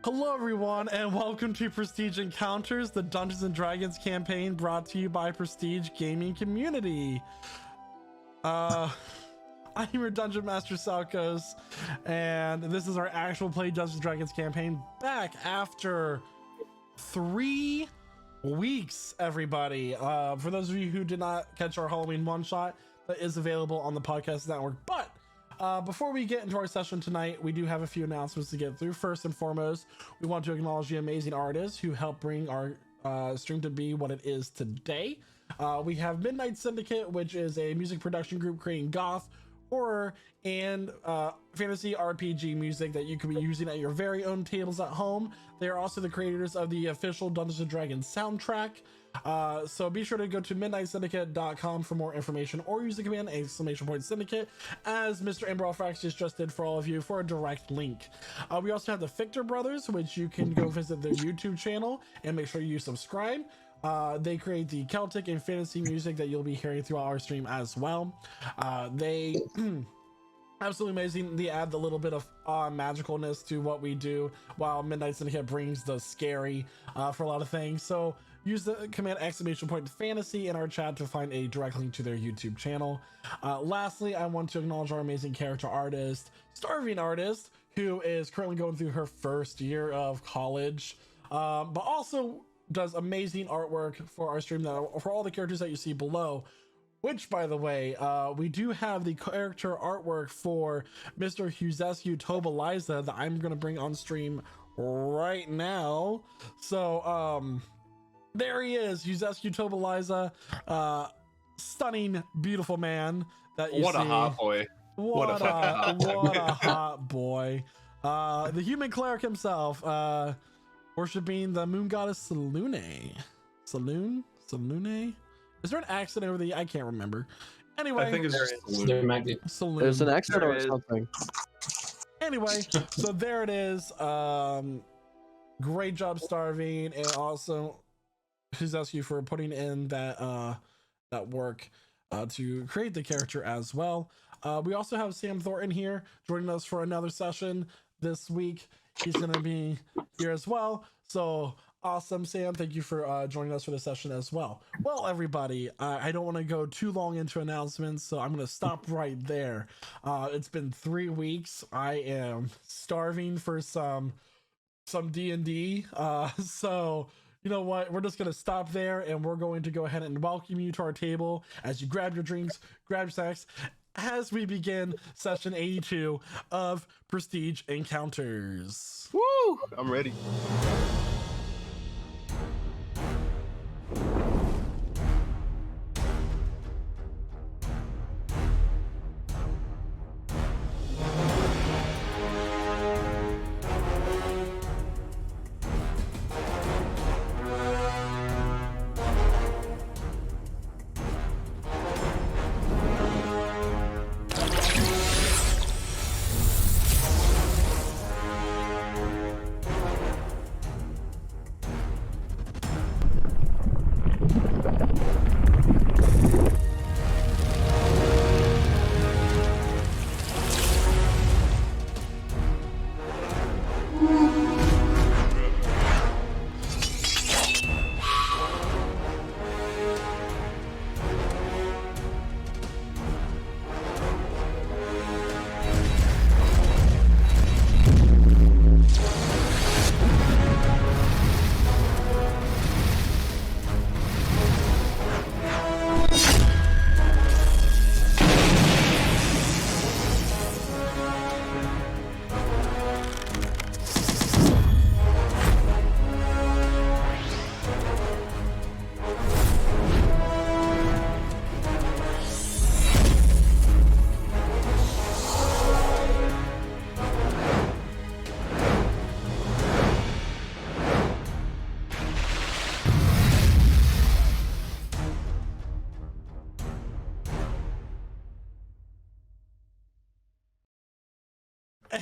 Hello everyone, and welcome to Prestige Encounters, the Dungeons and Dragons campaign brought to you by Prestige Gaming Community. I'm your Dungeon Master Salkos, and this is our actual play Dungeons and Dragons campaign back after 3 weeks, everybody. For those of you who did not catch our Halloween one-shot, that is available on the podcast network. But before we get into our session tonight, we do have a few announcements to get through. First and foremost, we want to acknowledge the amazing artists who helped bring our stream to be what it is today. We have Midnight Syndicate, which is a music production group creating goth, horror, and fantasy RPG music that you can be using at your very own tables at home. They are also the creators of the official Dungeons & Dragons soundtrack. So be sure to go to midnightsyndicate.com for more information, or use the command !syndicate, as Mr. Ambrofraxis just did for all of you, for a direct link. We also have the Fictor Brothers, which you can go visit their YouTube channel and make sure you subscribe. They create the Celtic and fantasy music that you'll be hearing throughout our stream as well. They absolutely amazing. They add the little bit of magicalness to what we do, while Midnight Syndicate brings the scary for a lot of things. So use the command !fantasy in our chat to find a direct link to their YouTube channel. Lastly, I want to acknowledge our amazing character artist, Starving Artist, who is currently going through her first year of college, but also does amazing artwork for our stream, for all the characters that you see below. Which, by the way, we do have the character artwork for Mr. Huzescu Tobaliza that I'm going to bring on stream right now. So, there he is, Huzescu Tobaliza, stunning, beautiful man. That you what see. A hot boy! What a hot boy! The human cleric himself, worshiping the moon goddess Selune. Selune? Is there an accent over the? I can't remember. Anyway, I think it's just there might be. Selune. There's an accent There or is. something. Anyway, so there it is. Great job, Starving, and also Huzescu for putting in that that work to create the character as well. We also have Sam Thornton here joining us for another session this week. He's going to be here as well. So awesome, Sam. Thank you for joining us for the session as well. Well, everybody, I don't want to go too long into announcements, so I'm going to stop right there. It's been 3 weeks. I am starving for some D&D. So you know what? We're just going to stop there, and we're going to go ahead and welcome you to our table as you grab your drinks, grab your snacks, as we begin session 82 of Prestige Encounters. woo! I'm ready.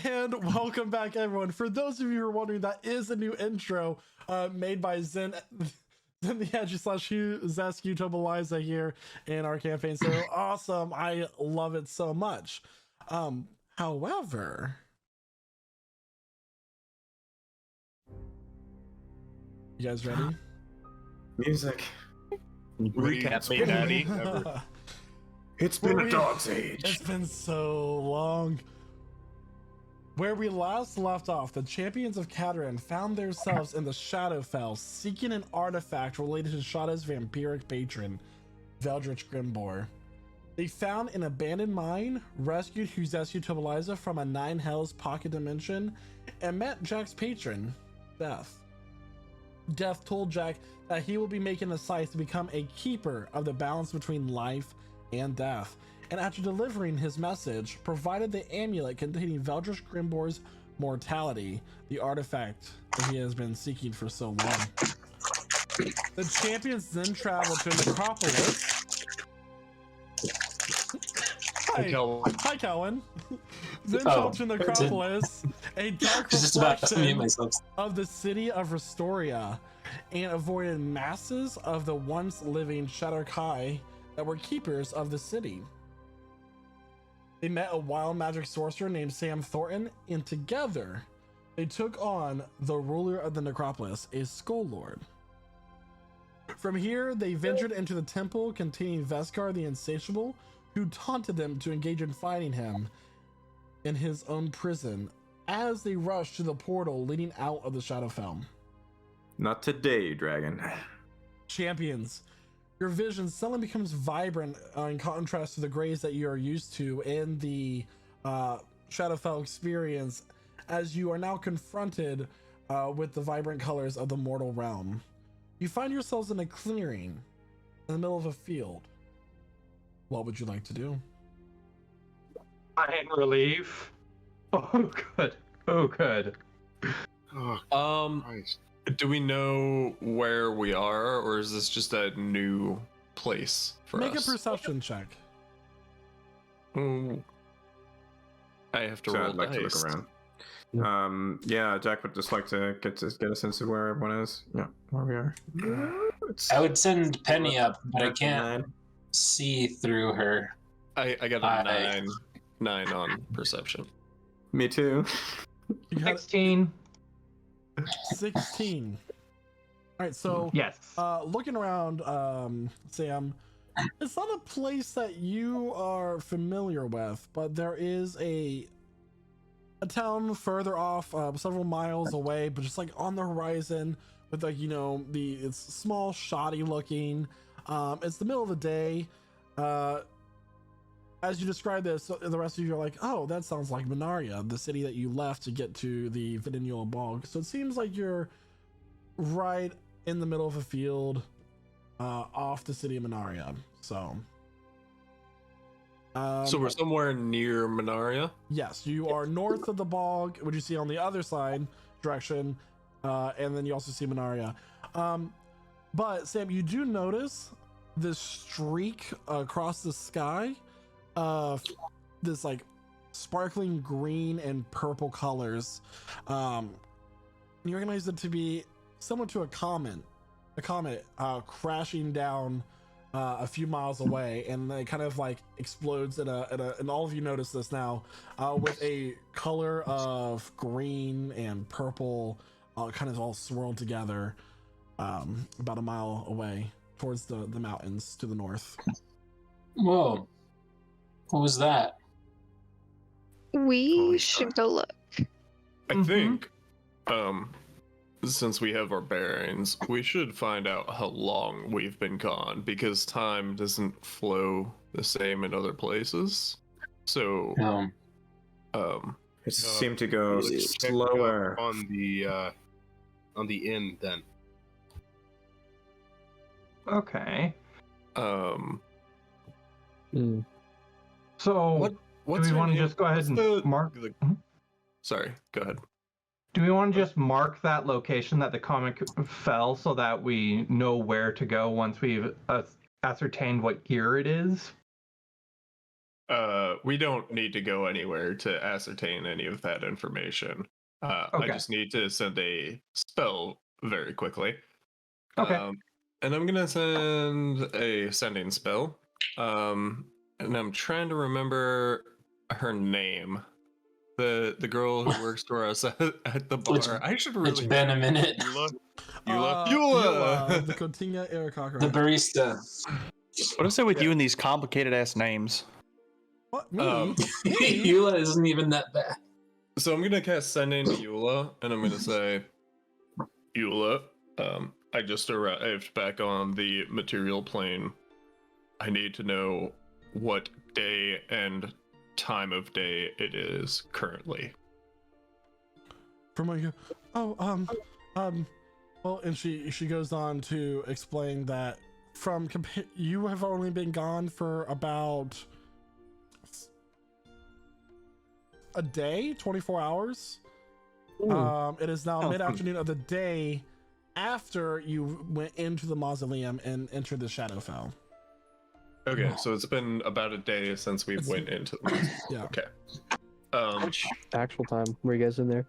And welcome back, everyone. For those of you who are wondering, that is a new intro made by Zen the Edgy slash Huzescu Tobaliza here in our campaign. So awesome. I love it so much. However, You guys ready? Music. Recap me, daddy. It's been a dog's age. It's been so long. Where we last left off, the champions of Cataran found themselves in the Shadowfell, seeking an artifact related to Shada's vampiric patron, Veldritch Grimbor. They found an abandoned mine, rescued Huzesu Tobaliza from a Nine Hells pocket dimension, and met Jack's patron, Death. Death told Jack that he will be making a scythe to become a keeper of the balance between life and death, and after delivering his message, provided the amulet containing Veldritch Grimbor's mortality, the artifact that he has been seeking for so long. The champions then traveled to Necropolis. Hi, Calvin. Then traveled to Necropolis, a dark reflection of the city of Restoria, and avoided masses of the once living Shadar-kai that were keepers of the city. They met a wild magic sorcerer named Sam Thornton, and together they took on the ruler of the Necropolis, a Skull Lord. From here, they ventured into the temple containing Veskar the Insatiable, who taunted them to engage in fighting him in his own prison as they rushed to the portal leading out of the Shadowfell. Not today, dragon. Champions, your vision suddenly becomes vibrant in contrast to the grays that you are used to in the Shadowfell experience, as you are now confronted with the vibrant colors of the mortal realm. You find yourselves in a clearing in the middle of a field. What would you like to do? Find relief. Oh, good. Oh, good. Oh, Christ. Do we know where we are, or is this just a new place for us? Make a perception check. Ooh. I have to So roll I'd like dice. to look around. Yeah, Jack would just like to get a sense of where everyone is. Yeah, where we are. I would send Penny up, but I can't see through her. I got a 9 on perception. Me too. You got 16. 16. All right, so Yes. looking around, Sam, it's not a place that you are familiar with, but there is a town further off, several miles away, but just like on the horizon with like, you know, it's small, shoddy looking. It's the middle of the day. As you describe this, the rest of you are like, oh, that sounds like Minaria, the city that you left to get to the Vidinul Bog. So it seems like you're right in the middle of a field off the city of Minaria. So We're somewhere near Minaria? yes, you are north of the bog, which you see on the other side direction, and then you also see Minaria. But Sam, you do notice this streak across the sky of this like sparkling green and purple colors. You recognize it to be similar to a comet crashing down a few miles away, and it kind of like explodes and all of you notice this now with a color of green and purple kind of all swirled together about a mile away towards the mountains to the north. Whoa. What was that? We should go look. I think, since we have our bearings, we should find out how long we've been gone, because time doesn't flow the same in other places. So, it seemed to go Let's check slower. on the inn then. Okay. what's So, do we your want to name? just go ahead What's and the- mark? Sorry, go ahead. Do we want to just mark that location that the comic fell so that we know where to go once we've ascertained what year it is? We don't need to go anywhere to ascertain any of that information. I Okay. just need to send a spell very quickly. Okay. And I'm gonna send a sending spell. And I'm trying to remember her name. The girl who works for us at the bar. I should really. It's been a minute. Eula. The Cotinga Arakakra. The barista. What is it with you and these complicated ass names? What? Me? Um, Me? Eula isn't even that bad. So I'm gonna cast Send in Eula, and I'm gonna say, Eula, I just arrived back on the material plane. I need to know what day and time of day it is currently. From like, well, and she goes on to explain that you have only been gone for about a day, 24 hours. It is now mid-afternoon of the day after you went into the mausoleum and entered the Shadowfell. Okay, so it's been about a day since we went into the Yeah. Okay. Which actual time were you guys in there?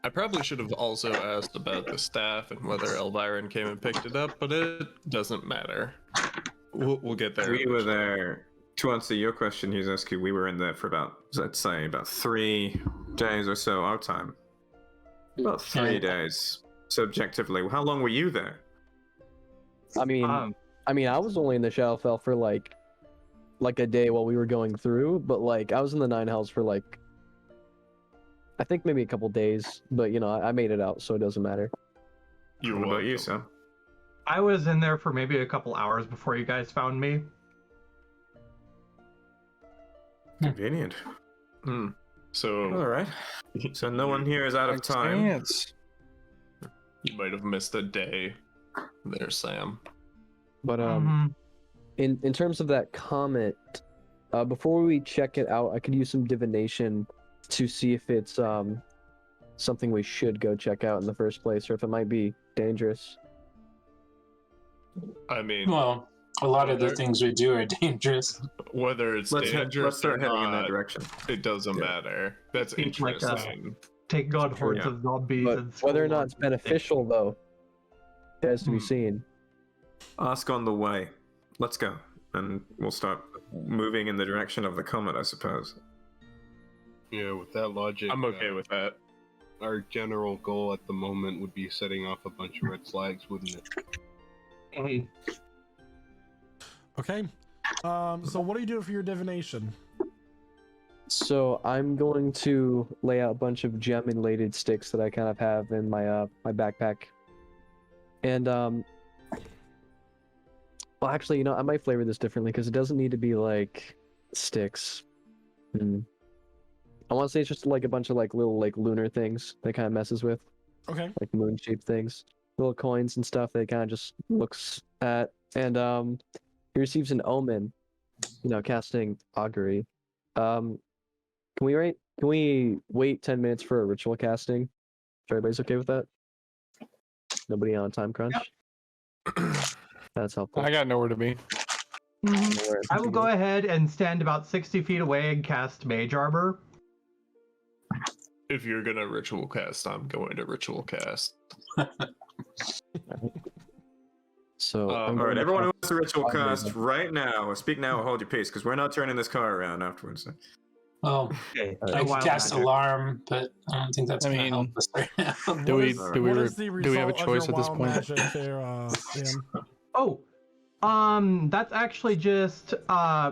I probably should have also asked about the staff and whether Elviron came and picked it up, but it doesn't matter. We'll get there. We were there. To answer your question, Yuzeski, we were in there for about, let's say, about 3 days or so, our time. About 3 days. Subjectively, how long were you there? I mean, I was only in the Shadowfell for like a day while we were going through, but like I was in the Nine Hells for like I think maybe a couple days, but you know I made it out, so it doesn't matter. What about you, Sam? I was in there for maybe a couple hours before you guys found me. Convenient. So All right. So no one here is out of time. you might have missed a day there, Sam. But in terms of that comment, before we check it out, I could use some divination to see if it's something we should go check out in the first place, or if it might be dangerous. I mean, Well, a lot of the things we do are dangerous. whether it's Let's dangerous start or heading in that not, direction. it doesn't matter. That's It's like, interesting. Take God hordes Yeah. of zombies But and whether or skull not it's lords. beneficial, though, has to be seen. Ask on the way. Let's go. And we'll start moving in the direction of the comet, I suppose. Yeah, with that logic, I'm okay with that. our general goal at the moment would be setting off a bunch of red flags, wouldn't it? Mhm. Okay. So what are you doing for your divination? So I'm going to lay out a bunch of gem-inlated sticks that I kind of have in my my backpack, and well, actually, you know, I might flavor this differently because it doesn't need to be like sticks. I want to say it's just like a bunch of like little like lunar things that kind of messes with, Okay. like moon-shaped things, little coins and stuff that kind of just looks at, and he receives an omen, you know, casting augury. Can we wait 10 minutes for a ritual casting? If everybody's okay with that? Nobody on a time crunch? That's helpful. I got nowhere to be. Mhm. I will go ahead and stand about 60 feet away and cast Mage Arbor. If you're gonna ritual cast, I'm going to ritual cast. So, All I'm All right, going to everyone who cast- wants to ritual cast right now, speak now or hold your peace, because we're not turning this car around afterwards. Well, Okay. I could Wild cast magic. Alarm, but I don't think that's I going to mean, help us right now. Do we What do we What re- is the do we have a result of choice your at this wild point? magic there, Sam? Oh, that's actually just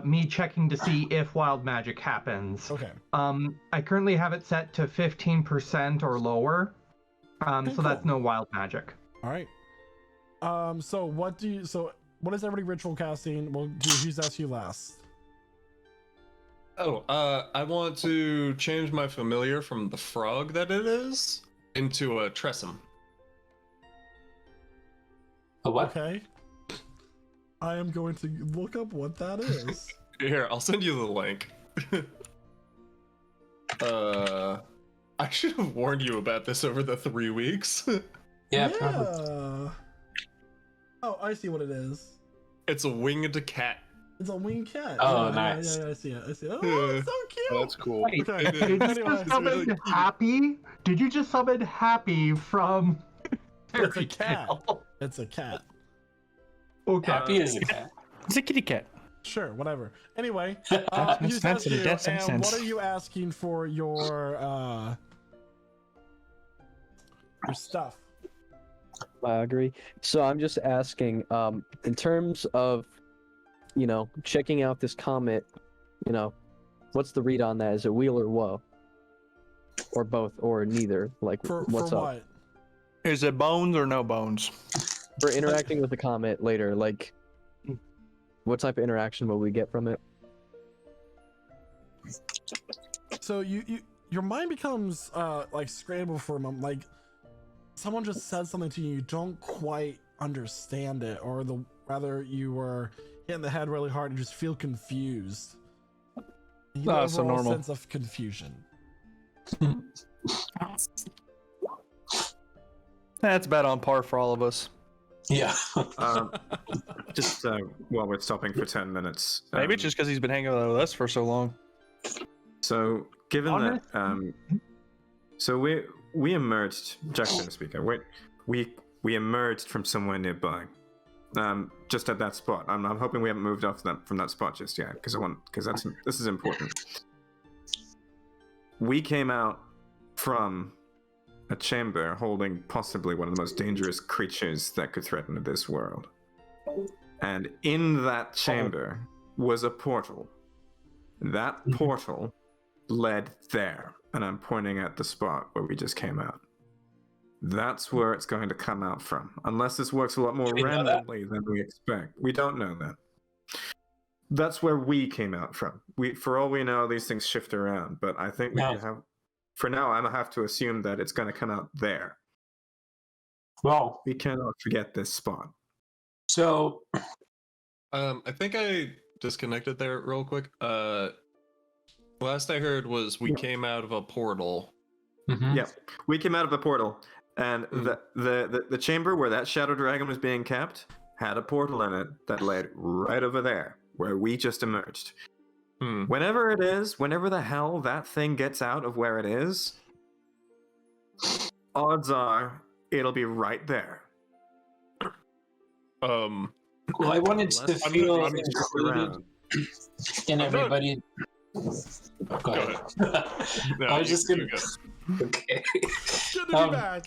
me checking to see if wild magic happens. Okay. I currently have it set to 15% or lower. So that's cool. no wild magic. All right. So what is everybody ritual casting? Well, who's asked you last? Oh, I want to change my familiar from the frog that it is into a tressum. A what? Okay. I am going to look up what that is. Here, I'll send you the link. I should have warned you about this over the 3 weeks. Yeah, probably. Oh, I see what it is. It's a winged cat. It's a winged cat. Oh, yeah, nice. Yeah, I see it. Oh, it's so Oh, cute. that's cool. Wait, Okay. It did you is. Anyway, just summon really cute. Happy? Did you just summon Happy from It's a Fairy cat. Tail? It's a cat. Okay. Happy as a cat. It's a kitty cat. Sure, whatever. Anyway, Makes who's sense asked and you, it does make and what sense. are you asking for your stuff? I agree. So I'm just asking, in terms of, checking out this comet, what's the read on that? Is it wheel or woe? Or both, or neither? Like, what's for up? what? Is it bones or no bones? For interacting with the comet later, like, what type of interaction will we get from it? So your mind becomes like scrambled for a moment, like someone just said something to you don't quite understand it, or rather you were hitting the head really hard and just feel confused. You get Ah, so overall normal. sense of confusion. That's about on par for all of us. Yeah. Just while we're stopping for 10 minutes. Maybe it's just because he's been hanging out with us for so long. So, given that, so we emerged. Jack's going to speak. We emerged from somewhere nearby, just at that spot. I'm hoping we haven't moved off from that spot just yet, because this is important. We came out from a chamber holding possibly one of the most dangerous creatures that could threaten this world, and in that chamber was a portal. That portal led there, and I'm pointing at the spot where we just came out. That's where it's going to come out from, unless this works a lot more randomly than we expect. We don't know that. That's where we came out from. For all we know, these things shift around, but I think we can have. For now, I have to assume that it's going to come out there. Well, We cannot forget this spot. so I think I disconnected there real quick. Last I heard was we came out of a portal. Yep, we came out of a portal, and the chamber where that shadow dragon was being kept had a portal in it that led right over there, where we just emerged. Whenever the hell that thing gets out of where it is, odds are it'll be right there. well, I wanted to feel included in everybody. Go ahead. No, I was just gonna. Okay. Good to be back.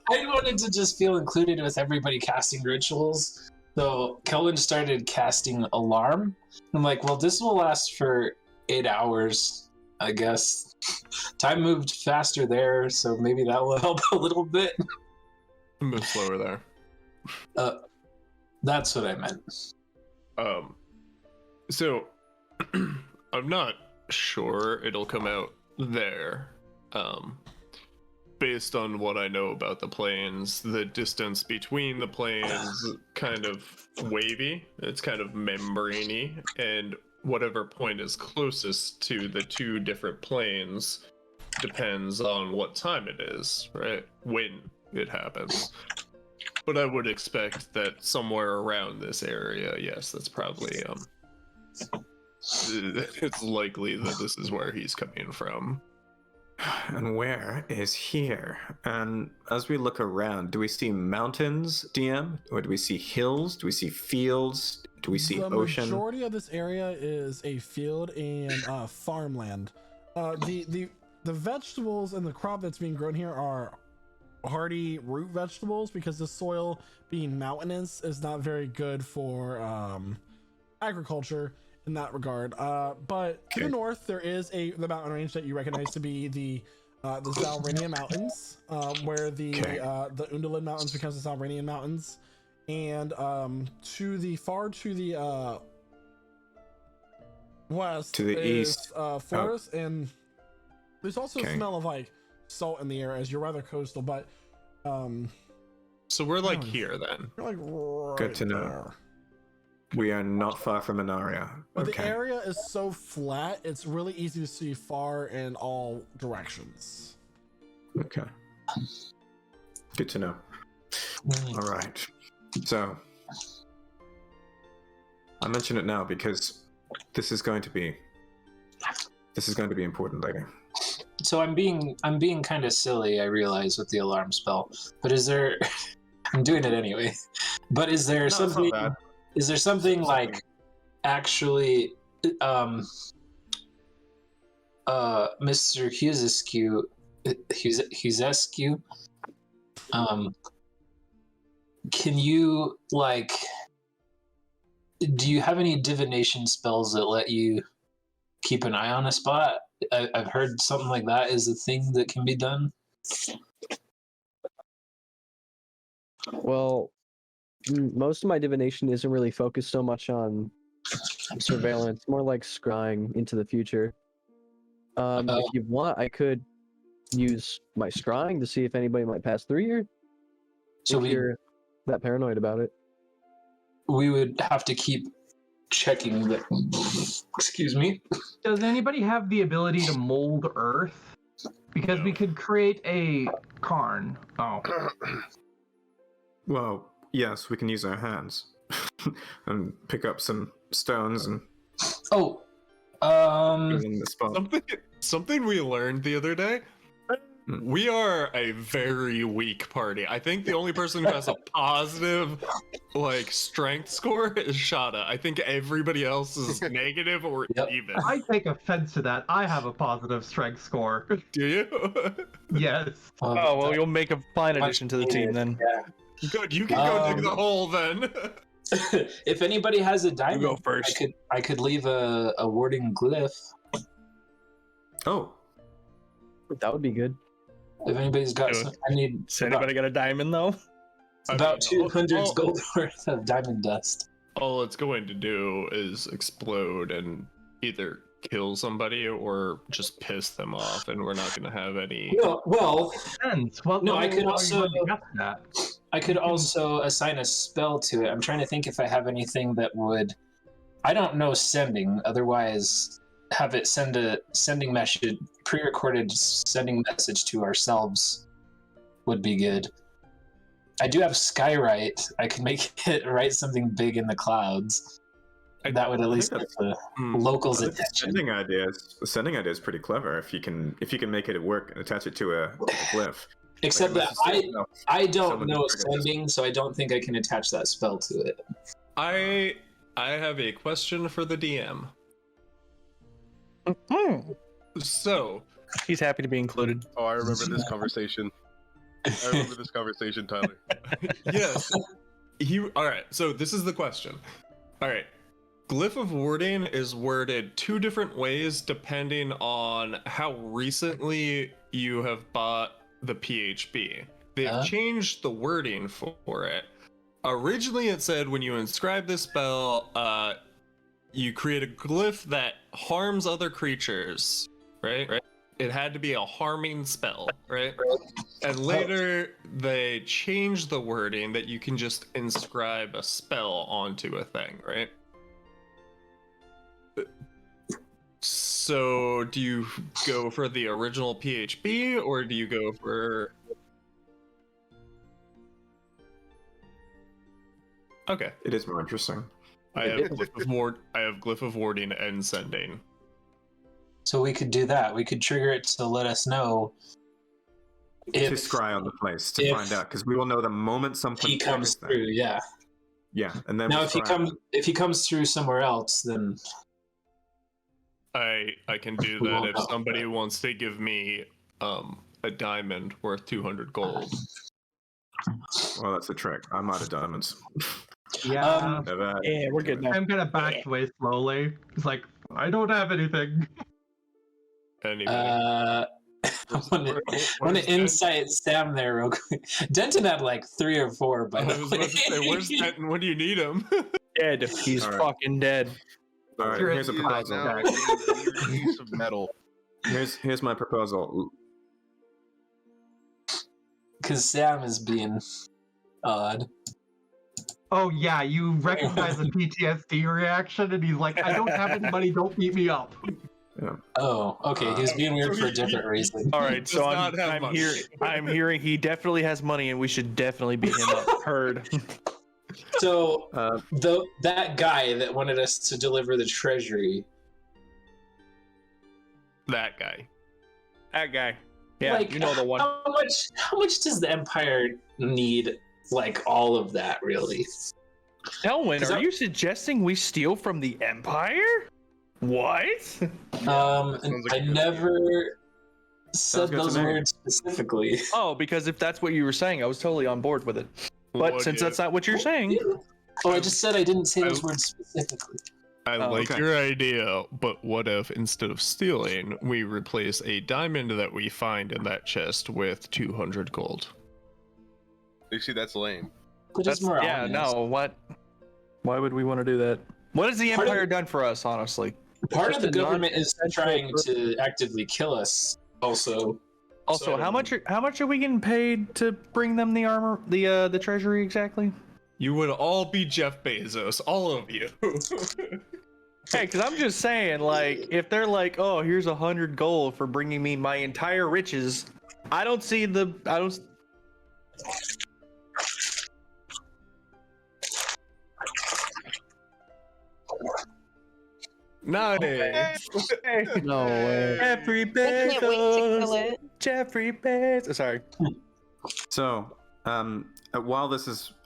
I wanted to just feel included with everybody casting rituals. So Kelvin started casting alarm. I'm like, well, this will last for 8 hours, I guess. Time moved faster there, so maybe that will help a little bit. Move slower there. That's what I meant. So I'm not sure it'll come out there. Based on what I know about the planes, the distance between the planes kind of wavy. It's kind of membraney, and whatever point is closest to the two different planes depends on what time it is, right? When it happens. But I would expect that somewhere around this area, yes, that's probably it's likely that this is where he's coming from. And where is here? And as we look around, do we see mountains, DM? Or do we see hills? Do we see fields? Do we see ocean? The majority of this area is a field and farmland. The vegetables and the crop that's being grown here are hardy root vegetables, because the soil being mountainous is not very good for agriculture in that regard. But to the north, there is the mountain range that you recognize to be the Zalrinian Mountains, where the Undulin Mountains becomes the Zalrinian Mountains, and to the west, to the east, forest, and there's also a smell of like salt in the air, as you're rather coastal. But so we're like here then. you're like right Good to know. there. We are not far from an area. But Okay. the area is so flat, it's really easy to see far in all directions. Okay. Good to know. All right. So I mention it now because this is going to be important later. So I'm being kind of silly, I realize, with the alarm spell. But is there? I'm doing it anyway. But is there it's not something? bad. Is there something like actually, Mr. Husescu, Can you do you have any divination spells that let you keep an eye on a spot? I've heard something like that is a thing that can be done. Well, most of my divination isn't really focused so much on surveillance, more like scrying into the future. If you want, I could use my scrying to see if anybody might pass through here. So if you're that paranoid about it. We would have to keep checking the. Excuse me. Does anybody have the ability to mold Earth? Because we could create a cairn. Oh. Well, yes, we can use our hands and pick up some stones and Oh. put it in the spot. Something we learned the other day. We are a very weak party. I think the only person who has a positive, strength score is Shada. I think everybody else is negative or even. I take offense to that. I have a positive strength score. Do you? Yes. Oh, well, you'll make a fine addition to the team then. Yeah. Good, you can go dig the hole then. If anybody has a diamond, go first. I could leave a warding glyph. Oh, That would be good. If anybody's got Sure. some, I need Has anybody got a diamond though? about 200 gold worth of diamond dust. All it's going to do is explode and either kill somebody or just piss them off, and we're not going to have any. Well, Sense. Well, No, I could also- that. I could also assign a spell to it. I'm trying to think if I have anything that would. I don't know sending. Otherwise, have it send a sending message, pre-recorded sending message to ourselves would be good. I do have Skywrite. I could make it write something big in the clouds. That would at least get the locals' I think attention. the sending idea is pretty clever. If you can make it work and attach it to a glyph. Except Like, that let's just say, I don't someone know can trigger this. sending, so I don't think I can attach that spell to it. I have a question for the DM. So, He's happy to be included. Oh, I remember this conversation. Tyler. yes. All right, so this is the question. All right. Glyph of Warding is worded two different ways depending on how recently you have bought the PHB. They've changed the wording for it. Originally, it said when you inscribe this spell, you create a glyph that harms other creatures, right? It had to be a harming spell, right? And later, they changed the wording that you can just inscribe a spell onto a thing, right? So, do you go for the original PHB, or do you go for... Okay. It is more interesting. I have Glyph of Warding and Sending. So we could do that. We could trigger it to let us know To if scry on the place to if find out, because we will know the moment something he comes triggers through. that. Yeah. Yeah, and then Now, we if he comes through somewhere else, then I can do We that won't if know. somebody wants to give me a diamond worth 200 gold. Well, that's the trick. I'm out of diamonds. Yeah. Yeah, we're good now. I'm gonna back away slowly. It's like, I don't have anything. Anyway. I want to insight Sam there real quick. Denton had like 3 or 4, by I the was way. about to say, where's Denton? When do you need him? Dead. He's All right. fucking dead. All right, You're here's a in proposal. now. Piece of metal. Here's my proposal. Because Sam is being odd. Oh yeah, you recognize the PTSD reaction, and he's like, I don't have any money, don't beat me up. Oh, okay. He was being weird for a different reason. All right, Does so not have I'm money. I'm hearing he definitely has money, and we should definitely beat him up. Heard. So that guy that wanted us to deliver the treasury, That guy. That guy. Yeah, like, you know the one. How much does the Empire need? Like all of that, really? Elwin, Is are that- you suggesting we steal from the Empire? What? sounds like I a good never. said good to those me. words specifically. Oh, because if that's what you were saying, I was totally on board with it. But What since if- that's not what you're saying, Oh, I just said I didn't say those words specifically. I Oh, like okay. your idea, but what if instead of stealing, we replace a diamond that we find in that chest with 200 gold? You see, that's lame. But it's that's more yeah, ominous. no, what? Why would we want to do that? What has the Part of- Empire done for us, honestly? Part Just of the a government is non-essential trying to actively kill us. Also, Also, So I how don't much are we getting paid to bring them the armor, the treasury exactly? You would all be Jeff Bezos, all of you. Hey, because I'm just saying, like, if they're like, oh, here's 100 gold for bringing me my entire riches, I don't. Nice. No way. Jeffrey I can't wait to kill Bezos. it. Jeffrey Bezos. Sorry. So, while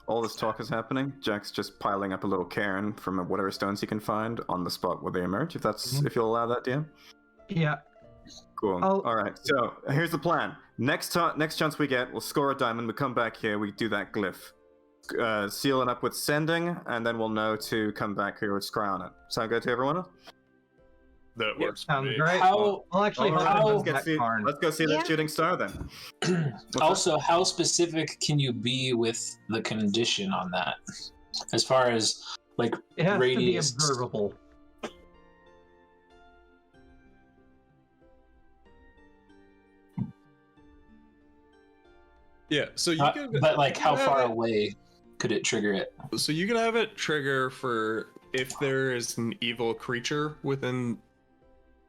all this talk is happening, Jack's just piling up a little cairn from whatever stones he can find on the spot where they emerge. If you'll allow that, DM. Yeah. Cool. All right. So here's the plan. Next chance we get, we'll score a diamond. We come back here. We do that glyph, seal it up with sending, and then we'll know to come back here with scry on it. Sound good to everyone else? That works for Sounds me. great. how I'll actually All help right, him let's with go that see. barn. Let's go see Yeah. that shooting star then. What's that? also, how specific can you be with the condition on that? As far as like It has radius. to be observable. Yeah, so you can. But like, you how can have far it- away could it trigger it? So you can have it trigger for if there is an evil creature within,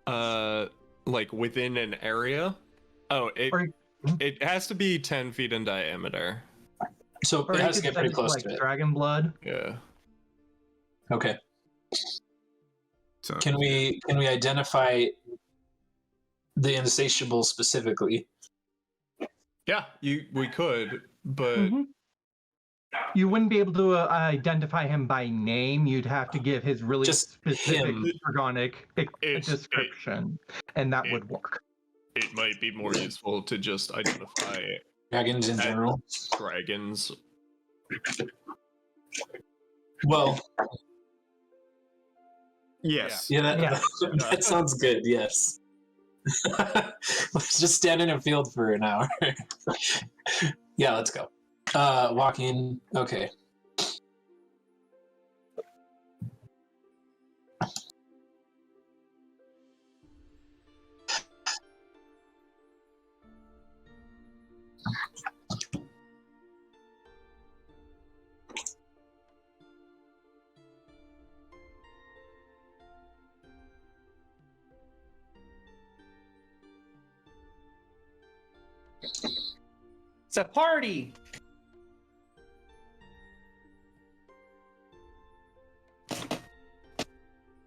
like within an area. Oh, Or- it has to be 10 feet in diameter. So Or it you has to could get pretty send close like to it. dragon blood. Yeah. Okay. So, Can we identify the insatiable specifically? Yeah, we could, but Mhm. You wouldn't be able to identify him by name. You'd have to give his really Just specific him. dragonic It's- description, and that it- would work. it might be more useful to just identify Dragons in That- general. dragons. Well, yes. yeah, that, Yeah. that sounds good. Yes. Let's just stand in a field for an hour. Yeah, let's go. Walking. Okay. It's a party.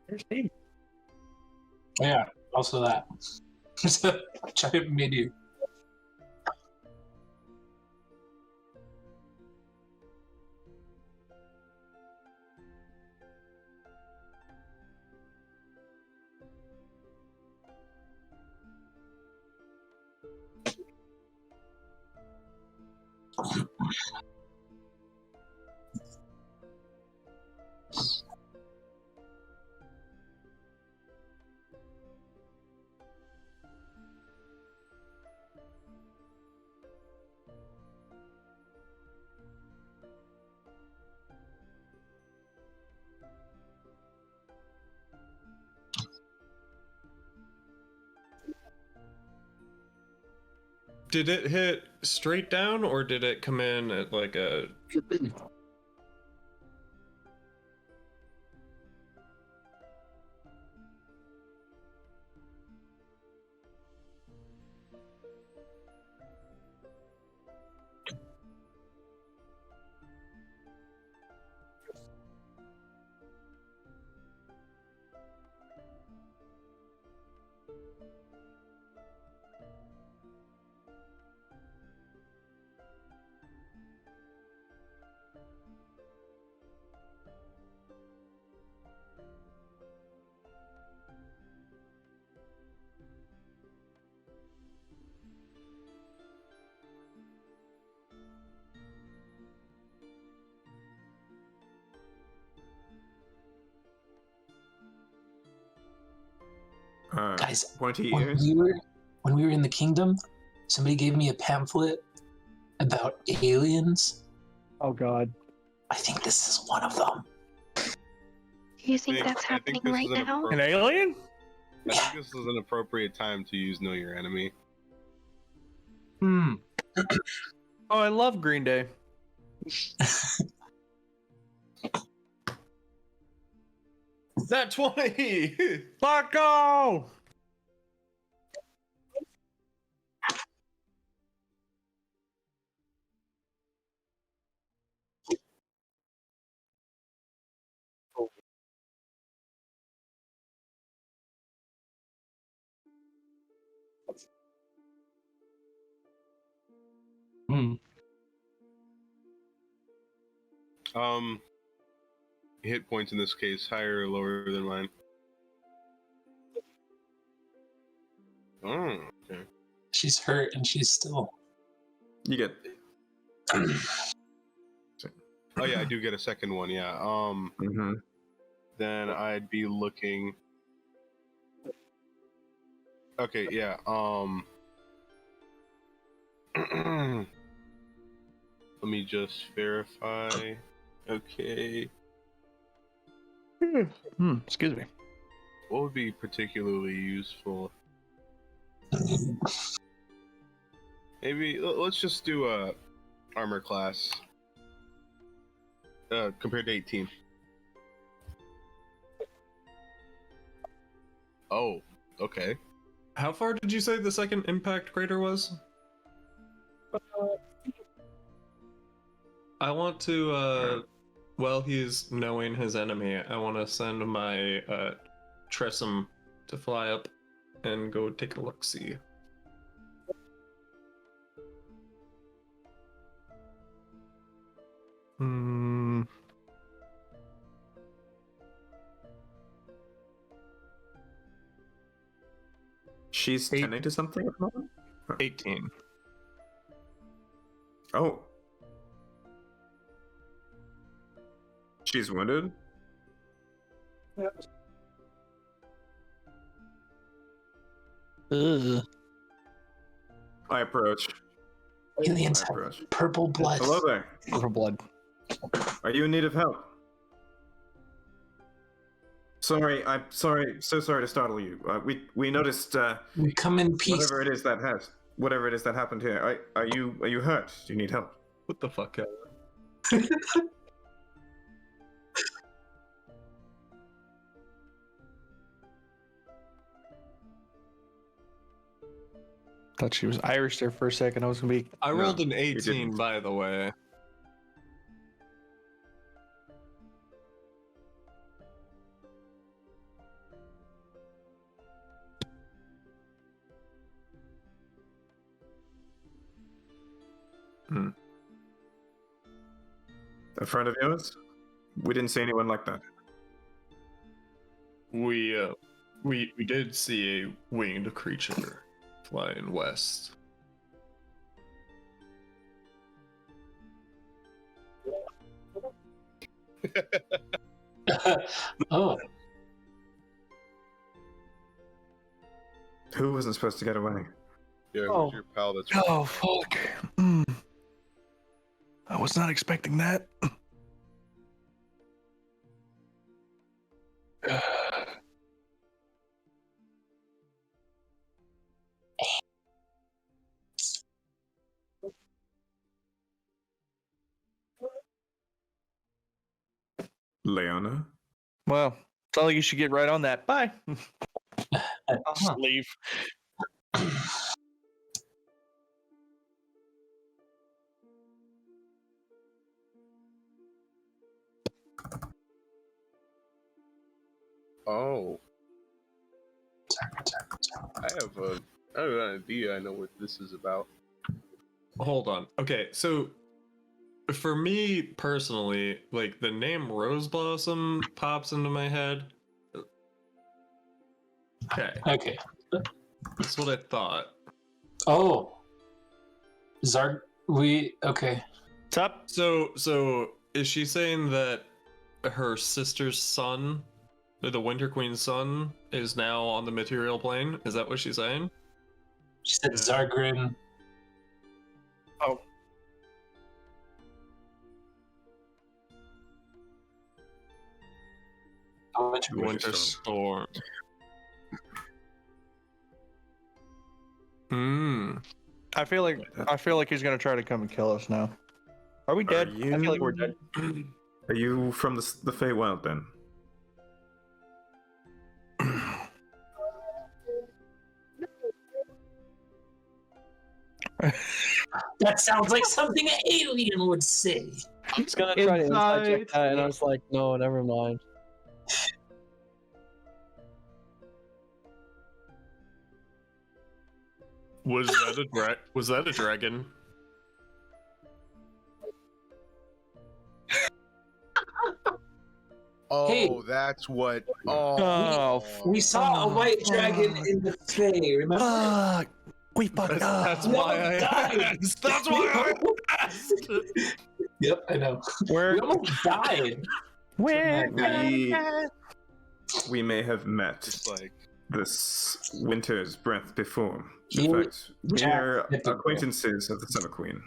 There's Steve. Yeah. Also that. Giant menu. Did it hit straight down or did it come in at like a Guys, 20 when years? we were in the kingdom, somebody gave me a pamphlet about aliens. Oh God. I think this is one of them. Do you think that's I think happening this right is an now? An alien? I think this is an appropriate time to use Know Your Enemy. Hmm. Oh, I love Green Day. That 20! Fuck go! Hmm. Hit points in this case higher or lower than mine? Oh, okay. She's hurt and she's still. You get. Oh yeah, I do get a second one. Yeah. Mm-hmm. Then I'd be looking. Okay. Yeah. Let me just verify. Okay. Excuse me. What would be particularly useful? Maybe let's just do a armor class. Compared to 18. Oh, okay. How far did you say the second impact crater was? I want to, while he's knowing his enemy, I want to send my Tressum to fly up and go take a look-see. Hmm. She's 8. 10 to something at the moment? 18. Oh. She's wounded? Ugh. I approach. Aliens I have approach. purple blood. Hello there. Purple blood. Are you in need of help? Sorry, I'm sorry. So sorry to startle you. We noticed We come in peace. whatever it is that happened here. Are you hurt? Do you need help? What the fuck? Thought she was Irish there for a second. I was gonna be. I rolled No, an you 18, didn't. by the way. A friend of yours? We didn't see anyone like that. We did see a winged creature flying west. Oh, Who wasn't supposed to get away? Yeah, Oh. who's your pal that's Oh fuck! I was not expecting that. Leona? Well, it's all like you should get right on that. Bye. Uh-huh. Just leave. Oh. I have an idea. I know what this is about. Hold on. Okay, so for me personally, like the name Rose Blossom pops into my head. Okay, okay. that's what I thought. Oh, okay. What's up? So is she saying that her sister's son The Winter Queen's son is now on the material plane. Is that what she's saying? She said Zargrin. Winter Storm. I feel like he's gonna try to come and kill us now. Are we dead? I feel like we're dead. Are you from the Feywild then? That sounds like something an alien would say. I was gonna try to inside check that, and I was like, no, never mind. Was that a dragon? Oh, Hey. that's what. We saw a white dragon in the Fae, remember? Fuck. We fucked up. That's No, why I died. asked. That's why I asked. Yep, I know. Where? We almost died. Where? We may have met Just like this winter's breath before. You- In fact, we Jack are Typical. acquaintances of the Summer Queen.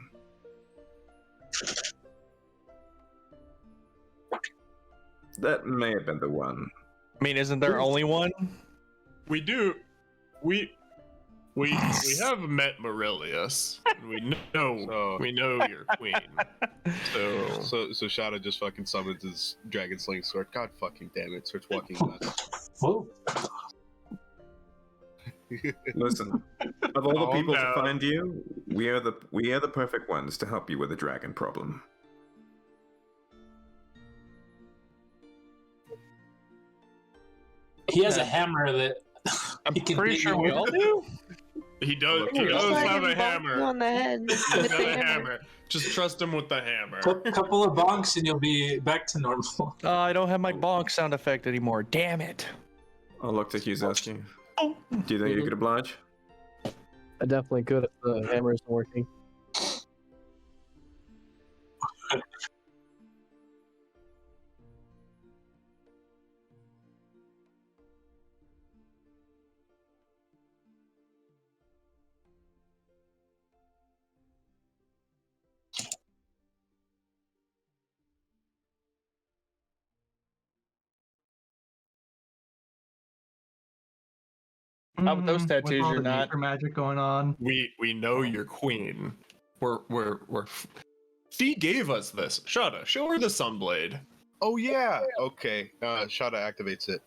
That may have been the one. I mean, isn't there only one? We do. We have met Morelius. We know your queen. so Shadow just fucking summons his dragon sling sword. God fucking damn it! Starts walking nuts. Whoa. Listen, of all the Calm people down. to find you, we are the perfect ones to help you with the dragon problem. He has a hammer that I'm he can pretty beat sure you we with. all do. He does. He Just does let have him a bonk hammer. you on the head He with does the have a hammer. hammer. Just trust him with the hammer. Couple of bonks and you'll be back to normal. I don't have my bonk sound effect anymore. Damn it. I'll look to Kizaski. Do you think you could oblige? I definitely could if the hammer isn't working. How about those With tattoos all you're the not? nature magic going on. We know your queen. We're Fee gave us this. Shada, show her the sunblade. Oh yeah. Okay. Shadow activates it.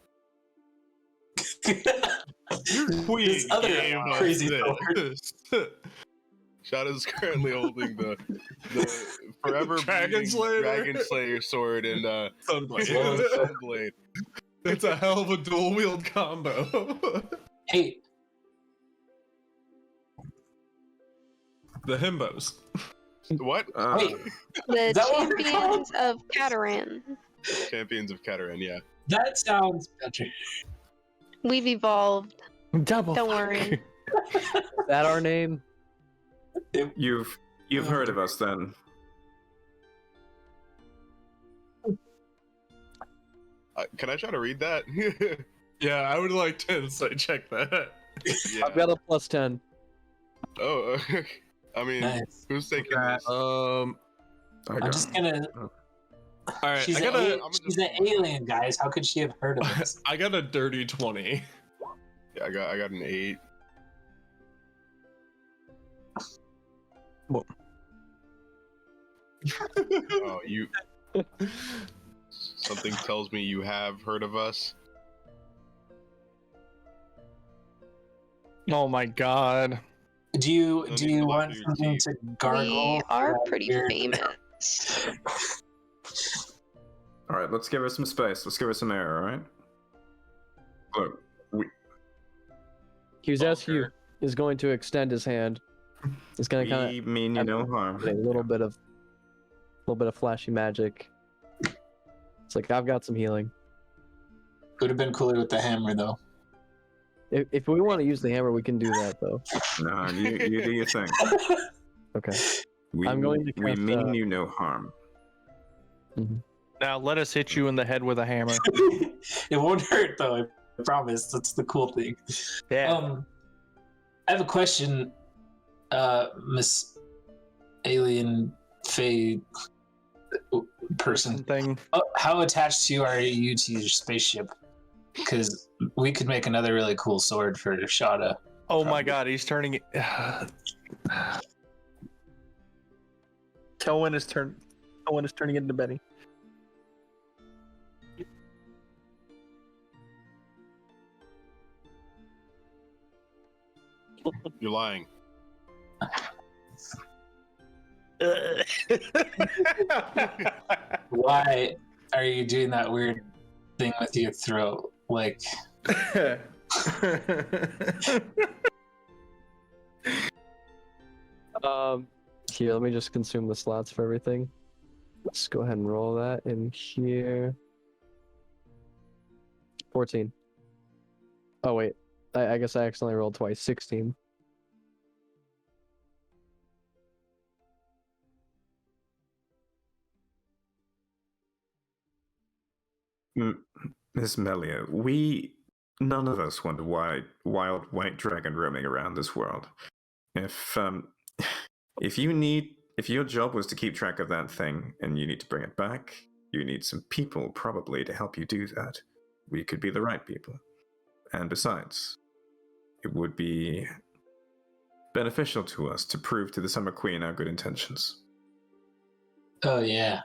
Your queen This other gave crazy us this. Shadow's currently holding the forever Dragon bleeding Slayer. Dragon Slayer sword and Sunblade. Sunblade. It's a hell of a dual wield combo. Hey, The himbos. What? wait, The that what we're champions of Cataran. Champions of Cataran, yeah. that sounds better. We've evolved. Double. Don't worry. Is that our name? You've heard of us then. Can I try to read that? Yeah, I would like to insight check that. Yeah. I've got a +10. Oh, I mean, Nice. who's taking Okay. this? I'm just gonna. All right, She's, I got a she's an alien, guys. How could she have heard of this? I got a dirty 20. Yeah, I got an 8. Oh, you. Something tells me you have heard of us. Oh my god. Do you Don't need to look want through your something teeth. to gargle? We are for pretty your- famous. All right, let's give her some space. Let's give her some air. All right. Look, Kizaski is going to extend his hand. He's gonna kind we mean you no harm. of a little bit of flashy magic. It's like I've got some healing. Would have been cooler with the hammer, though. If we want to use the hammer, we can do that though. No, you do your thing. Okay. We, I'm going to we cast, mean you no harm. Now let us hit you in the head with a hammer. It won't hurt though, I promise. That's the cool thing. Yeah. I have a question, Miss Alien Faye person. Thing. How attached are you to your spaceship? Because we could make another really cool sword for Shada. Oh my god, he's turning it. Kelwyn is turning it into Benny. You're lying. Why are you doing that weird thing with your throat? Like, Here, let me just consume the slots for everything. Let's go ahead and roll that in here. 14. Oh wait, I guess I accidentally rolled twice. 16. Miss Melia, none of us want a wild white dragon roaming around this world. If your job was to keep track of that thing and you need to bring it back, you need some people probably to help you do that. We could be the right people. And besides, it would be beneficial to us to prove to the Summer Queen our good intentions. oh yeah.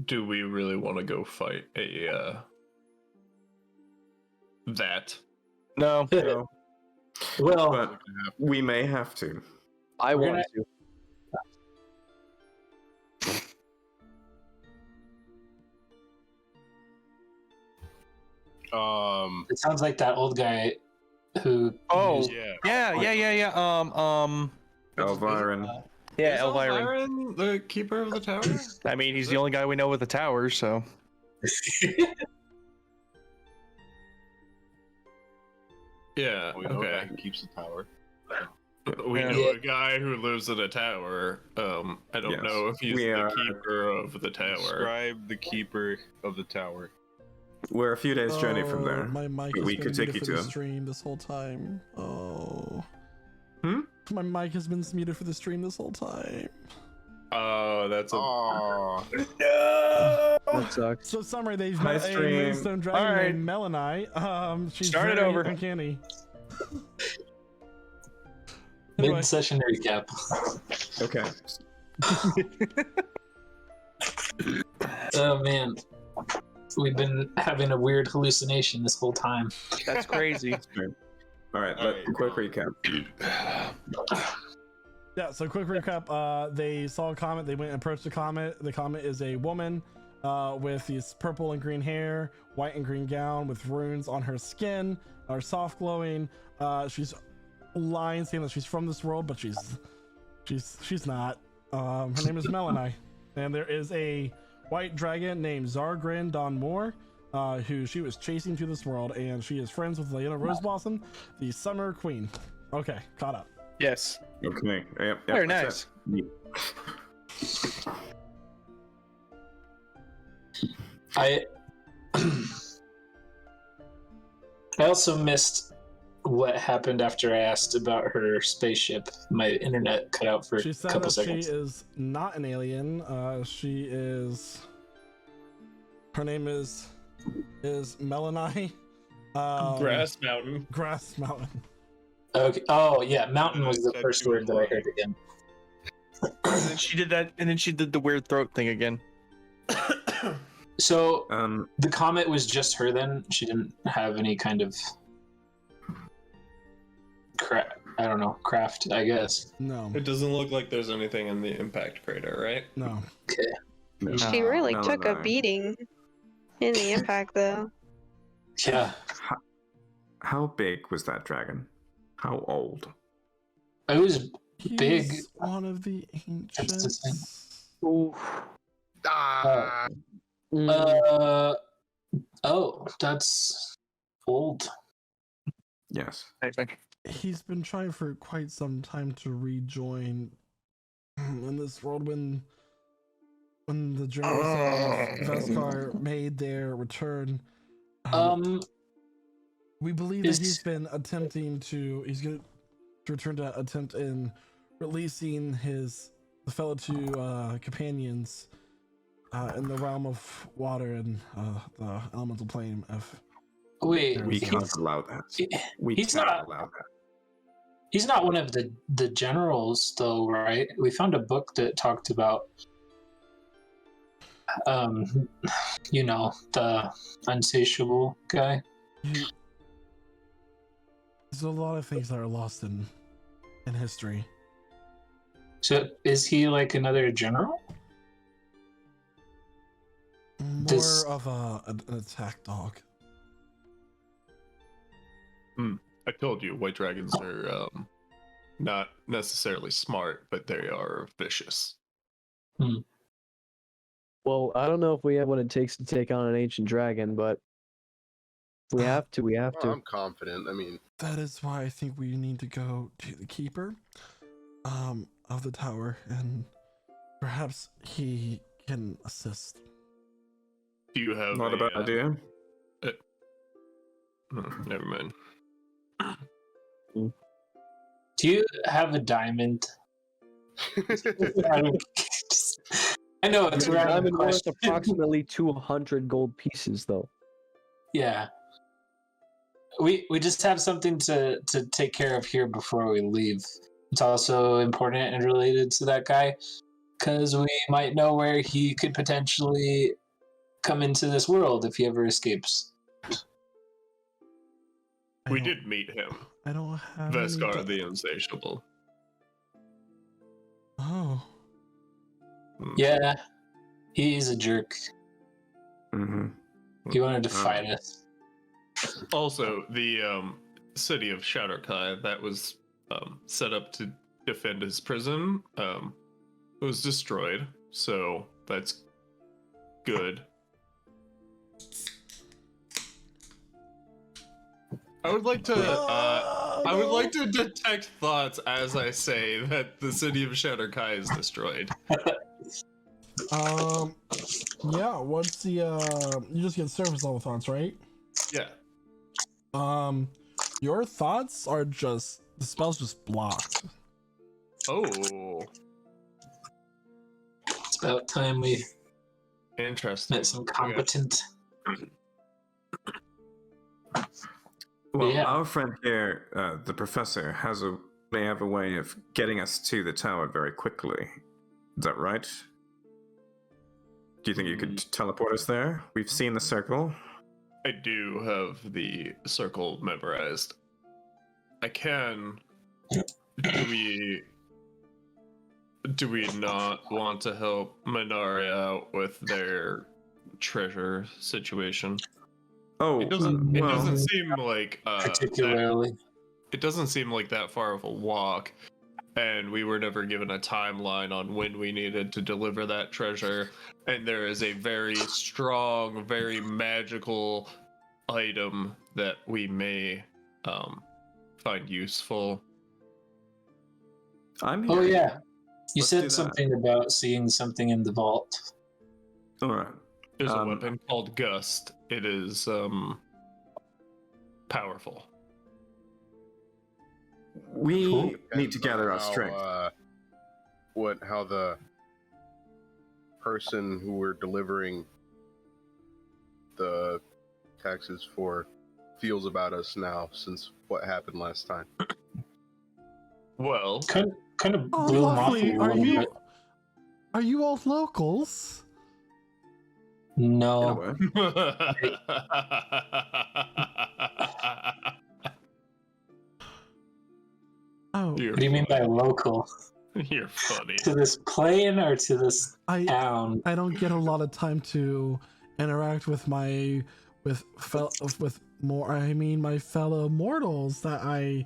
Do we really want to go fight that? No. No, Well, but we may have to. I We're want gonna- to. it sounds like that old guy who. Oh. Yeah. Yeah. Elviron. Yeah, Is Elviron. Elviron the keeper of the tower? I mean, he's the only guy we know with the tower, so. Yeah. We know Okay. that keeps the tower. We Yeah. know a guy who lives in a tower. I don't Yes. know if he's We the are- keeper of the tower. Describe the keeper of the tower. We're a few days' journey from there. My mic but has we been could take muted you for to the him. stream this whole time. Oh. Hmm? My mic has been muted for the stream this whole time. Oh, that's a. Oh, That sucks. So summary, they've Hi, met a stream. moonstone dragon Alright. named Melanie. She's Start it very over. uncanny. Anyway, Mid-session recap. Okay. Oh man, we've been having a weird hallucination this whole time. That's crazy. All right. Quick recap. yeah, so quick recap. They saw a comet. They went and approached the comet. The comet is a woman with these purple and green hair, white and green gown with runes on her skin, are soft glowing. She's lying, saying that she's from this world, but she's not. Her name is Melanie, and there is a white dragon named Zargrin Don Moore, who she was chasing to this world, and she is friends with Leona Roseblossom, the Summer Queen. Okay, caught up. Yes. Okay. Yep, Very that's nice. it. I I also missed what happened after I asked about her spaceship. My internet cut out for She a said couple that seconds. she is not an alien. She is. Her name is Melanie. Grass Mountain. Grass Mountain. Okay. Oh yeah, mountain was the Said first she was word that I lying. heard again. And then she did that, and then she did the weird throat thing again. So The comet was just her then? She didn't have any kind of craft, I guess. No, It doesn't look like there's anything in the impact crater, right? no. She really took a Melanie. beating in the impact, though. Yeah. How big was that dragon? How old? It was He's Big. one of the That's the thing. ancients. Ooh. oh, that's old. Yes. I think. He's been trying for quite some time to rejoin in this world when when the generals of Veskar made their return, we believe that he's been attempting to. He's going to return to attempt in releasing the fellow two companions in the realm of water and the elemental plane of. Wait, We can't allow that. He's not one of the generals, though, right? We found a book that talked about, the unsatiable guy. There's a lot of things that are lost in history. So, is he like another general? More of an attack dog. I told you, white dragons are not necessarily smart, but they are vicious. Well, I don't know if we have what it takes to take on an ancient dragon, but if we have to. We have to. I'm confident. I mean, that is why I think we need to go to the keeper of the tower, and perhaps he can assist. Do you have Not a bad idea. Never mind. Do you have a diamond? I know it's The a random diamond worth question. approximately 200 gold pieces, though. Yeah. We just have something to take care of here before we leave. It's also important and related to that guy, because we might know where he could potentially come into this world if he ever escapes. We did meet him. I don't have Veskar the Insatiable. Oh. Yeah. He's a jerk. He wanted to fight us. Also, the city of Shadowkai that was set up to defend his prison was destroyed, so that's good. I would like to detect thoughts as I say that the city of Shadowkai is destroyed. Yeah, what's the you just get surface level thoughts, right? Yeah. Your thoughts are just the spell's just blocked. Oh. It's about time we Interesting. met some competent. Well, Yeah. our friend here, the professor, may have a way of getting us to the tower very quickly. Is that right? Do you think you could teleport us there? We've seen the circle. I do have the circle memorized. I can. Do we not want to help Minari out with their treasure situation? Oh, It doesn't seem like particularly. It doesn't seem like that far of a walk, and we were never given a timeline on when we needed to deliver that treasure. And there is a very strong, very magical item that we may find useful. I'm here. Oh yeah, you Let's do said that. something about seeing something in the vault. All right. There's a weapon called Gust. It is powerful. We need to gather our strength. How the person who we're delivering the taxes for feels about us now since what happened last time. Well, Kind of Oh, blew him off a lovely. little bit. Are you all locals? In a No. way. Oh, What do you mean by local? You're funny. To this plane or to this town? I don't get a lot of time to interact with my fellow mortals that I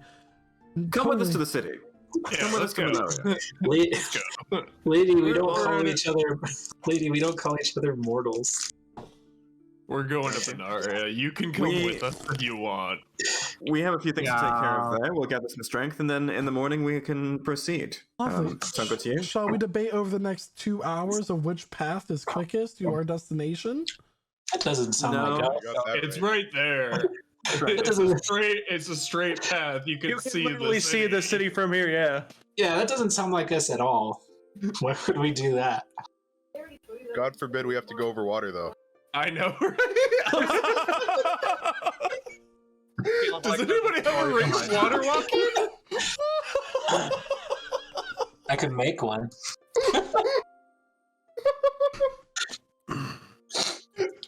Come with us to the city. Yeah, Come with us to Minari. Let's Lady, we don't call each other. Lady, we don't call each other mortals. We're going to Benaria. You can come with us if you want. We have a few things to take care of Yeah. there. We'll gather some strength, and then in the morning we can proceed. Lovely. Sound good to you? Shall we debate over the next 2 hours of which path is quickest to our destination? That doesn't sound No. like us. Got that It's right. right there. It's a straight path. You can, You can see literally see the city from here. Yeah. Yeah, that doesn't sound like us at all. Why would we do that? God forbid we have to go over water, though. I know, right? Does anybody have a race water walking? I could make one.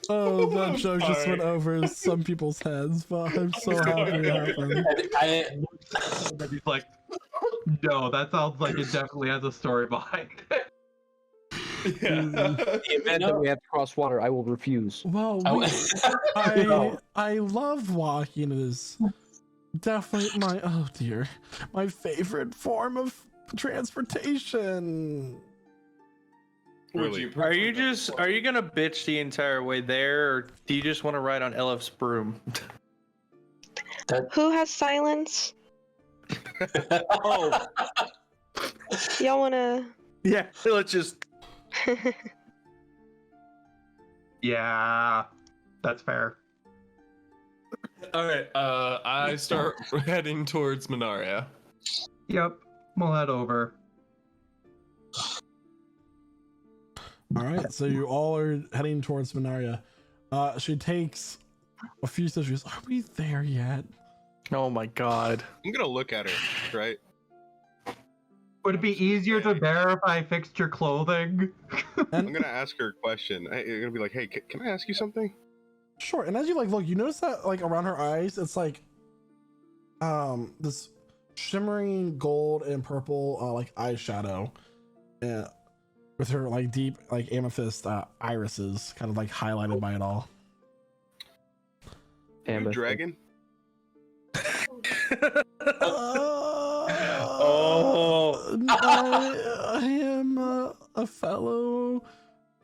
Oh, that joke just Sorry. went over some people's heads, but I'm so happy it happened. He's like, no, that sounds like it definitely has a story behind it. Yeah. The event that we have to cross water, I will refuse. Well, I love walking. It is definitely my favorite form of transportation. Really? Are you gonna bitch the entire way there, or do you just want to ride on Elf's broom? Who has silence? Oh, Y'all wanna? yeah. Let's just. Yeah, that's fair. All right. I start heading towards Minaria. Yep, we'll head over. All right, so you all are heading towards Minaria. She takes a few steps. She goes, "Are we there yet?" Oh my god. I'm gonna look at her, right? Would it be easier to bear if I fixed your clothing? I'm gonna ask her a question. You're gonna be like, "Hey, can I ask you something?" Sure. And as you look, you notice that around her eyes, it's this shimmering gold and purple eyeshadow, with her deep amethyst irises kind of highlighted by it all. You a Amethyst. dragon? I am a fellow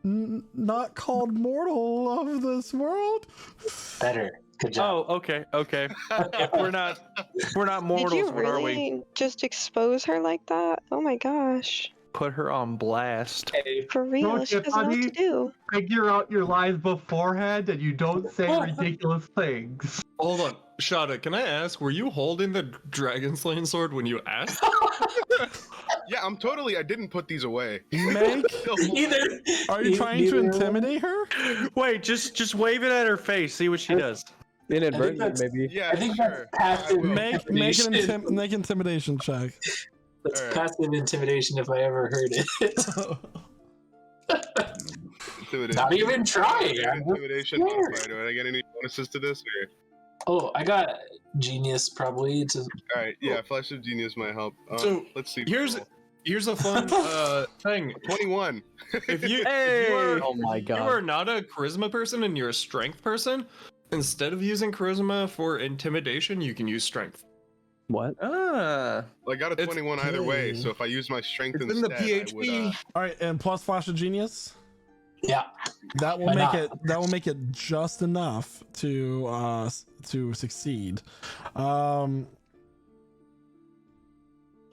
not called mortal of this world. Better. Good job. Oh, okay. If we're not Did mortals, you what are we? really just expose her like that? Oh my gosh. Put her on blast. For real, Don't she you, doesn't know what buddy? to do. Figure out your lies beforehand and you don't say ridiculous things. Hold on, Shada. Can I ask? Were you holding the dragon slaying sword when you asked? Yeah, I didn't put these away. Meg, Either. are you trying to intimidate her? Wait, just wave it at her face. See what she does. Inadvertently, that's- maybe. Yeah, I think sure. that's passive. I will. Make an intimidation check. That's Alright. passive intimidation if I ever heard it. Intimidation. Not even trying. I'm Intimidation. scared. Modifier. Do I get any bonuses to this? Or... Oh, I got genius probably to. All right. Yeah, Flash of Genius might help. So, let's see. Here's a fun thing. 21. If you Oh my you god. are not a charisma person and you're a strength person, instead of using charisma for intimidation, you can use strength. What? Ah. Well, I got a It's 21 either way, okay. so if I use my strength It's in the instead, I would. PHP. All right, and plus Flash of Genius. Yeah. That will Why make not? it. That will make it just enough to succeed.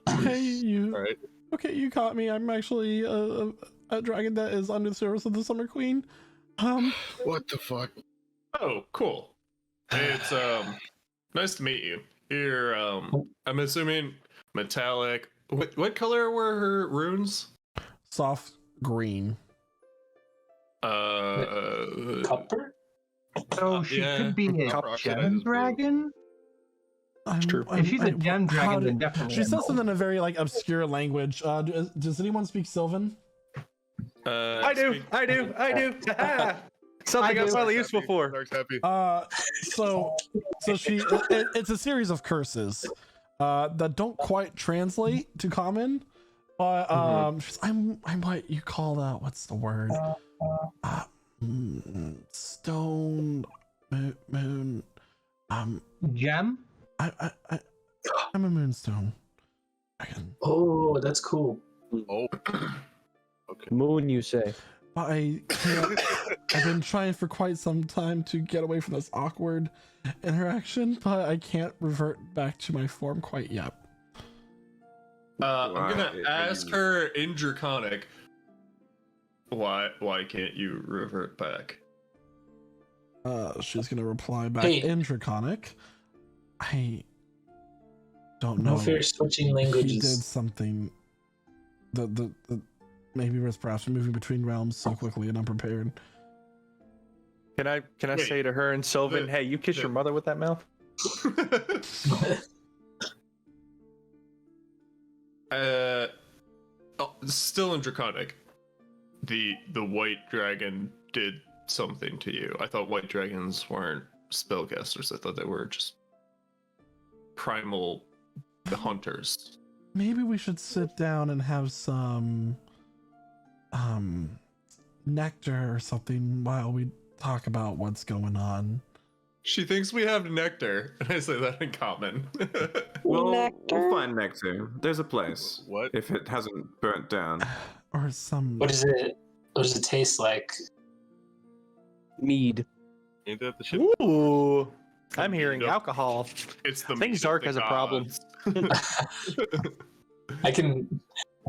Okay, you. All right. Okay, you caught me. I'm actually a dragon that is under the service of the Summer Queen. What the fuck? Oh, cool. It's nice to meet you. You're I'm assuming metallic. What color were her runes? Soft green. Copper? So she yeah. could be a Copper gem oxidizes blue. dragon? true. If she's a gem dragon, then definitely. She a says gold. something in a very obscure language. Does anyone speak Sylvan? I do. Something I I'm do. finally useful for. Dark's happy. So it's a series of curses that don't quite translate to common, but I'm what you call what's the word? Stone moon. Gem? I'm a moonstone. Dragon. Oh, that's cool. Oh. Moon, you say? I can't. I've been trying for quite some time to get away from this awkward interaction, but I can't revert back to my form quite yet. I'm gonna Why- ask her in Draconic. Why can't you revert back? She's gonna reply back Hey. in Draconic. I don't No know. fear switching He did languages. something. The maybe was perhaps moving between realms so quickly and unprepared. Can I Wait, say to her and Sylvan, the- hey, you kiss your mother with that mouth? Still in Draconic. The white dragon did something to you. I thought white dragons weren't spellcasters. I thought they were just primal hunters. Maybe we should sit down and have some nectar or something while we talk about what's going on. She thinks we have nectar, and I say that in common. We'll Nectar? find nectar. There's a place. What? If it hasn't burnt down. Or some What does it taste like? Mead. Ain't that the shit? Ooh, I'm hearing Nope. alcohol. It's the I think meat of Zark the has a problem. gods. I can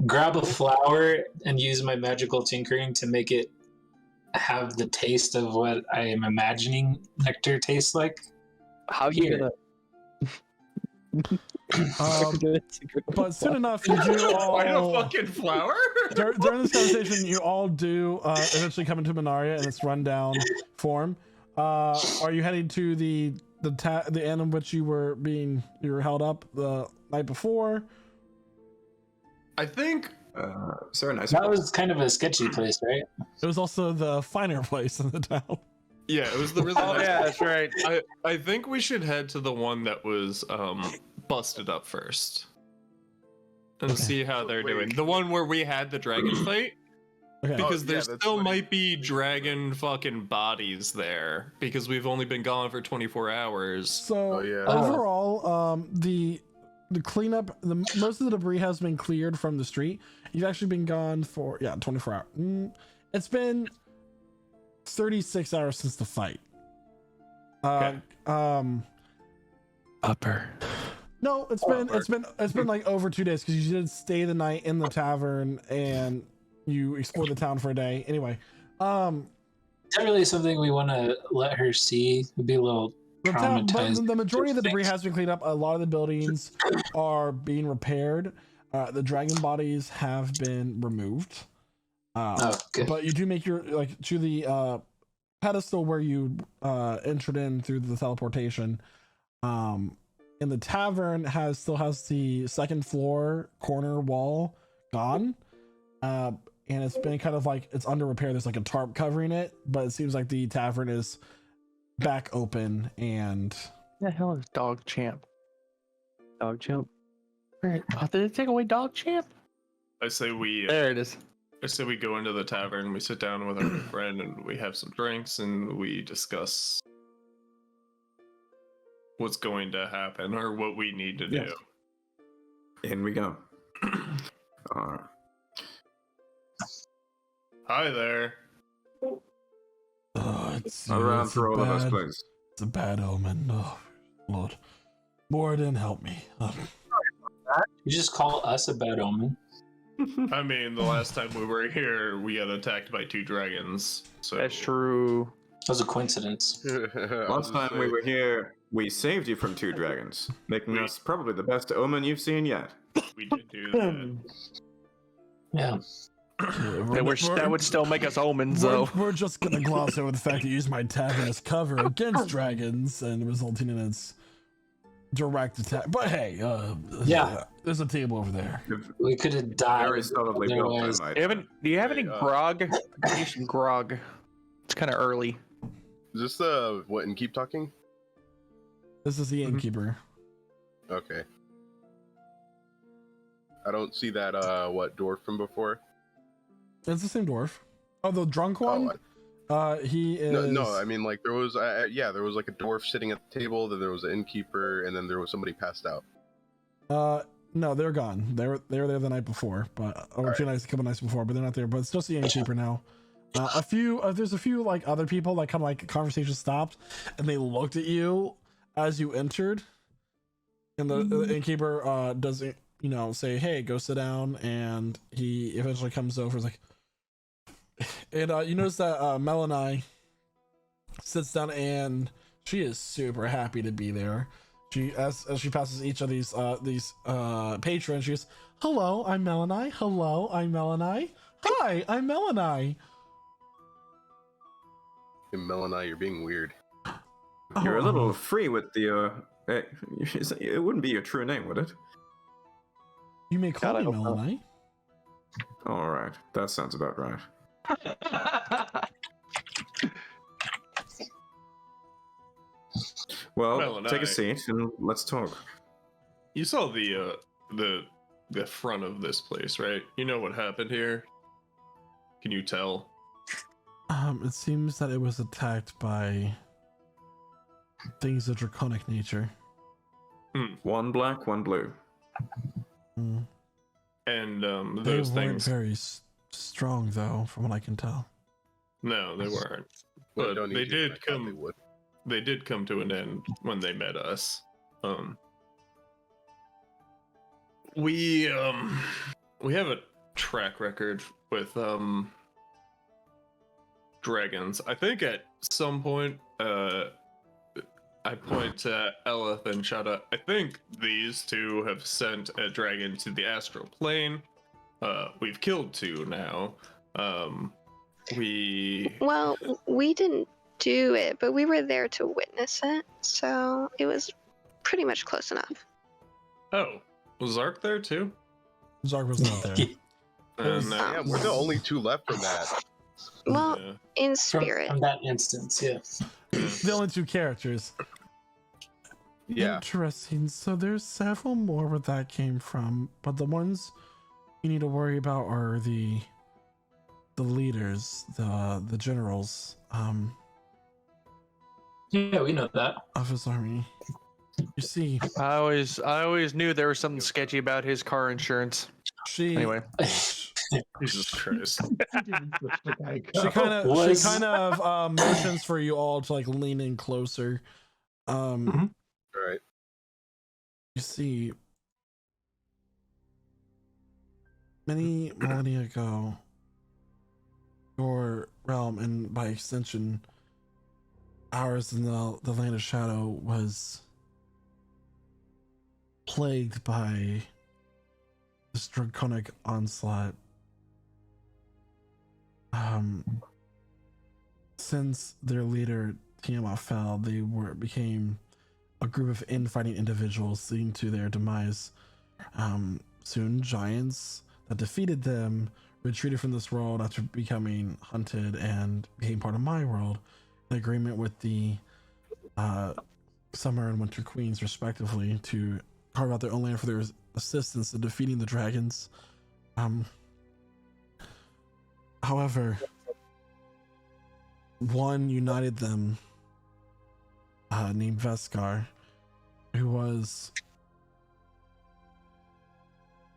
grab a flower and use my magical tinkering to make it have the taste of what I am imagining nectar tastes like. How are you Here. gonna? But soon enough, you do Find a all fucking flower? during this conversation, you all do eventually come into Minaria in its rundown form. Are you heading to the inn in which you were held up the night before? I think Is there a nice That was kind of a sketchy place, right? It was also the finer place in the town. yeah, it was the really Oh nice yeah, that's right. I think we should head to the one that was busted up first. And see how they're doing. The one where we had the dragon fight? Okay. Because yeah, there that's still right. might be dragon fucking bodies there. Because we've only been gone for 24 hours. So Oh, yeah. overall, the cleanup, most of the debris has been cleared from the street. You've actually been gone for 24 hours. It's been 36 hours since the fight. Upper. No, it's been like over 2 days because you did stay the night in the tavern and you explored the town for a day. Anyway, Is that really something we want to let her see? It'd be a little but traumatized. the majority of the debris Fix. has been cleaned up. A lot of the buildings are being repaired. The dragon bodies have been removed. Oh, good. But you do make your to the pedestal where you entered in through the teleportation. And the tavern still has the second floor corner wall gone. And it's been kind of like it's under repair. There's like a tarp covering it, but it seems like the tavern is back open and The hell is Dog Champ? Dog jump. Where? Oh, did it take away Dog Champ? I say we There it is. go into the tavern, we sit down with our friend and we have some drinks and we discuss what's going to happen or what we need to do. Yes. In we go. Alright. Hi there. it's Around it's for all of us, bad- please. It's a bad omen. Oh Lord, Morden, help me. You just call us a bad omen. I mean, the last time we were here, we got attacked by 2 dragons. So That's true. That was a coincidence. Last time we were here, we saved you from 2 dragons, making us probably the best omen you've seen yet. we did do that. Yeah. That would still make us omens, though. We're just gonna gloss over the fact that you used my tavern as cover against dragons and resulting in its direct attack. But hey, Yeah. there's a table over there. We could have died. Very solidly built, I otherwise. might. Do you have any Hey, grog? I need some grog. It's kind of early. Is this what, and keep talking? This is the innkeeper. Okay. I don't see that, dwarf from before? It's the same dwarf. Oh, the drunk one. He is. No, I mean, like, there was, there was, like, a dwarf sitting at the table, then there was an innkeeper, and then there was somebody passed out. No, they're gone. They were there the night before, but or 2 nights, a couple nights before, but they're not there. But it's just the innkeeper now. There's a few like other people that kind of like conversation stopped, and they looked at you as you entered, and the innkeeper doesn't say, hey, go sit down, and he eventually comes over, is like, and you notice that Melanie sits down, and she is super happy to be there. She as she passes each of these patrons, she goes, hello, I'm Melanie. Hello, I'm Melanie. Hi, I'm Melanie. Melanie, you're being weird. You're a little free with the it wouldn't be your true name, would it? You may call God, I me hope not. Melanie. All right, that sounds about right. Well, Melanie. take a seat and let's talk. You saw the front of this place, right? You know what happened here? Can you tell? It seems that it was attacked by things of draconic nature. One black, one blue. Mm. And They those weren't things. very strong, though, from what I can tell. No, they weren't. Well, But don't they need you, did I thought They come. would. They did come to an end when they met us. We have a track record with dragons. I think at some point I point to Eleth and Shada. I think these two have sent a dragon to the astral plane. We've killed two now. Well, we didn't do it, but we were there to witness it, so it was pretty much close enough. Oh, was Zark there too? Zark was not there. And Yeah, we're the only two left from that. Well, yeah. in From, spirit. from that instance, yeah. The only two characters. Yeah. Interesting. So there's several more where that came from, but the ones you need to worry about are the leaders, the generals, Yeah, we know that. of his army. You see, I always knew there was something sketchy about his car insurance. she Anyway. Jesus Christ. she kind of Was- motions for you all to like lean in closer. All right. You see, many millennia ago, your realm, and by extension ours in the land of shadow, was plagued by this draconic onslaught. Since their leader Tiamat fell, they became a group of infighting individuals, leading to their demise. Soon, giants that defeated them retreated from this world after becoming hunted and became part of my world, in agreement with the Summer and Winter Queens, respectively, to carve out their own land for their assistance in defeating the dragons. However, one united them, named Veskar, who was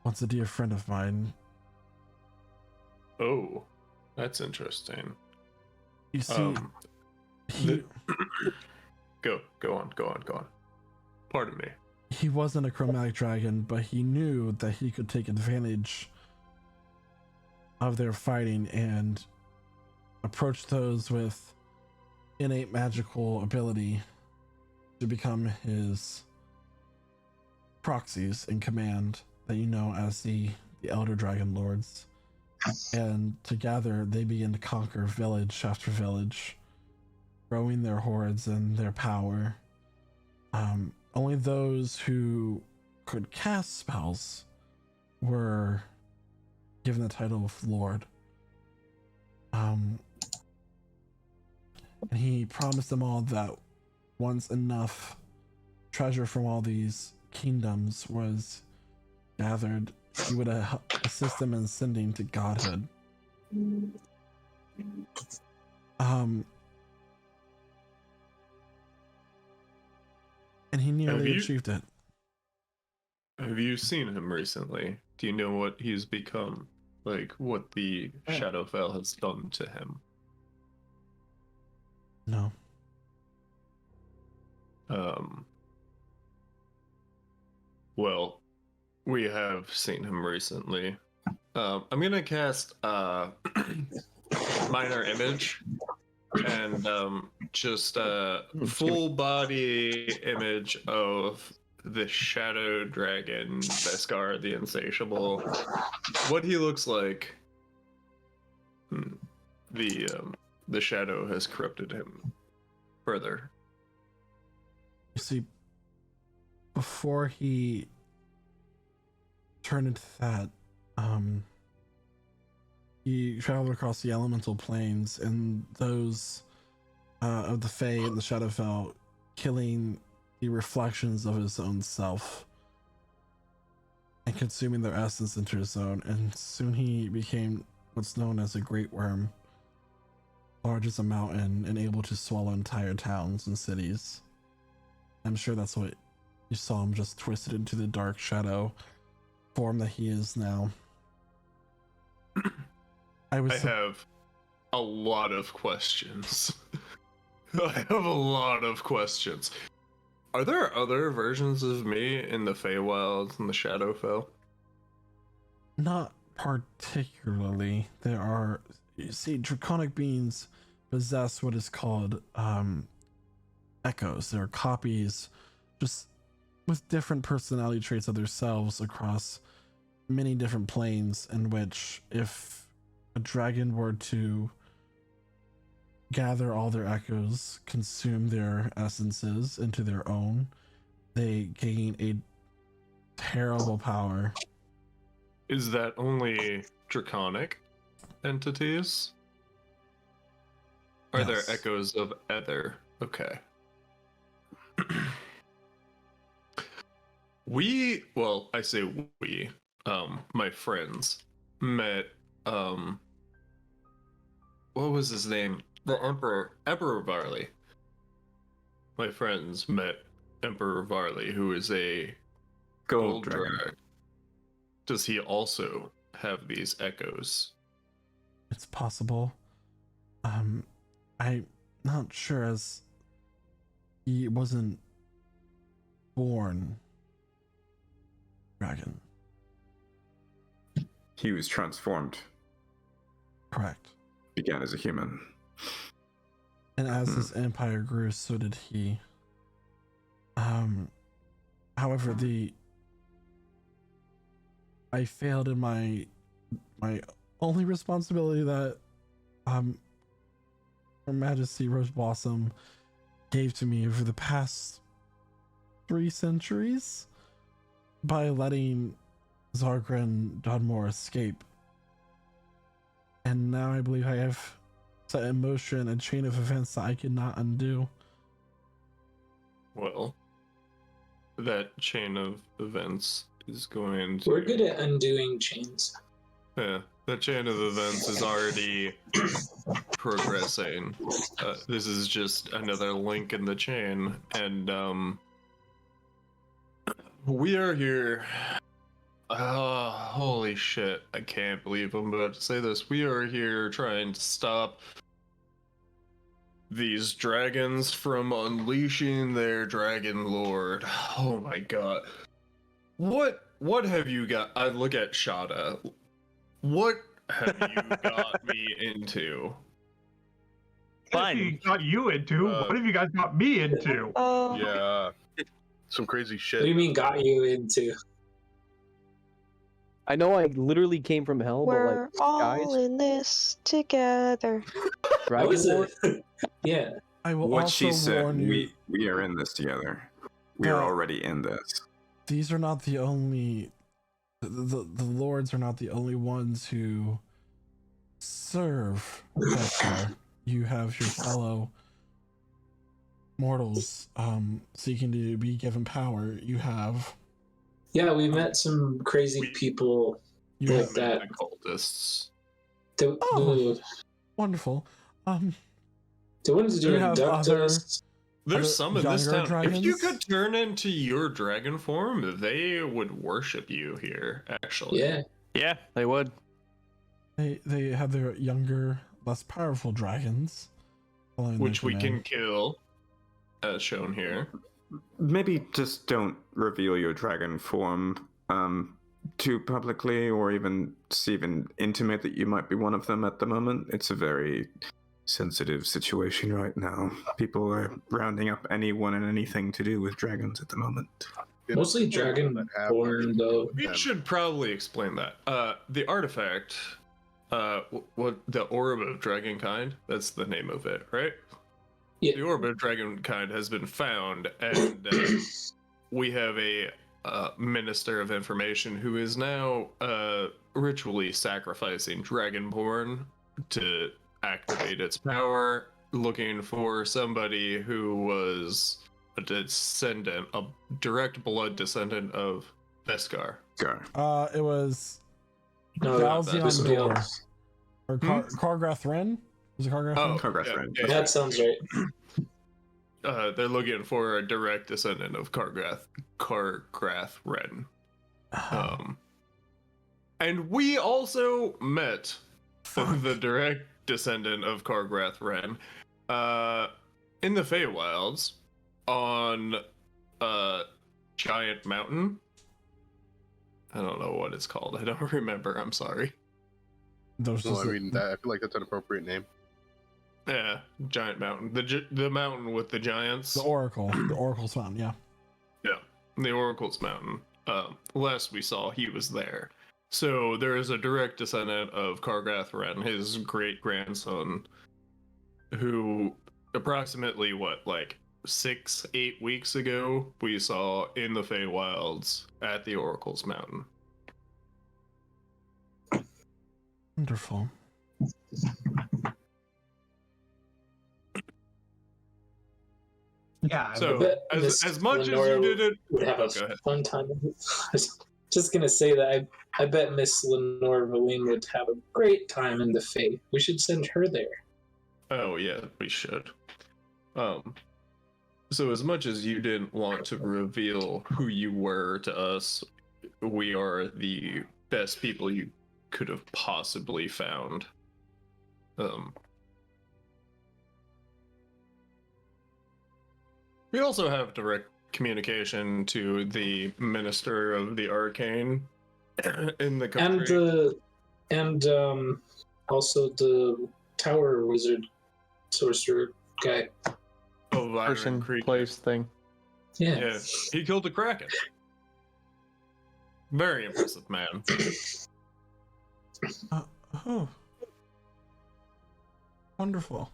once a dear friend of mine. Oh, that's interesting. You see, Go on. Pardon me. he wasn't a chromatic dragon, but he knew that he could take advantage of their fighting and approach those with innate magical ability to become his proxies in command, that you know as the Elder Dragon Lords. And together they begin to conquer village after village, growing their hordes and their power. Only those who could cast spells were given the title of Lord. And he promised them all that once enough treasure from all these kingdoms was gathered, he would assist them in ascending to godhood. And he nearly achieved it. Have you seen him recently? Do you know what he's become? like what the Shadowfell has done to him? No. Well, we have seen him recently. I'm gonna cast minor image and just a full body image of the shadow dragon Beskar the Insatiable. What he looks like. The shadow has corrupted him further. You see, before he turned into that, he traveled across the elemental planes and those of the Fae and the Shadowfell, killing the reflections of his own self and consuming their essence into his own. And soon he became what's known as a great worm, large as a mountain and able to swallow entire towns and cities. I'm sure that's what you saw him, just twisted into the dark shadow form that he is now. I have a lot of questions. I have a lot of questions. Are there other versions of me in the Feywilds and the Shadowfell? Not particularly. There are, you see, draconic beings possess what is called echoes. They're copies, just with different personality traits of themselves across many different planes, in which if a dragon were to gather all their echoes, consume their essences into their own, they gain a terrible power. Is that only draconic entities? Are Yes. there echoes of other? Okay. I say we, my friends met, what was his name? The Emperor Varley. My friends met Emperor Varley, who is a Gold dragon. dragon. Does he also have these echoes? It's possible. I'm not sure, as he wasn't born dragon. He was transformed. Correct. Began as a human. And as his empire grew, so did he. However, I failed in my only responsibility that Her Majesty Rose Blossom gave to me over the past 3 centuries by letting Zargren Dodmore escape. And now I believe I have set in motion a chain of events that I cannot undo. Well, that chain of events is going to... We're good at undoing chains. Yeah, that chain of events is already progressing. This is just another link in the chain, and we are here. Holy shit! I can't believe I'm about to say this. We are here trying to stop these dragons from unleashing their dragon lord. Oh my god! What have you got? I look at Shada. What have you got me into? What have you got you into? What have you guys got me into? Yeah. Some crazy shit. What do you mean got you into? I know I literally came from hell, We're but like all guys, in this together. How Dragon is Lord, it? Yeah. I will What also she said, warn you, we are in this together. We are already in this. these are not the only... The lords are not the only ones who serve Beskar. You have your fellow mortals seeking to be given power. You have... Yeah, we met some crazy people You like have that. Cultists. The, Oh. wonderful. the ones Do you doing have duck other- dust. There's some in this younger town. If you dragons? could turn into your dragon form, they would worship you here, actually. Yeah. Yeah, they would. They have their younger, less powerful dragons, following their which we command. can kill, as shown here. Maybe just don't reveal your dragon form too publicly, or even intimate that you might be one of them at the moment. It's a very sensitive situation right now. People are rounding up anyone and anything to do with dragons at the moment. Mostly dragonborn, though. We should probably explain that. The artifact, what the Orb of Dragonkind, that's the name of it, right? Yeah. The Orb of Dragonkind has been found, and we have a Minister of Information who is now ritually sacrificing Dragonborn to activate its power, looking for somebody who was a descendant, a direct blood descendant of Beskar. It was No, Galzion somebody Dor. else. Or Kargrath Ren? Was it Kargrath Ren? Kargrath Ren. yeah. That sounds right. They're looking for a direct descendant of Kargrath Ren. And we also met the direct descendant of Kargrath Ren in the Feywilds on Giant Mountain. I don't know what it's called. I don't remember. I'm sorry. Those Well, just- I mean, I feel like that's an appropriate name. Yeah, Giant Mountain. The mountain with the giants. the Oracle. The Oracle's found, yeah. Yeah, the Oracle's Mountain. Last we saw, he was there. So there is a direct descendant of Kargrath Ren, his great-grandson, who approximately, 6-8 weeks ago, we saw in the Feywilds at the Oracle's Mountain. Wonderful. Yeah. So, bet as Miss much as Lenora you did it... Would have Oh, a go ahead. fun time. I was just gonna say that I bet Miss Lenore Valine would have a great time in the Fae. We should send her there. Oh yeah, we should. So as much as you didn't want to reveal who you were to us, we are the best people you could have possibly found. We also have direct communication to the Minister of the Arcane in the country. And also the Tower Wizard Sorcerer guy. Oh, Byron Person, Creek. place, thing. Yeah. Yeah, he killed the Kraken. Very impressive man. Oh. Wonderful.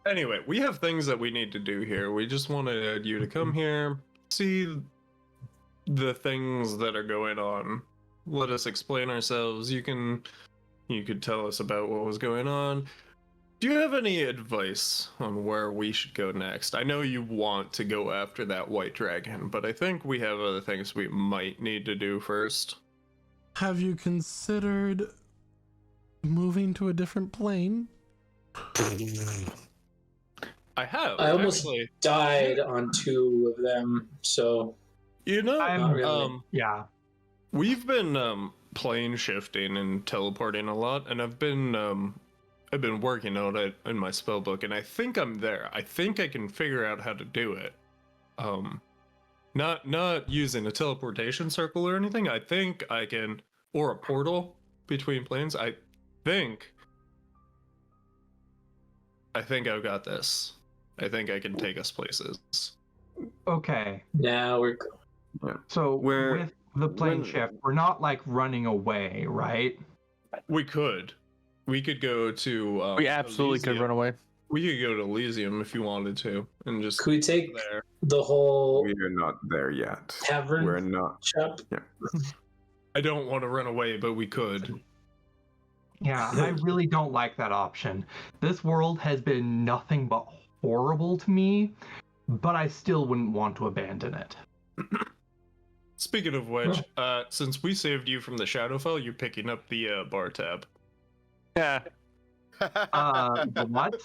Anyway, we have things that we need to do here. We just wanted you to come here, see the things that are going on. Let us explain ourselves. You could tell us about what was going on. Do you have any advice on where we should go next? I know you want to go after that white dragon, but I think we have other things we might need to do first. Have you considered moving to a different plane? I have. I almost actually. died on 2 of them, so You know, Not really. Yeah. we've been plane shifting and teleporting a lot, and I've been working on it in my spell book, and I think I'm there. I think I can figure out how to do it. Not using a teleportation circle or anything. I think I can, or a portal between planes. I think I've got this. I think I can take us places. Okay. now we're So Where- with the plane when- shift, we're not like running away, right? We could go to. We absolutely could Elysium. run away. We could go to Elysium if you wanted to, and just Could we take there. the whole We are not there yet. tavern We're not. shop? I don't want to run away, but we could. Yeah, I really don't like that option. This world has been nothing but horrible to me, but I still wouldn't want to abandon it. Speaking of which, since we saved you from the Shadowfell, you're picking up the bar tab. Yeah. The what?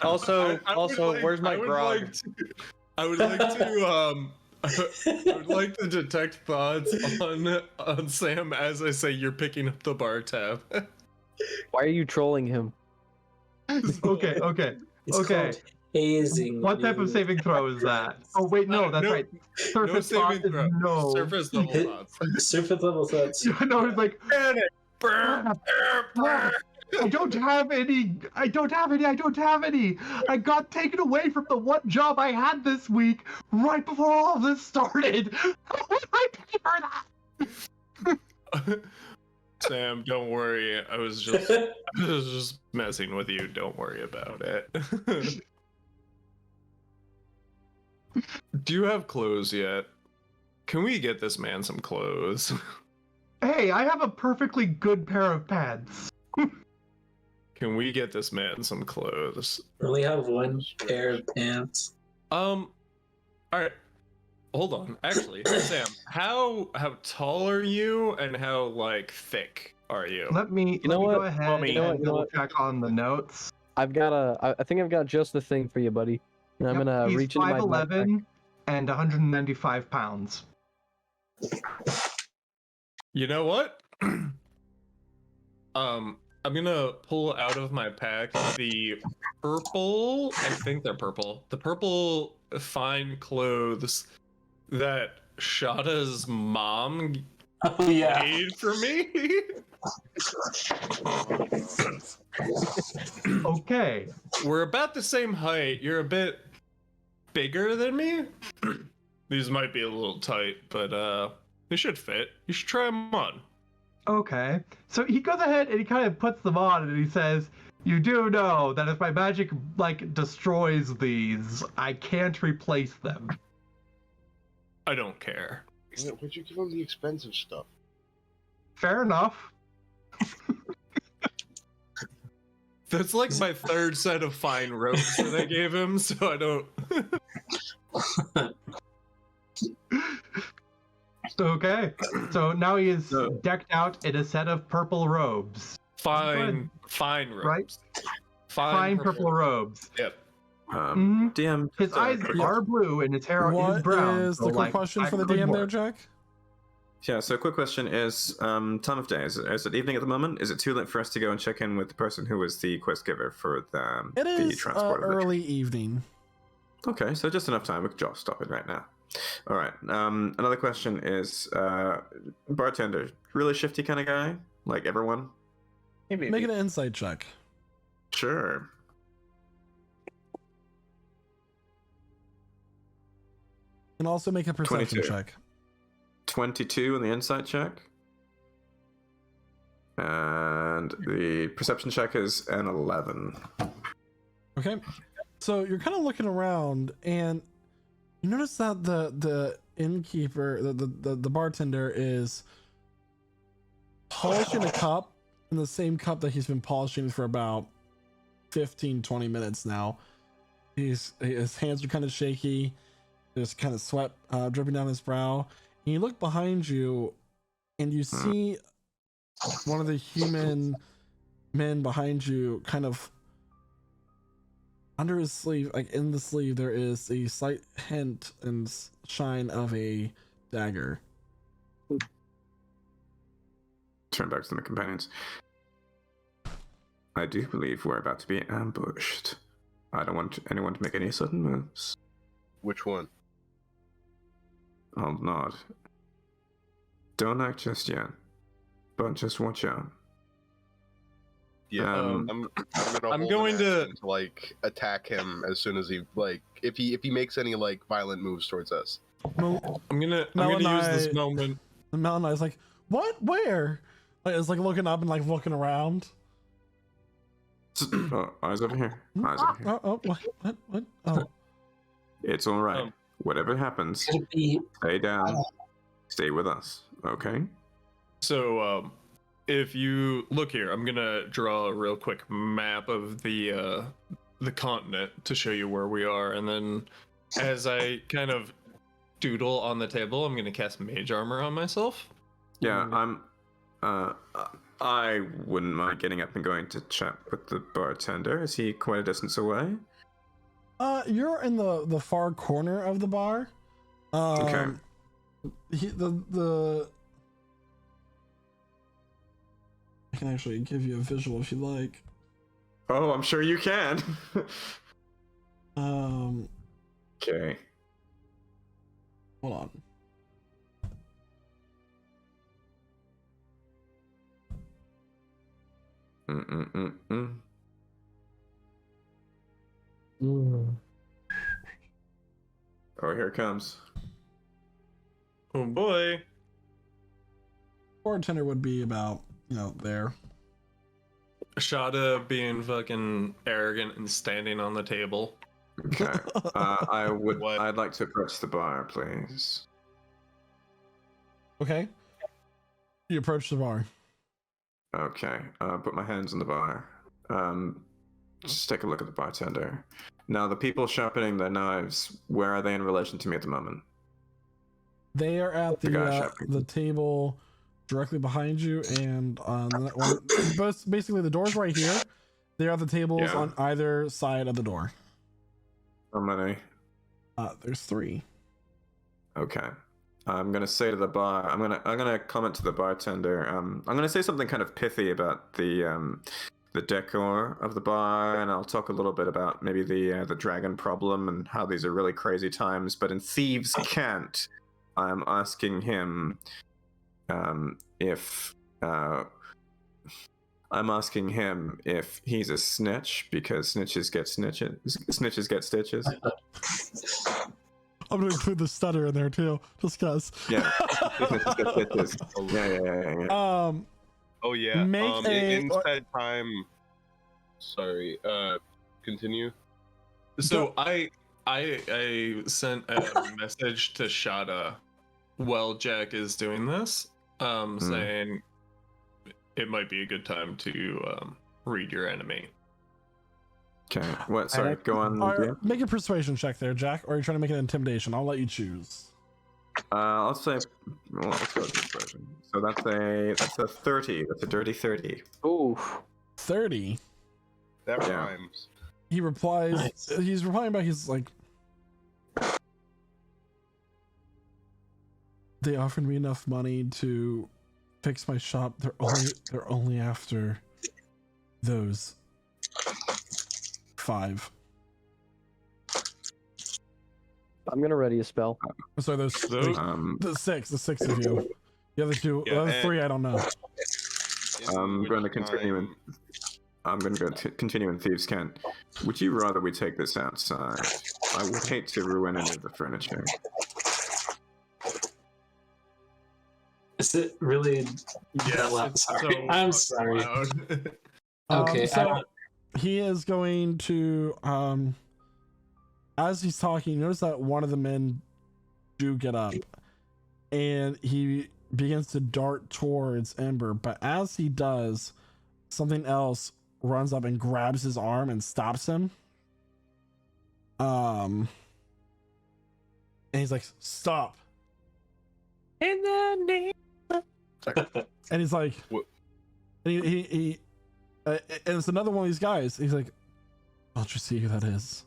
Also, I would like- where's my I would grog? like to- I would like to I would like to detect thoughts on Sam as I say you're picking up the bar tab. Why are you trolling him? Okay. It's Okay. called hazing. What type of dude. saving throw is that? Oh wait, no, that's No- right. No Surface saving thought is throw. no. Surface level Hit- thoughts. Surface level thoughts. No, it's like Panic. I don't have any. I don't have any. I got taken away from the one job I had this week right before all of this started. How would I pay for that? Sam, don't worry. I was just messing with you. Don't worry about it. Do you have clothes yet? Can we get this man some clothes? Hey, I have a perfectly good pair of pants. Can we get this man some clothes? Only have one pair of pants. All right. Hold on. Actually, Sam, how tall are you and how like thick are you? Let me know go what? ahead You know what? and You know double what? check on the notes. I think I've got just the thing for you, buddy. And I'm Yep, gonna he's reach into my backpack. 5'11" and 195 pounds. You know what? I'm gonna pull out of my pack the purple. I think they're purple. The purple fine clothes that Shada's mom Oh yeah. made for me. Okay. We're about the same height. You're a bit bigger than me. These might be a little tight, but they should fit. You should try them on. Okay. So he goes ahead and he kind of puts them on and he says, "You do know that if my magic destroys these, I can't replace them." I don't care. Yeah, why'd you give him the expensive stuff? Fair enough. That's like my third set of fine robes that I gave him, so I don't. Okay. So now he is decked out in a set of purple robes. Fine robes. Right? Fine Purple robes. Yep. DM. His eyes are blue and his hair is What brown. is so, the quick question for the that could DM there, work. Jack? Yeah, so quick question is time of day. Is it evening at the moment? Is it too late for us to go and check in with the person who was the quest giver for the It the is transport? of the early evening. Okay, so just enough time. We could just stop it right now. All right. Another question is bartender, really shifty kind of guy, like everyone. Make an insight check. Sure. And also make a perception 22. check. 22 in the insight check. And the perception check is an 11. Okay. So you're kind of looking around and you notice that the innkeeper, the bartender is polishing a cup in the same cup that he's been polishing for about 15-20 minutes now. His hands are kind of shaky. There's kind of sweat dripping down his brow. And you look behind you and you see one of the human men behind you kind of under his sleeve, like in the sleeve, there is a slight hint and shine of a dagger. Turn back to the companions. I do believe we're about to be ambushed. I don't want anyone to make any sudden moves. Which one? I'll nod. Don't act just yet, but just watch out. Yeah, Um, I'm going to like attack him as soon as he like if he makes any like violent moves towards us. I'm gonna use this moment. And Melani's like, "What? Where?" Like, it's like looking up and like looking around. Eyes over here. Eyes over here. Oh, what? Oh, It's all right. Whatever happens, Could it be? stay down. Stay with us, okay? So, if you look here, I'm gonna draw a real quick map of the continent to show you where we are, and then as I kind of doodle on the table, I'm gonna cast Mage Armor on myself. Yeah, I wouldn't mind getting up and going to chat with the bartender. Is he quite a distance away? you're in the far corner of the bar. Okay. The I can actually give you a visual if you like. Oh, I'm sure you can. Okay. Hold on. Mm-mm-mm-mm. Oh, here it comes. Oh boy. Bartender would be about, there. Shada being fucking arrogant and standing on the table. Okay. What? I'd like to approach the bar, please. Okay. You approach the bar. Okay. Put my hands on the bar. Just take a look at the bartender. Now, the people sharpening their knives, where are they in relation to me at the moment? They are at The guy the sharpening. table directly behind you, and both basically the door's right here. They are the tables Yeah. on either side of the door. How many? There's 3. Okay. I'm gonna say to the bar. I'm gonna comment to the bartender. I'm gonna say something kind of pithy about the decor of the bar, and I'll talk a little bit about maybe the dragon problem and how these are really crazy times. But in Thieves' Cant, I'm asking him if he's a snitch because snitches get stitches. I'm gonna include the stutter in there too, just cause. Yeah. Snitches get stitches. Yeah. Oh yeah. Make a- Instead time. Sorry. Continue. So I sent a message to Shada while Jack is doing this, saying it might be a good time to read your enemy. Okay. What? Sorry. Go on. Yeah. Make a persuasion check there, Jack, or are you trying to make an intimidation? I'll let you choose. I'll say. Well, let's go with this version. So that's a 30. That's a dirty 30. Ooh. 30. That Yeah. rhymes. He replies. Nice. He's replying back. He's like, they offered me enough money to fix my shop. They're only after those 5. I'm gonna ready a spell. Sorry, those the 6 of you. The other 2, Yeah, the other and- 3, I don't know. I'm Which going to continue in. time- I'm going to continue in Thieves' Cant. Would you rather we take this outside? I would hate to ruin any of the furniture. Is it really that loud? it's Sorry. so I'm fucking sorry. loud. Okay, So he is going to as he's talking, you notice that one of the men do get up and he begins to dart towards Ember, but as he does, something else runs up and grabs his arm and stops him. And he's like, "Stop!" In the name. And he's like, What? and he and it's another one of these guys. He's like, "Don't you see who that is?"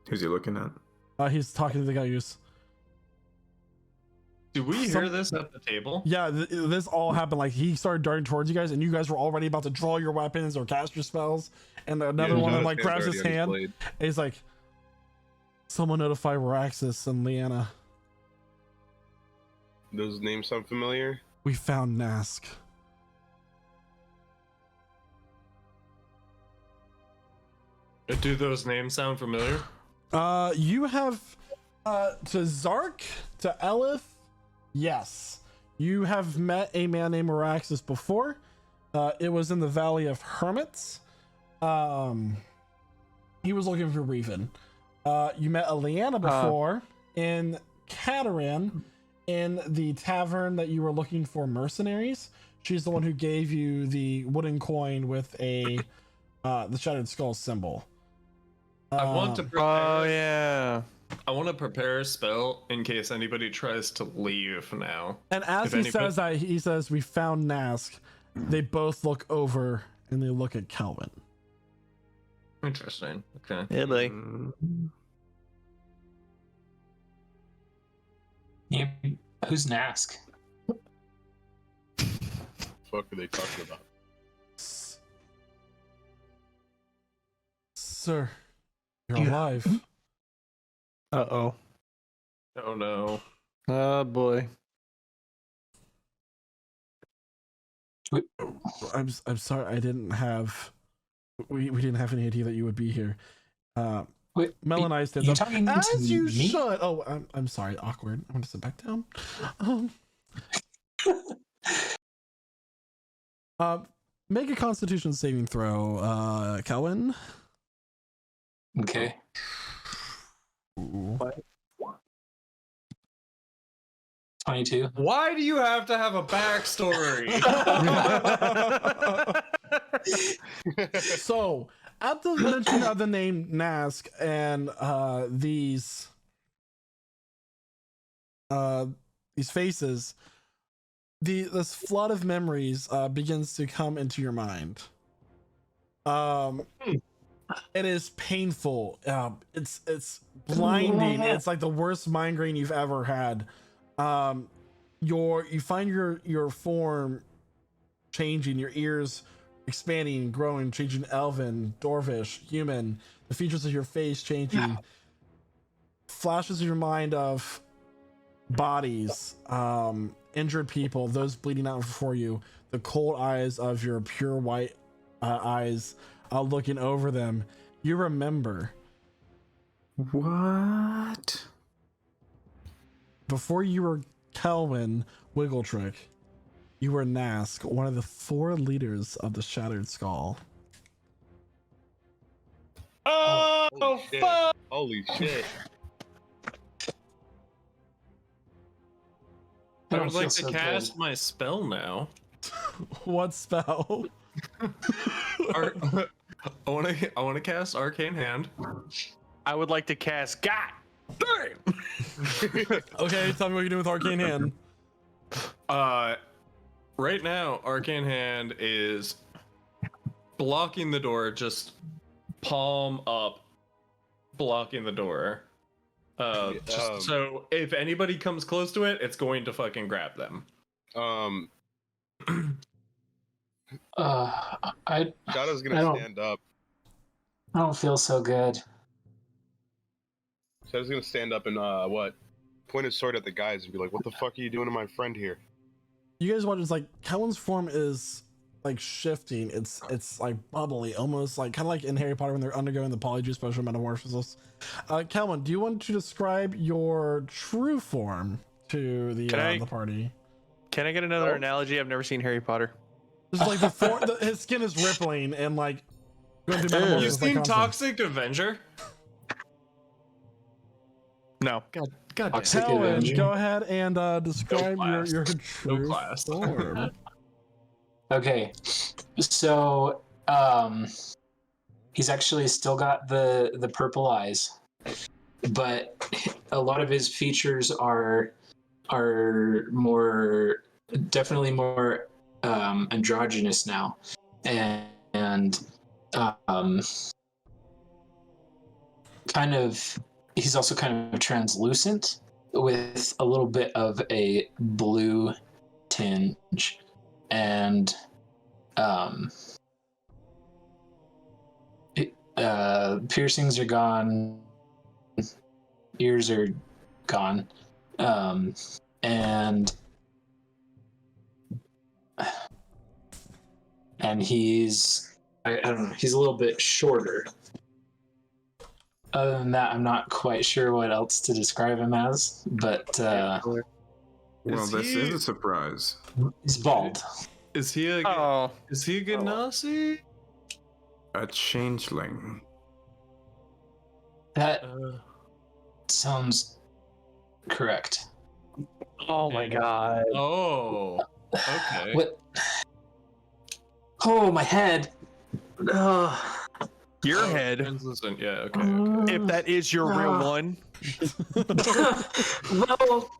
Who's he looking at? He's talking to the guy who's. Do we hear this at the table? Yeah, this all happened. Like he started darting towards you guys, and you guys were already about to draw your weapons or cast your spells, and another Yeah, one Shada's like grabs hand's his already on hand. blade. And he's like, "Someone notify Raxus and Leanna. Those names sound familiar. We found Nask." Do those names sound familiar? You have to Zark, to Elith, yes. You have met a man named Meraxis before. It was in the Valley of Hermits. He was looking for Reven. You met Leanna before in Cataran, in the tavern that you were looking for mercenaries. She's the one who gave you the wooden coin with a the Shattered Skull symbol. I want to prepare. Oh yeah. I want to prepare a spell in case anybody tries to leave now. And as If he anybody- says that, he says, "We found Nask." They both look over and they look at Calvin. Interesting. Okay. Yeah, boy. Yeah, who's Nask? Fuck are they talking about? Sir, you're Yeah. alive. Uh-oh. Oh no. Oh, boy. I'm sorry. I didn't have. We didn't have any idea that you would be here. Wait, Melanie stands you up. talking to As you me? should. Oh, I'm sorry. Awkward. I'm gonna sit back down. Make a Constitution saving throw, Kelvin. Okay. Ooh. 22. Why do you have to have a backstory? So, at the mention of the name Nask and these faces, this flood of memories begins to come into your mind. It is painful. It's blinding. It's like the worst migraine you've ever had. You find your form changing, your ears expanding, growing, changing elven, dwarvish, human. The features of your face changing. Flashes in your mind of bodies, injured people, those bleeding out before you. The cold eyes of your pure white eyes looking over them. You remember. What? Before you were Kelvin Wiggletrick, you were Nask, one of the 4 leaders of the Shattered Skull. Oh, Holy shit. fuck! Holy shit. I don't would feel like to so cast good. my spell now. What spell? I want to cast Arcane Hand. I would like to cast God. Damn! Okay, tell me what you're doing with Arcane Hand. Right now, Arcane Hand is blocking the door, just palm up, blocking the door. So if anybody comes close to it, it's going to fucking grab them. Shadow's I gonna don't- stand up. I don't feel so good. Shadow's gonna stand up and point his sword at the guys and be like, "What the fuck are you doing to my friend here?" You guys watch, it's like Kelvin's form is like shifting. It's like bubbly, almost like kind of like in Harry Potter when they're undergoing the polyjuice special metamorphosis. Kelvin, do you want to describe your true form to the party? Can I get another analogy? I've never seen Harry Potter. It's like his skin is rippling and like going through You've metamorphosis. seen like constant. Toxic Avenger? No. God Toxic damn. Kelvin, Avenger. go ahead and describe class. your No true class. form. Okay, so he's actually still got the purple eyes, but a lot of his features are definitely more androgynous now, and kind of he's also kind of translucent with a little bit of a blue tinge. And piercings are gone, ears are gone, and he's I don't know, he's a little bit shorter. Other than that, I'm not quite sure what else to describe him as, but Well, Is this he- is a surprise. he's bald. Is he a Oh. Ganassi? A changeling. That sounds correct. Oh my god. Oh. Okay. What? Oh, my head. Your head. Translucent. Yeah. Okay. If that is your real one. Well,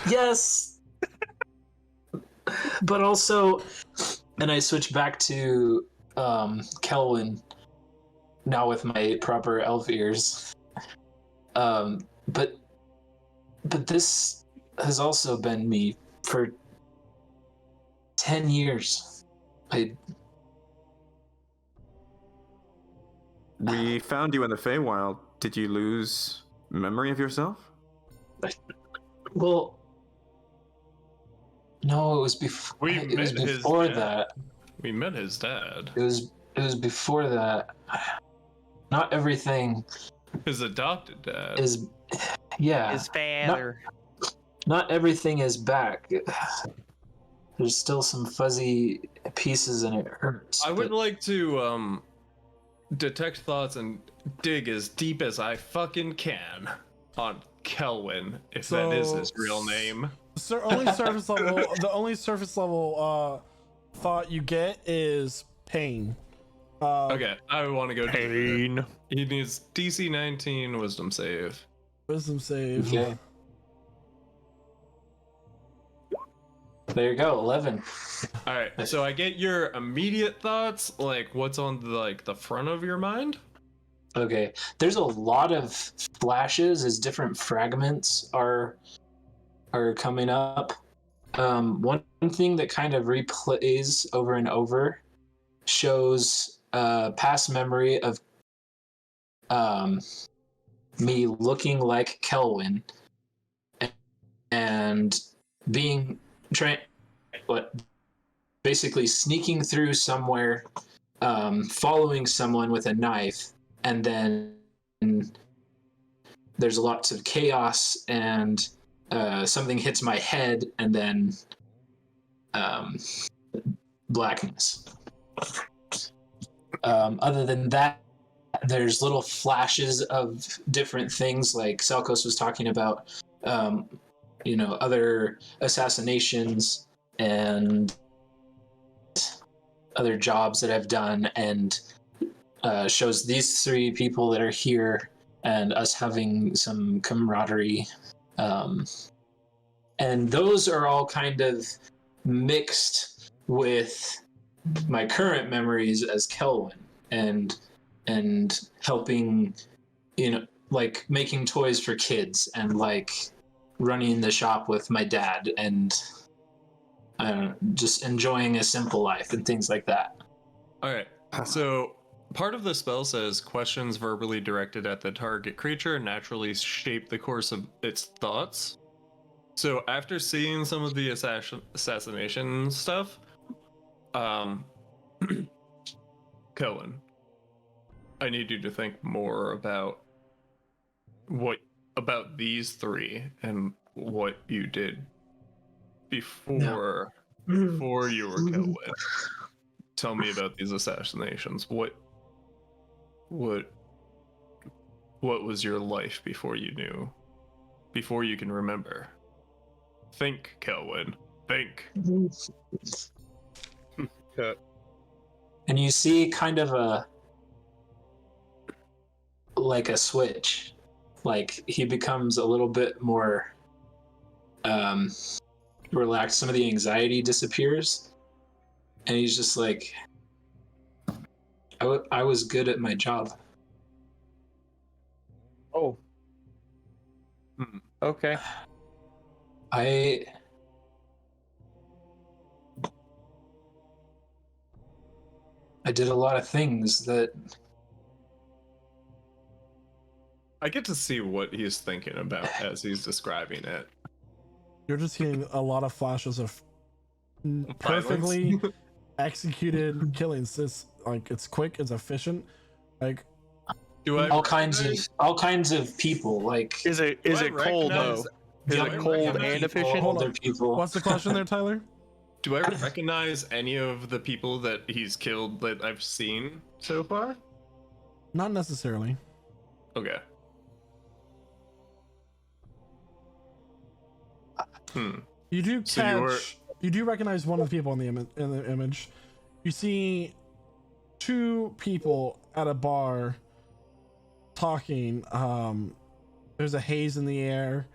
yes, but also, and I switch back to Kelvin. now with my proper elf ears. But this has also been me for 10 years. We found you in the Feywild. Did you lose memory of yourself? Well, no, it was before. It was before that. We met his dad. It was before that. Not everything His adopted dad. is. Yeah. His father. Not everything is back. There's still some fuzzy pieces and it hurts. I would like to detect thoughts and dig as deep as I fucking can on Kelwin, if that is his real name. So only surface level. The only surface level thought you get is pain. Okay, I want to go pain. He needs DC 19 Wisdom save. Wisdom save. Okay. There you go, 11. All right, so I get your immediate thoughts, like what's on the front of your mind. Okay, there's a lot of flashes as different fragments are coming up. One thing that kind of replays over and over shows past memory of me looking like Kelwin and being basically sneaking through somewhere, following someone with a knife, and then there's lots of chaos and something hits my head, and then blackness. Other than that, there's little flashes of different things, like Selkos was talking about, other assassinations and other jobs that I've done, and shows these three people that are here and us having some camaraderie. And those are all kind of mixed with my current memories as Kelwin and helping, like making toys for kids and like running the shop with my dad and just enjoying a simple life and things like that. All right, so part of the spell says questions verbally directed at the target creature naturally shape the course of its thoughts. So after seeing some of the assassination stuff, Cohen, I need you to think more about these three and what you did before you were Cohen. Tell me about these assassinations. What was your life before you can remember? Think, Kelwin. Think. And you see kind of a switch. Like he becomes a little bit more relaxed. Some of the anxiety disappears. And he's just like, I was good at my job. Oh. Okay. I did a lot of things that I get to see what he's thinking about as he's describing it. You're just seeing a lot of flashes of perfectly executed killings. It's quick, it's efficient. Like all kinds of people. Like is it cold though? Is it cold and efficient? Hold on. What's the question there, Tyler? Do I recognize any of the people that he's killed that I've seen so far? Not necessarily. Okay. You do catch. You do recognize one of the people in the image. You see two people at a bar talking. There's a haze in the air.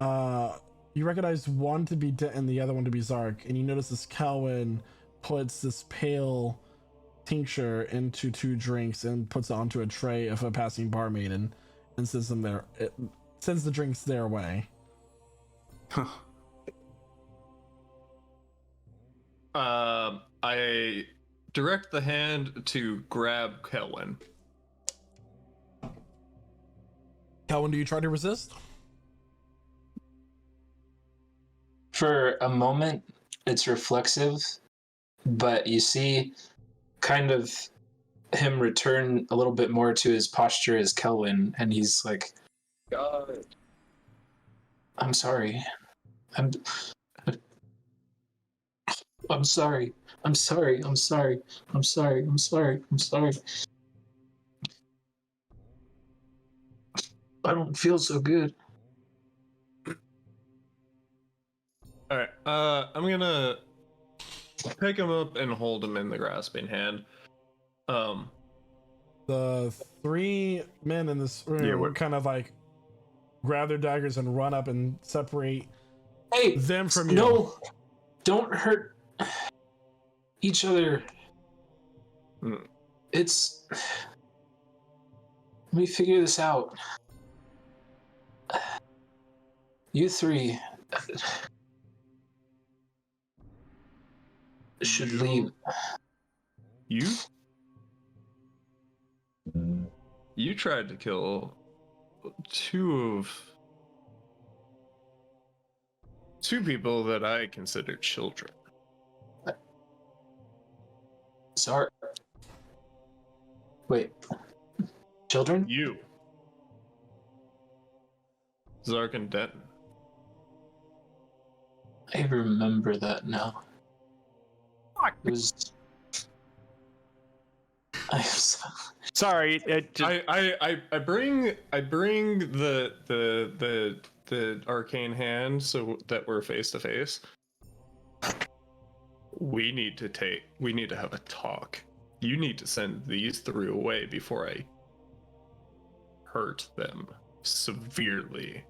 You recognize one to be and the other one to be Zark, and you notice this Kelwin puts this pale tincture into 2 drinks and puts it onto a tray of a passing barmaid and sends them there. It sends the drinks their way. I direct the hand to grab Kelwin. Kelwin, do you try to resist? For a moment, it's reflexive, but you see kind of him return a little bit more to his posture as Kelwin, and he's like, God, I'm sorry. I'm sorry. I'm sorry. I'm sorry. I'm sorry. I'm sorry. I'm sorry. I don't feel so good. All right. I'm gonna pick him up and hold him in the grasping hand. The 3 men in this room kind of like grab their daggers and run up and separate them from you. No, don't hurt each other. It's. Let me figure this out. You 3 should leave. You tried to kill 2 people that I consider children. Sorry. Wait. Children? You. Zark and Denton. I remember that now. It was. I'm sorry. It just... I bring the arcane hand so that we're face to face. We need to have a talk. You need to send these 3 away before I hurt them severely.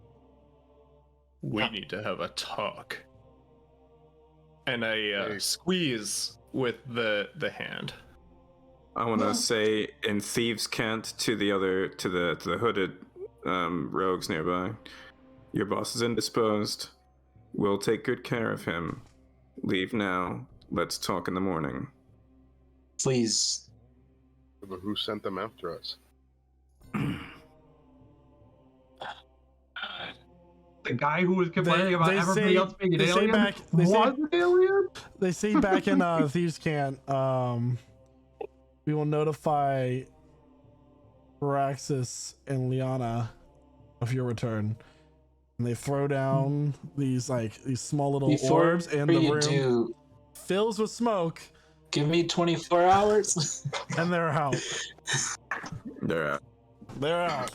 We need to have a talk. And I squeeze with the hand. I want to say in thieves' cant to the hooded rogues nearby. Your boss is indisposed. We'll take good care of him. Leave now. Let's talk in the morning. Please. But who sent them after us? The guy who was complaining about everybody else being an they alien say was an alien? They say back in Thieves' Cant, we will notify Firaxis and Liana of your return. And they throw down these small little orbs, and the room fills with smoke. Give me 24 hours. And they're out. They're out.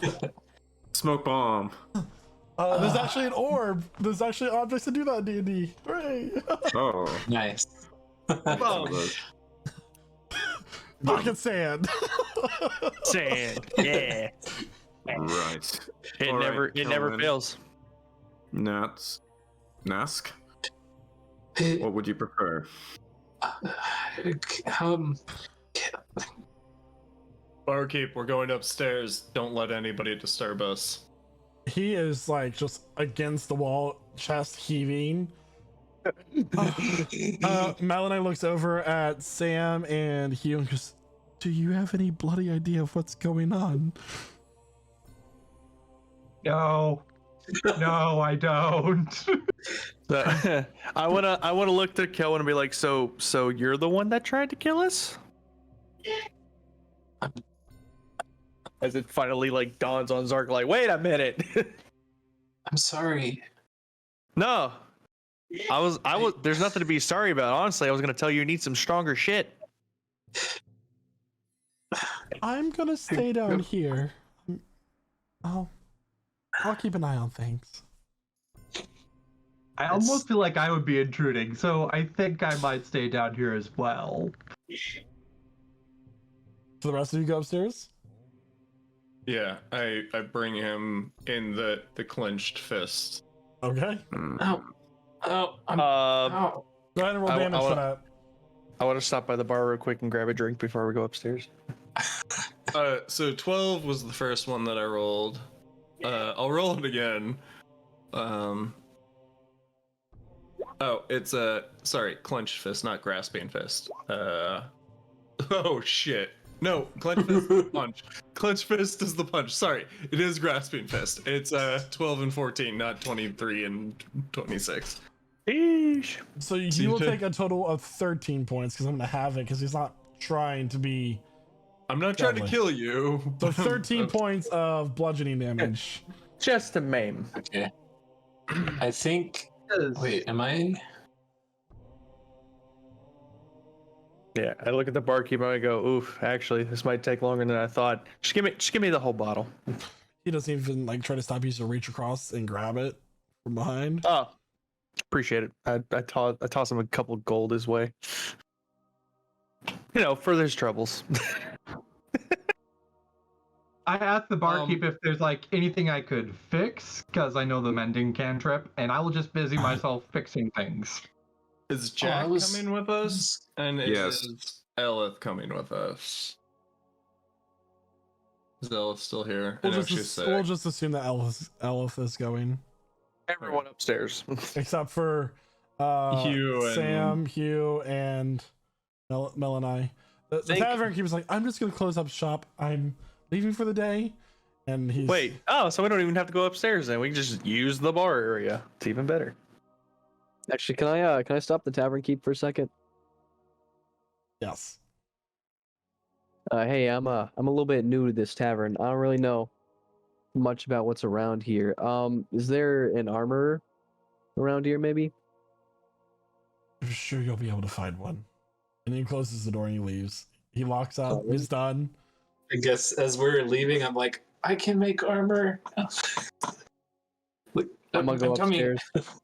Smoke bomb. There's actually an orb. There's actually objects to do that in D&D. Hooray! Oh. Nice. Bucket sand. Sand. Yeah. Right. It never fails. Nask? What would you prefer? Barkeep, we're going upstairs. Don't let anybody disturb us. He is just against the wall, chest heaving. Malonite looks over at Sam and Hugh and goes, "Do you have any bloody idea of what's going on?" No, I don't. I wanna look to Kelvin and be like, so you're the one that tried to kill us? As it finally dawns on Zark, wait a minute. I'm sorry. No, I was. There's nothing to be sorry about. Honestly, I was gonna tell you need some stronger shit. I'm gonna stay down here. I'll keep an eye on things. I almost feel like I would be intruding, so I think I might stay down here as well. So the rest of you go upstairs? Yeah, I bring him in the clenched fist. Okay. Ow. Go ahead and roll damage for that. I want to stop by the bar real quick and grab a drink before we go upstairs. So 12 was the first one that I rolled. I'll roll it again. Oh, it's sorry, clenched fist, not grasping fist. Oh shit. No, clenched fist is the punch. Clenched fist is the punch. Sorry, it is grasping fist. It's 12 and 14, not 23 and 26. Eesh. So you will take a total of 13 points because I'm gonna have it because he's not trying to be. I'm not trying to Deadly. kill you. So 13 points of bludgeoning damage. Just a maim. Okay. I think. Wait, am I? Yeah, I look at the barkeep and I go, "Oof, actually, this might take longer than I thought. Just give me the whole bottle." He doesn't even like try to stop you to reach across and grab it from behind. Oh, appreciate it. I toss him a couple gold his way. You know, for his troubles. I asked the barkeep if there's like anything I could fix, because I know the mending cantrip, and I will just busy myself fixing things. Is Jack coming with us? And Yes. is Elith coming with us? Is Elith still here? We'll I know just, she's sick. we'll just assume that Elith is going, Everyone upstairs. except for Hugh and- Sam, Hugh, and Mel and I. The tavern keeper's like, I'm just gonna close up shop. I'm leaving for the day, and he's Wait. Oh, so we don't even have to go upstairs then. We can just use the bar area. It's even better. Actually, can I stop the tavern keep for a second? Yes. Hey, I'm a little bit new to this tavern. I don't really know much about what's around here. Is there an armor around here, maybe? I'm sure you'll be able to find one. And he closes the door and he leaves. He locks up. He's done. I guess as we're leaving, I'm like, I can make armor. Look, I'm gonna go coming. upstairs.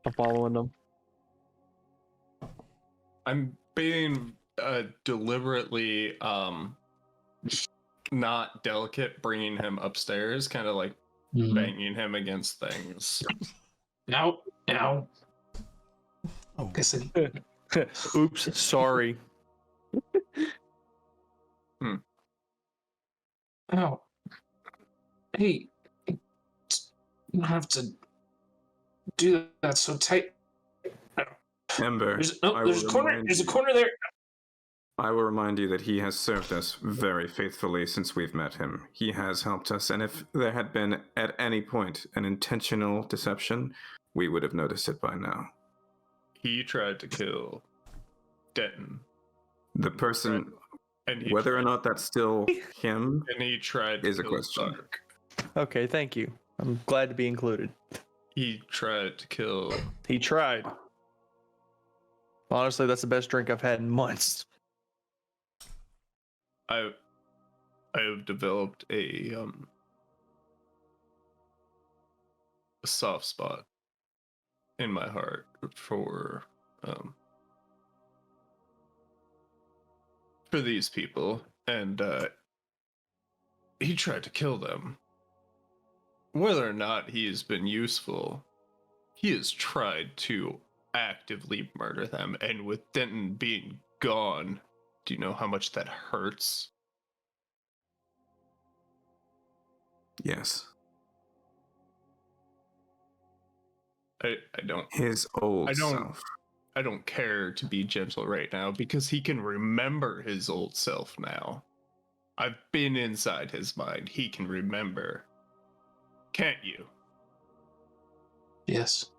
I'm following them. I'm being deliberately not delicate, bringing him upstairs, kind of like banging him against things. Ow, ow. Oh. Guess I... Oops, sorry. Ow. Hey, you don't have to do that so tight. Ember, There's I there's will a corner. remind There's a you- corner there. I will remind you that he has served us very faithfully since we've met him. He has helped us, and if there had been at any point an intentional deception, we would have noticed it by now. He tried to kill Denton, The person, and he whether or tried, not that's still him, and he tried to is a kill question. Stark. Okay, thank you. I'm glad to be included. He tried to kill. He tried. Honestly, that's the best drink I've had in months. I have developed a soft spot in my heart for these people, and he tried to kill them. Whether or not he has been useful, he has tried to actively murder them, and with Denton being gone, do you know how much that hurts? Yes. I don't His old I don't- self. I don't care to be gentle right now because he can remember his old self now. I've been inside his mind. He can remember. Can't you? Yes.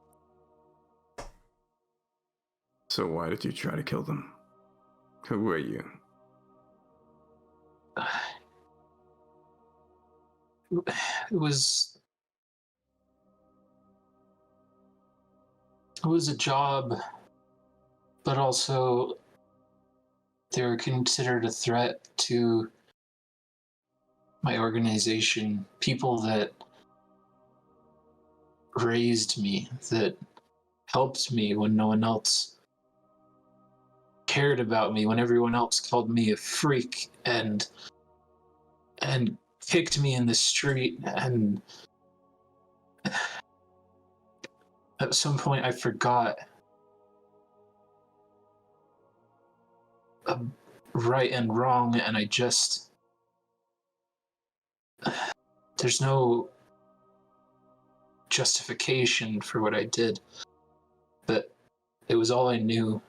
So why did you try to kill them? Who were you? It was a job, but also they were considered a threat to my organization. People that raised me, that helped me when no one else cared about me, when everyone else called me a freak and kicked me in the street, and at some point I forgot a right and wrong, and there's no justification for what I did, but it was all I knew.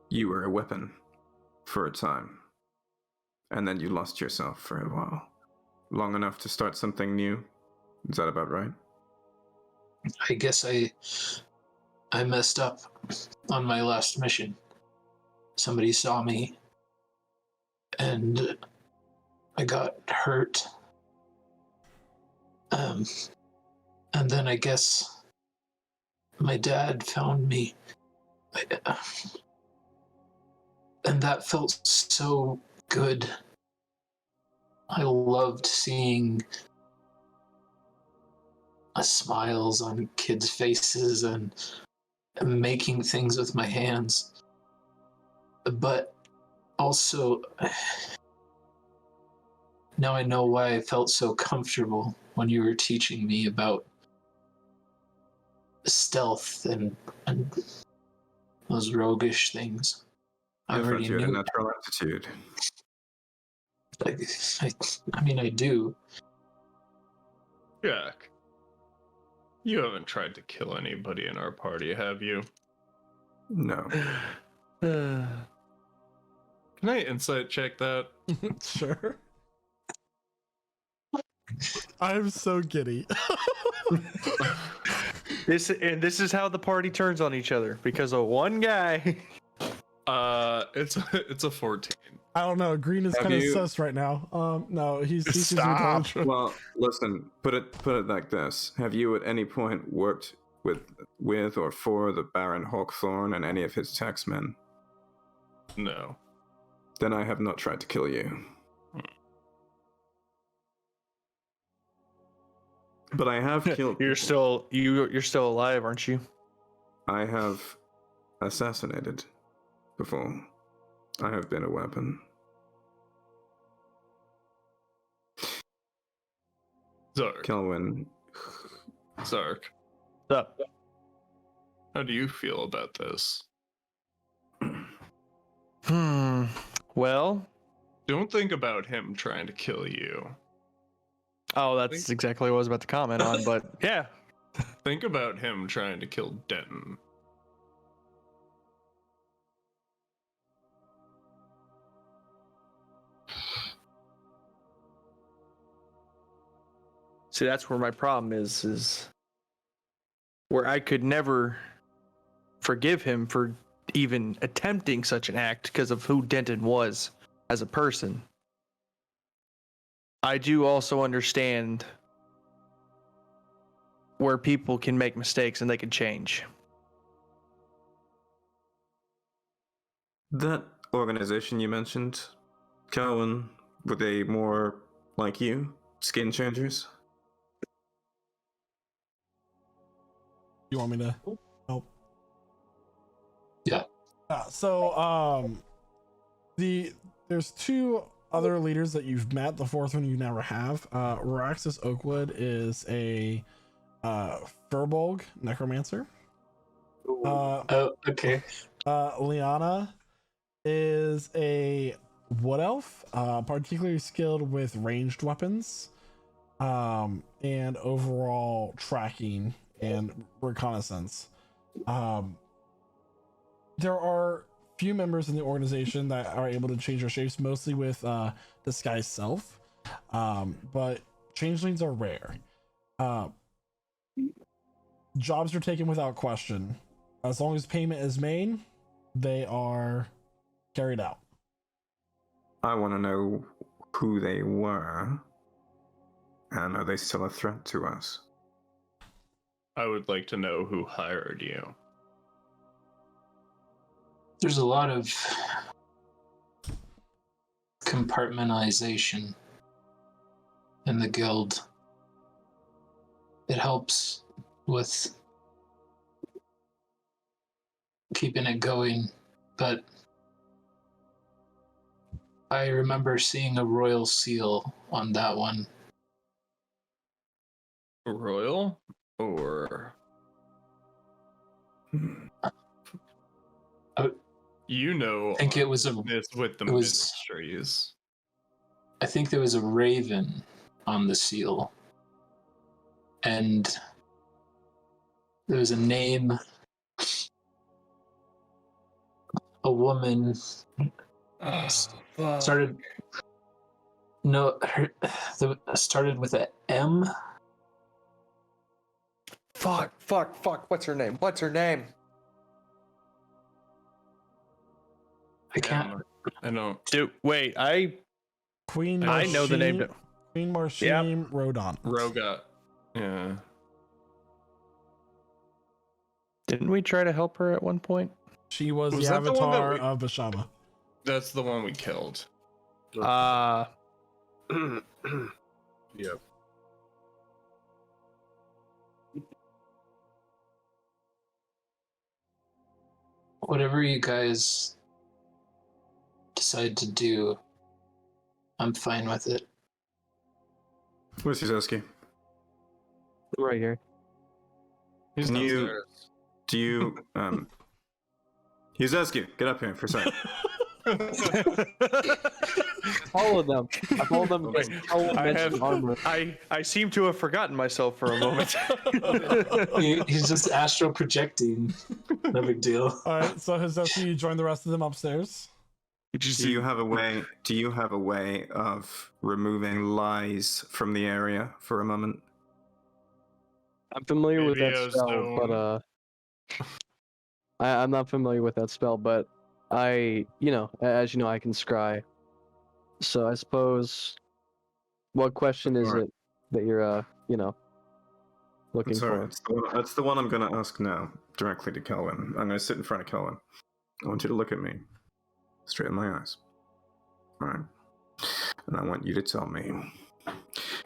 You were a weapon for a time, and then you lost yourself for a while. Long enough to start something new. Is that about right? I guess I messed up on my last mission. Somebody saw me, and I got hurt. And then I guess my dad found me. And that felt so good. I loved seeing smiles on kids' faces and making things with my hands. But also, now I know why I felt so comfortable when you were teaching me about stealth and those roguish things. I thought already you had a knew. natural aptitude. I mean, I do. Jack, you haven't tried to kill anybody in our party, have you? No. Can I insight check that? Sure. I'm so giddy. This is how the party turns on each other because of one guy. It's a 14. I don't know. Green is Have kind of you- sus right now. No, he's using Stop. intelligence. Well, listen. Put it like this: have you at any point worked with or for the Baron Hawkthorne and any of his taxmen? No. Then I have not tried to kill you. But I have killed. You're people. you're still alive, aren't you? I have assassinated before. I have been a weapon. Zark. Kelwyn, Zark, What's up? how do you feel about this? Well, Don't think about him trying to kill you. oh, that's exactly what I was about to comment on, but yeah. Think about him trying to kill Denton. See, that's where my problem is where I could never forgive him for even attempting such an act because of who Denton was as a person. I do also understand where people can make mistakes and they can change. that organization you mentioned, Kelwyn, were they more like you? Skin changers? You want me to help? Yeah. There's two other leaders that you've met. The fourth one you never have. Roraxus Oakwood is a Furbolg necromancer. Oh, okay. Liana is a wood elf, particularly skilled with ranged weapons, and overall tracking and reconnaissance. There are few members in the organization that are able to change their shapes, mostly with disguise self, but changelings are rare. Jobs are taken without question. As long as payment is made, they are carried out. I want to know who they were, and are they still a threat to us? I would like to know who hired you. There's a lot of compartmentalization in the guild. It helps with keeping it going, but I remember seeing a royal seal on that one. Royal? Or You know, I think it was a. this with the it was- ministries. I think there was a raven on the seal, and there was a name. A woman started. No, started with a M. Fuck. What's her name? I can't. I don't. Dude, wait. Queen I know the name. Marshim- Queen Marshim Rodon. Roga. Yeah. Didn't we try to help her at one point? She was Was the that the one that avatar we- of Bashama. That's the one we killed. Yep. Whatever you guys decide to do, I'm fine with it. Where's Yuzeski? Right here. He's Can you- downstairs. Do you Yuzeski, get up here for a second. Follow them. I followed them because Kel I mentioned have- armor. I seem to have forgotten myself for a moment. He's just astral projecting. No big deal. All right, so Hizeski, you join the rest of them upstairs. Do you have a way of removing lies from the area for a moment? I'm familiar with Maybe that a spell, stone. but I'm not familiar with that spell, but as you know, I can scry. So I suppose, what question is Alright. it that you're looking That's all right. for? That's the one I'm going to ask now, directly to Kelvin. I'm going to sit in front of Kelvin. I want you to look at me, straight in my eyes. All right. And I want you to tell me,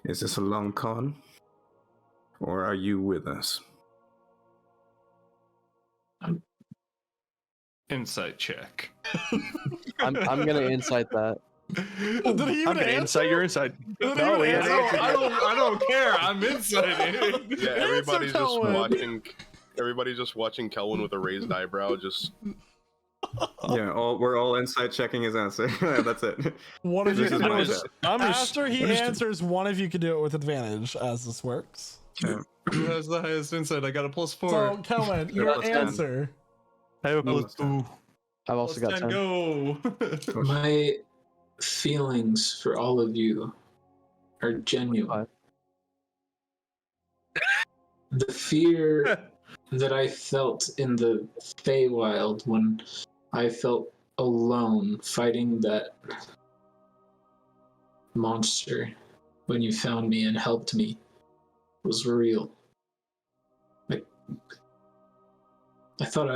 is this a long con, or are you with us? Insight check. I'm gonna insight that. Did he even I'm gonna answer? insight your insight. Did he No, even he answer? hasn't I don't care. I'm inciting. Yeah, everybody's just Kelvin. watching. Everybody's just watching Kelvin with a raised eyebrow. Just Yeah, we're all inside checking his answer. That's it. One of you This can is do my it. bet. After he I'm just- answers, one of you can do it with advantage, as this works. Okay. Who has the highest insight? I got a +4. So, Kelvin, your plus 10. answer. I have a Oh, +2. I've also got 10. Go. My feelings for all of you are genuine. The fear that I felt in the Feywild when I felt alone fighting that monster when you found me and helped me was real. I thought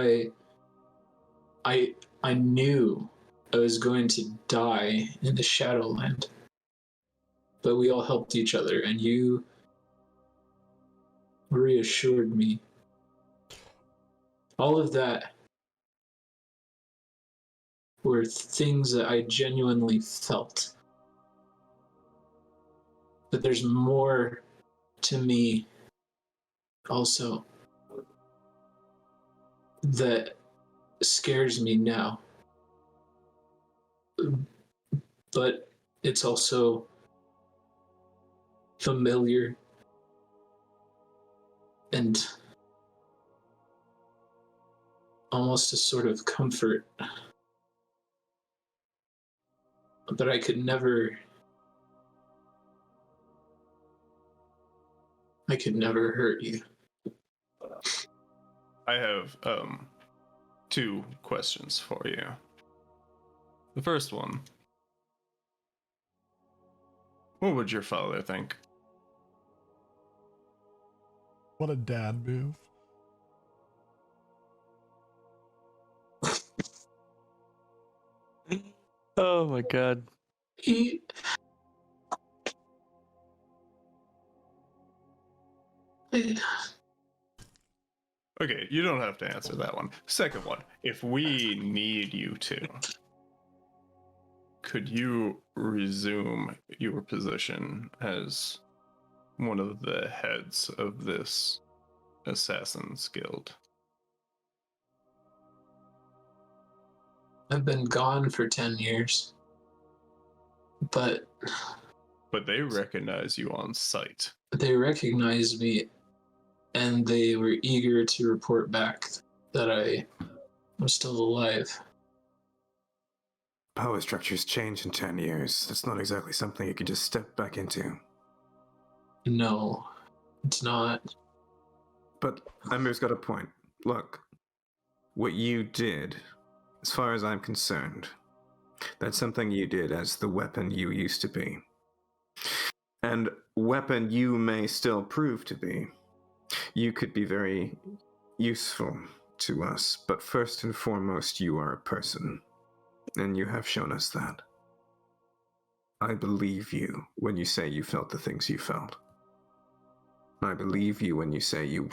I knew I was going to die in the Shadowland. But we all helped each other, and you reassured me. All of that were things that I genuinely felt. But there's more to me also that scares me now. But it's also familiar and almost a sort of comfort. But I could never hurt you. I have 2 questions for you. The first one. What would your father think? What a dad move. Oh my god. He Okay, you don't have to answer that one. Second one. If we need you to, could you resume your position as one of the heads of this Assassin's Guild? I've been gone for 10 years. But they recognize you on sight. they recognized me, and they were eager to report back that I was still alive. Power structures change in 10 years. That's not exactly something you can just step back into. No, it's not. But Ember's got a point. Look, what you did, as far as I'm concerned, that's something you did as the weapon you used to be. And weapon you may still prove to be. You could be very useful to us, but first and foremost, you are a person. And you have shown us that. I believe you when you say you felt the things you felt. I believe you when you say you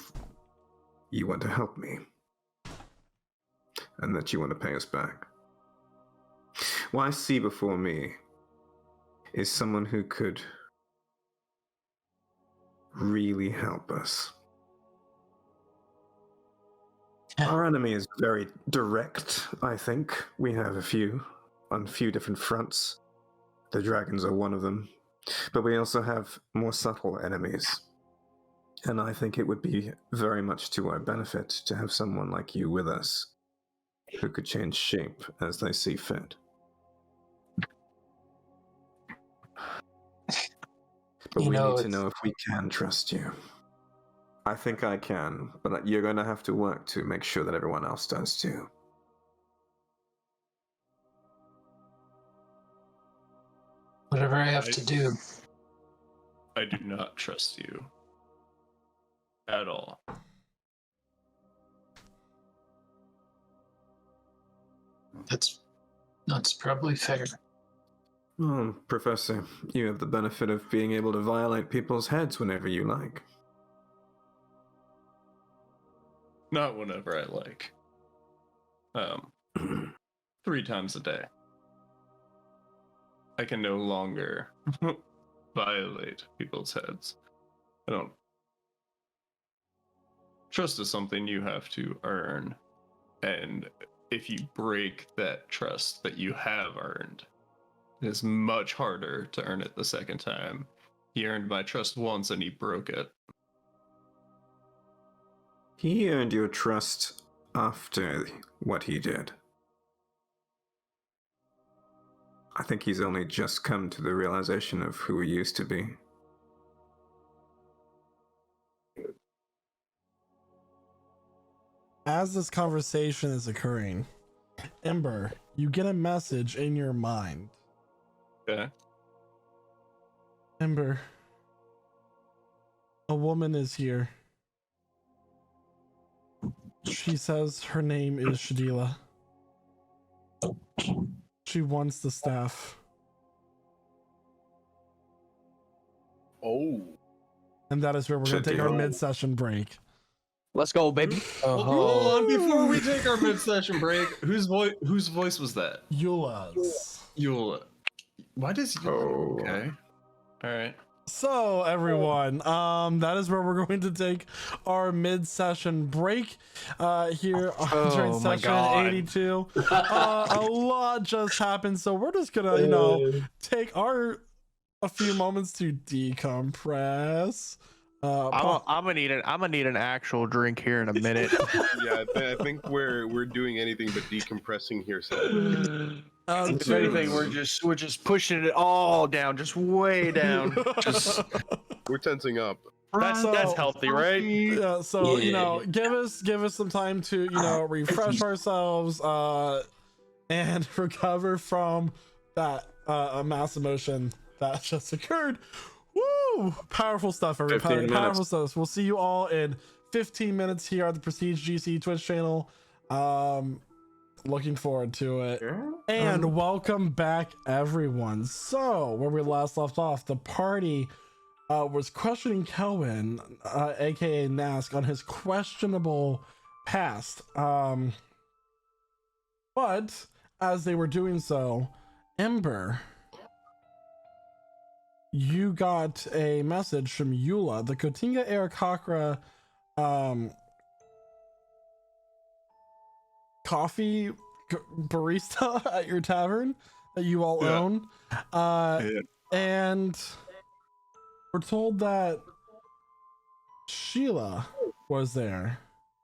want to help me. And that you want to pay us back. What I see before me is someone who could really help us. Our enemy is very direct, I think. We have on a few different fronts. The dragons are one of them. But we also have more subtle enemies. And I think it would be very much to our benefit to have someone like you with us, who could change shape as they see fit. But we need to know if we can trust you. I think I can, but you're going to have to work to make sure that everyone else does too. Whatever I have to do. I do not trust you. At all. That's probably fair. Oh, Professor, you have the benefit of being able to violate people's heads whenever you like. Not whenever I like. 3 times a day. I can no longer violate people's heads. I don't. Trust is something you have to earn. And if you break that trust that you have earned, it is much harder to earn it the second time. He earned my trust once and he broke it. He earned your trust after what he did. I think he's only just come to the realization of who he used to be. As this conversation is occurring, Ember, you get a message in your mind. Okay. Ember, a woman is here. She says her name is Shadila. She wants the staff. Oh. And that is where we're going to take our mid-session break. Let's go, baby. Hold on, before we take our mid-session break, whose voice was that? Eula's. Eula. Why does Eula? Okay. All right. So everyone, that is where we're going to take our mid-session break here during session 82. A lot just happened, so we're just gonna, take a few moments to decompress. I'm gonna need an actual drink here in a minute. Yeah, I think we're doing anything but decompressing here. So. If anything, we're just pushing it all down, just way down. We're tensing up. That's healthy, right? Yeah. So give us some time to refresh ourselves and recover from that mass emotion that just occurred. Woo! Powerful stuff, everybody. Powerful stuff. We'll see you all in 15 minutes here at the Prestige GC Twitch channel. Looking forward to it. And welcome back, everyone. So, where we last left off, the party was questioning Kelvin, aka Nask, on his questionable past. But as they were doing so, Ember, you got a message from Eula, the Kotinga Arakakra coffee barista at your tavern that you all Yeah. own. Yeah. And we're told that Sheila was there.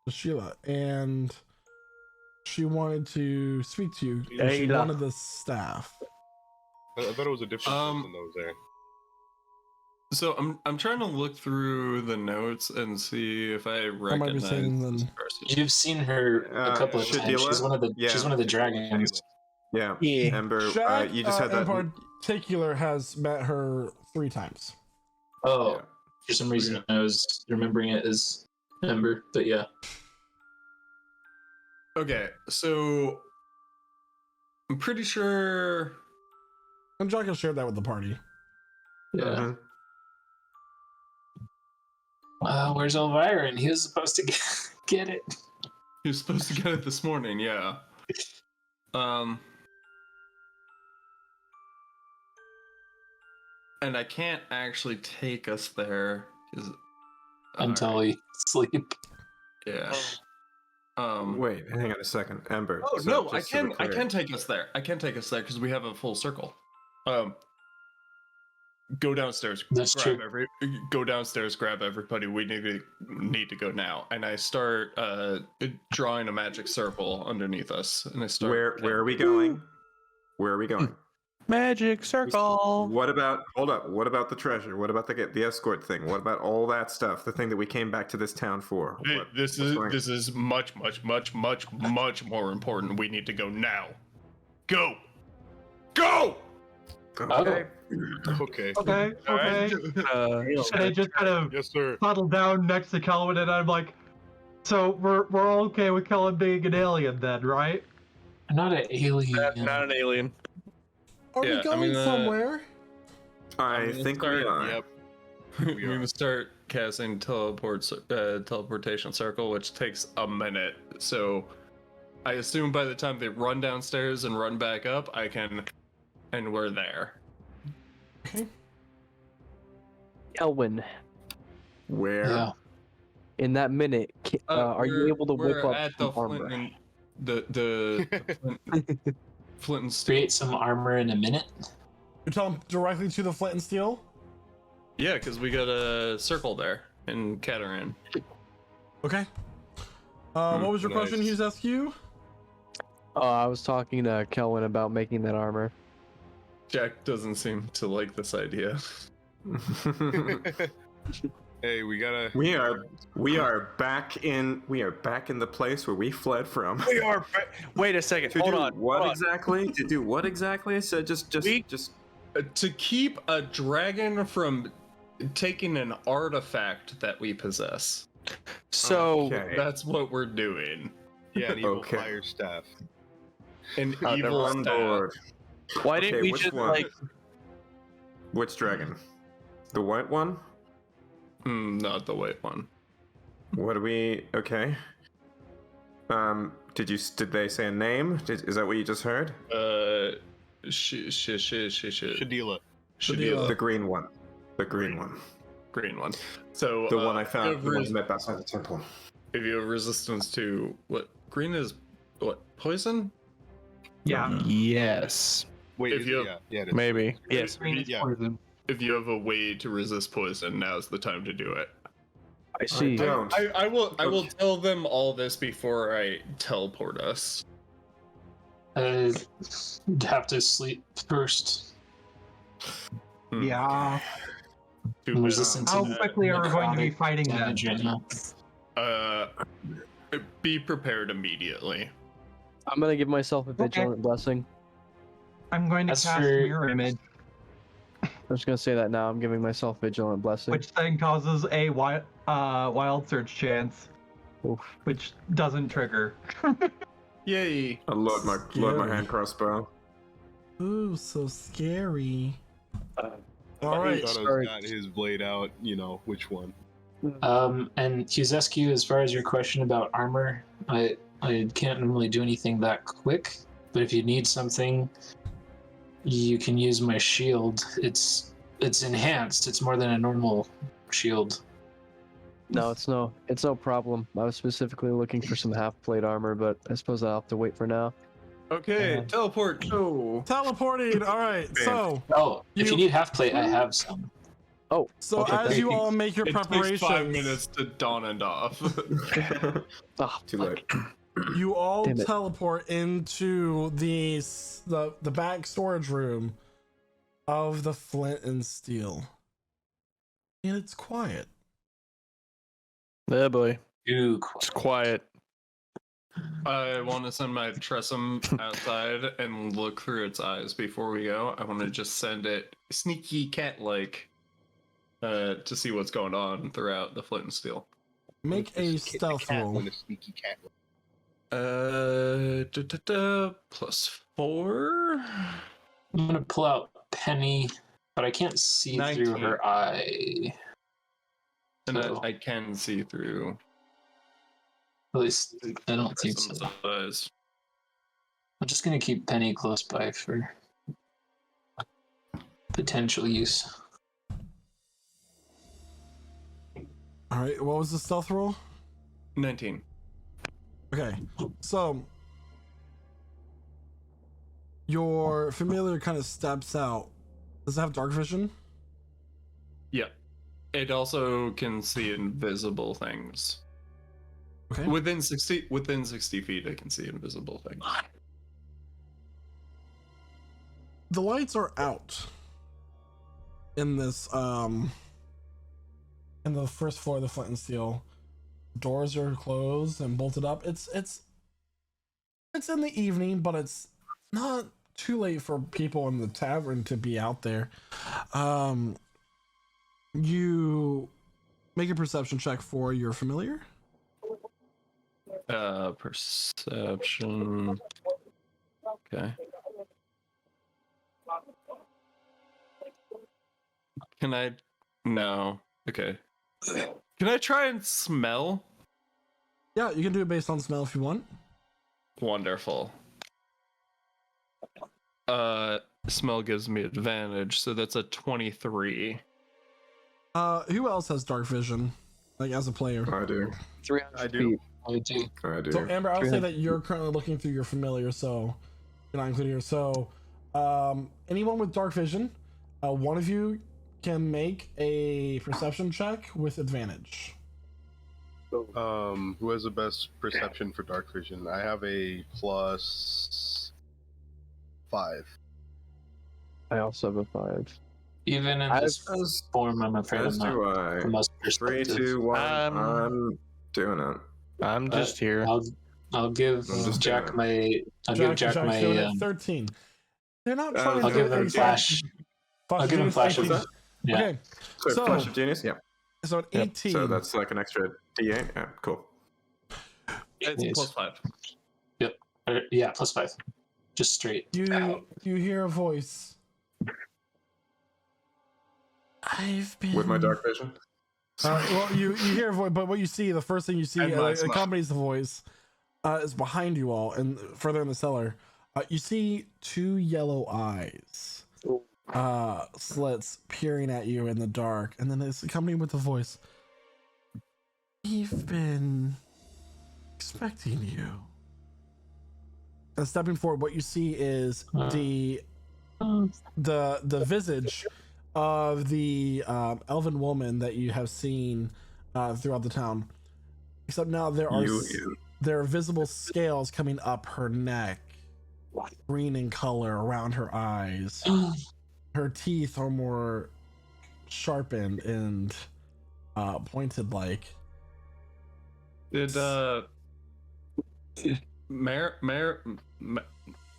Sheila, and she wanted to speak to you. She's Sheila. one of the staff. I thought it was a different person that was there. So I'm trying to look through the notes and see if I might be recognize saying this them. person. You've seen her a couple of times. Shadila? She's one of the Yeah. she's one of the dragons. Yeah. Yeah. Ember, Jack, you just had in that. particular, has met her 3 times. Oh, Yeah. for some reason I was remembering it as Ember, but yeah. Okay, so I'm pretty sure. And Jack has shared that with the party. Yeah. Mhm. Where's Elvira? And he was supposed to get it. He was supposed to get it this morning, yeah. And I can't actually take us there 'cause- Until alright, he sleep. yeah. Wait, hang on a second, Ember. Oh so no, I just so we're can clear. take us there. I can take us there because we have a full circle. Go downstairs. That's true. Go downstairs. Grab everybody. We need to go now. And I start drawing a magic circle underneath us. And I start. Where are we going? Where are we going? Magic circle. What about hold up? What about the treasure? What about the escort thing? What about all that stuff? The thing that we came back to this town for? This is much more important. We need to go now. Go. Okay. Okay. Okay, okay. And I just kind of Yes, sir. huddle down next to Kelvin, and I'm like, so we're all okay with Kelvin being an alien then, right? Not an alien. Not an alien. Are Yeah, we I going mean, somewhere? I think we are. Yep. We're gonna start casting teleportation circle, which takes a minute. So I assume by the time they run downstairs and run back up, I can, and we're there. Okay. Elwin, Where? Yeah. in that minute, are you able to whip we're up at some the armor? Flint and the Flint and Steel? Create some armor in a minute. You're telling directly to the Flint and Steel? Yeah, because we got a circle there in Cataran. Okay. What was your Nice. question, Hughes SQ? I was talking to Kelvin about making that armor. Jack doesn't seem to like this idea. Hey, we gotta. we are back in the place where we fled from. We are. Wait a second. To Hold do on. What hold on. exactly? To do what exactly? So just To keep a dragon from taking an artifact that we possess. So Okay. That's what we're doing. Yeah, an evil Okay. fire staff. An never evil on staff. board. why didn't Okay, we which just one? like? Which dragon? The white one? Not the white one. What do we? Okay. Did they say a name? Is that what you just heard? Shadila. Shadila. The green one. The green one. Green one. So The one I found. if The one you I met outside the temple. if you have resistance to what green is, what poison? Yeah. Yes. Wait, If is you it? have- Yeah, it is. Maybe. Yes. Green is Yeah. poison. If you have a way to resist poison, now's the time to do it. I see. don't. I will tell them all this before I teleport us. You'd have to sleep first. Yeah. Too I'm bad. resistant to How the quickly are we going to be necrotic fighting them? damage right now. Be prepared immediately. I'm gonna give myself a vigilant blessing. I'm going to As cast for- Mirror Image, I'm just gonna say that now. I'm giving myself vigilant blessing. which then causes a wild search chance, Oof. which doesn't trigger. Yay! I load my hand crossbow. Ooh, so scary. Uh, All right. Shadow's Sorry. got his blade out. You know which one. And Huzescu, as far as your question about armor, I can't normally do anything that quick, but if you need something, you can use my shield. It's enhanced. It's more than a normal shield. No, it's no problem. I was specifically looking for some half plate armor, but I suppose I'll have to wait for now. Okay, Yeah. teleport. Go. Teleporting. All right. So, Oh, if you You- need half plate, I have some. Oh, so okay, as thank you all make your It preparations, takes 5 minutes to dawn and off. oh, Too fuck. late. you all Damn it. teleport into the back storage room of the Flint and Steel, and it's quiet. Yeah, boy. Ooh, It's quiet. I want to send my Tressum outside and look through its eyes before we go. I want to just send it sneaky cat-like to see what's going on throughout the Flint and Steel. Make a stealth roll. When a sneaky cat. +4. I'm gonna pull out Penny, but I can't see 19. through her eye. And So, I can see through at least I don't think so. Tressum's eyes. I'm just gonna keep Penny close by for potential use. All right. What was the stealth roll? 19. Okay. So your familiar kind of steps out. Does it have dark vision? Yeah. It also can see invisible things. Okay. Within 60 feet, I can see invisible things. The lights are out in this in the first floor of the Flint and Steel. Doors are closed and bolted up. It's in the evening, but it's not too late for people in the tavern to be out there. You make a perception check for your familiar. Perception. Okay. Can I? No. Okay. Can I try and smell? Yeah, you can do it based on smell if you want. Wonderful. Smell gives me advantage, so that's a 23. Who else has dark vision? Like as a player. I do. 300 I do. feet. I do. I do. So Amber, I'll say 300. that you're currently looking through your familiar, so you're not included here. So anyone with dark vision, one of you can make a perception check with advantage. Who has the best perception for dark vision? I have a +5. I also have a 5. Even in I've- this form, I'm afraid I'm As not do I. the most 3, perceptive. 2, 1. Um, I'm doing it. I'm just here. I'll give I'm just Jack doing my. I'll give Jack Jack's my. doing it 13. They're not trying I'll to give him exact- flash. Flash I'll give him Genius, flash 18. of. Yeah. Okay, So, So- Flash of Genius? Yeah. so at Yep. 18. So that's like an extra D8? Yeah, cool. It's Yes. +5. Yeah, +5. Just straight. you hear a voice. I've been With my dark vision? well, you hear a voice, but what you see, the first thing you see And my smell. accompanies the voice, is behind you all and further in the cellar. You see two yellow eyes, slits peering at you in the dark, and then it's accompanied with the voice. We've been expecting you. And stepping forward, what you see is the visage of the elven woman that you have seen throughout the town. Except now there are visible scales coming up her neck, green in color around her eyes. Her teeth are more sharpened and pointed like. Did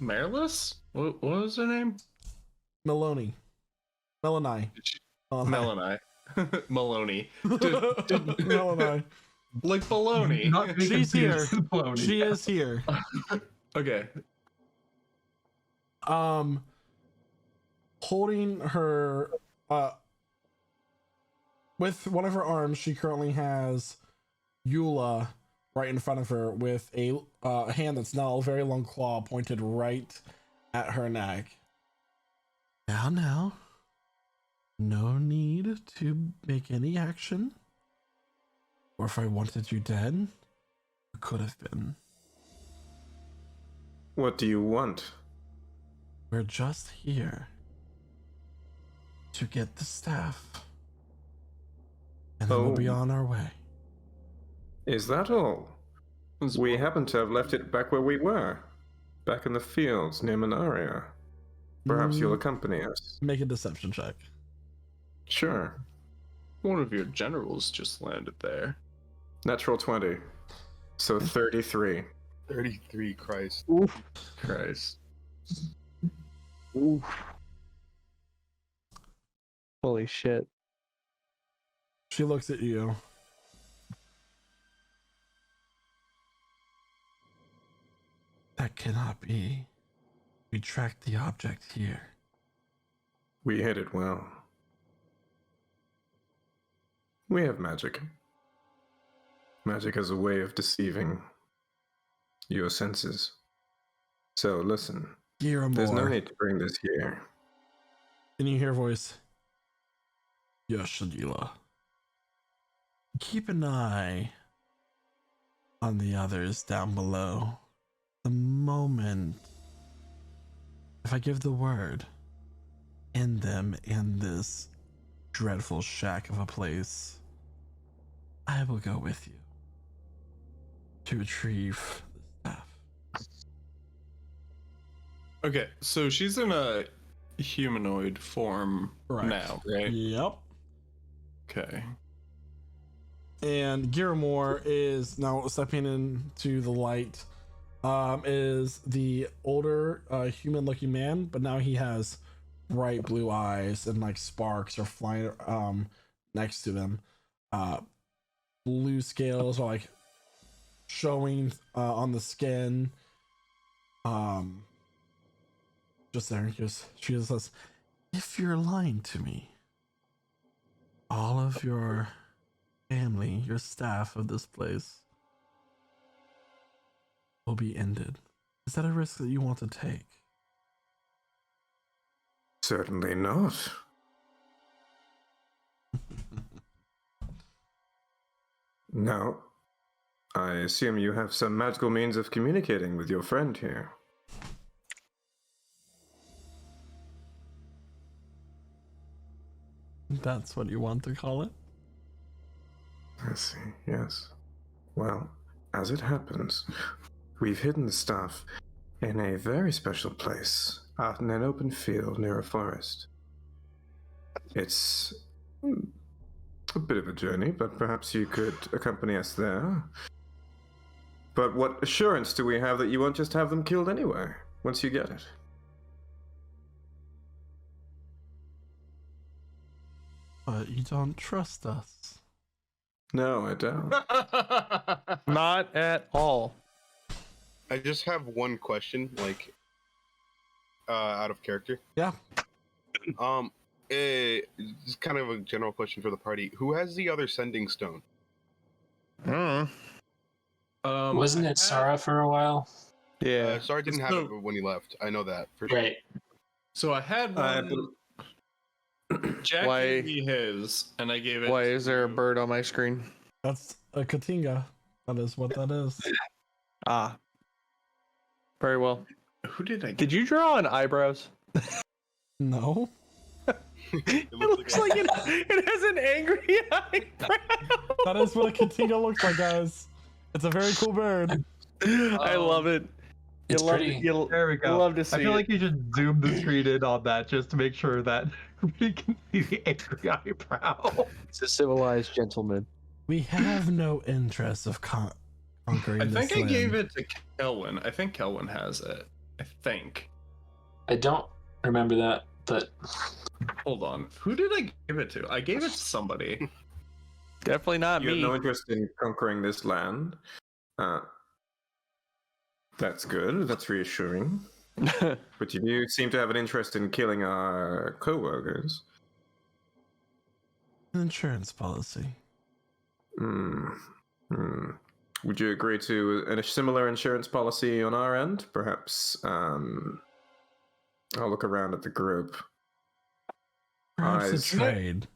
Marilys? What was her name? Meloni. Melani. Melanie. Maloney. Did Melani. like baloney. Not be She's confused here. with Baloney. She is here. Okay. Holding her with one of her arms, she currently has Eula right in front of her with a hand that's now a very long claw pointed right at her neck. Now, no need to make any action. Or if I wanted you dead, you could have been. What do you want? We're just here to get the staff. And then we'll be Oh. on our way. Is that all? We happen to have left it back where we were. Back in the fields near Manaria. Perhaps you'll accompany us. Make a deception check. Sure. One of your generals just landed there. Natural 20. So 33. 33, Christ. Oof. Christ. Oof. Holy shit. She looks at you. That cannot be. We tracked the object here. We hit it well. We have magic. Magic as a way of deceiving your senses. So listen, there's no need to bring this here. And you hear a voice. Yes, Shadila. Keep an eye on the others down below. The moment, if I give the word, end them in this dreadful shack of a place, I will go with you to retrieve the staff. Okay, so she's in a humanoid form Correct. now, right? Yep. Okay. And Giramore is now stepping into the light. Is the older human-looking man, but now he has bright blue eyes and like sparks are flying next to them. Blue scales are like showing on the skin. Just there, she just says, "If you're lying to me, all of your family, your staff of this place will be ended. Is that a risk that you want to take?" Certainly not. Now, I assume you have some magical means of communicating with your friend here. That's what you want to call it? I see, yes. Well, as it happens, we've hidden the staff in a very special place, out in an open field near a forest. It's a bit of a journey, but perhaps you could accompany us there. But what assurance do we have that you won't just have them killed anyway, once you get it? But you don't trust us. No, I don't. Not at all. I just have one question, like, out of character. Yeah. It's kind of a general question for the party. Who has the other sending stone? Wasn't it Sarah for a while? Yeah. Sorry, didn't have it when he left. I know that for sure. Right. So I had one. Jack gave me his, and I gave it. Why is there a to- bird on my screen? That's a Katinga. That is what that is. Ah. Very well. Who did I give? Did you draw on eyebrows? No. It looks like it has an angry eyebrow. That is what a Katinga looks like, guys. It's a very cool bird. I love it. It's pretty. There we go. Love to see I feel it. like you should zoom the screen in on that just to make sure that we can see the angry eyebrow. It's a civilized gentleman. We have no interest of conquering I this think I land. gave it to Kelwin. I think Kelwin has it. I think. I don't remember that, but Hold on. Who did I give it to? I gave it to somebody. Definitely not You have me. no interest in conquering this land? That's good. That's reassuring. But you do seem to have an interest in killing our co-workers. An insurance policy. Would you agree to a similar insurance policy on our end? Perhaps, I'll look around at the group. Perhaps a Eyes. trade.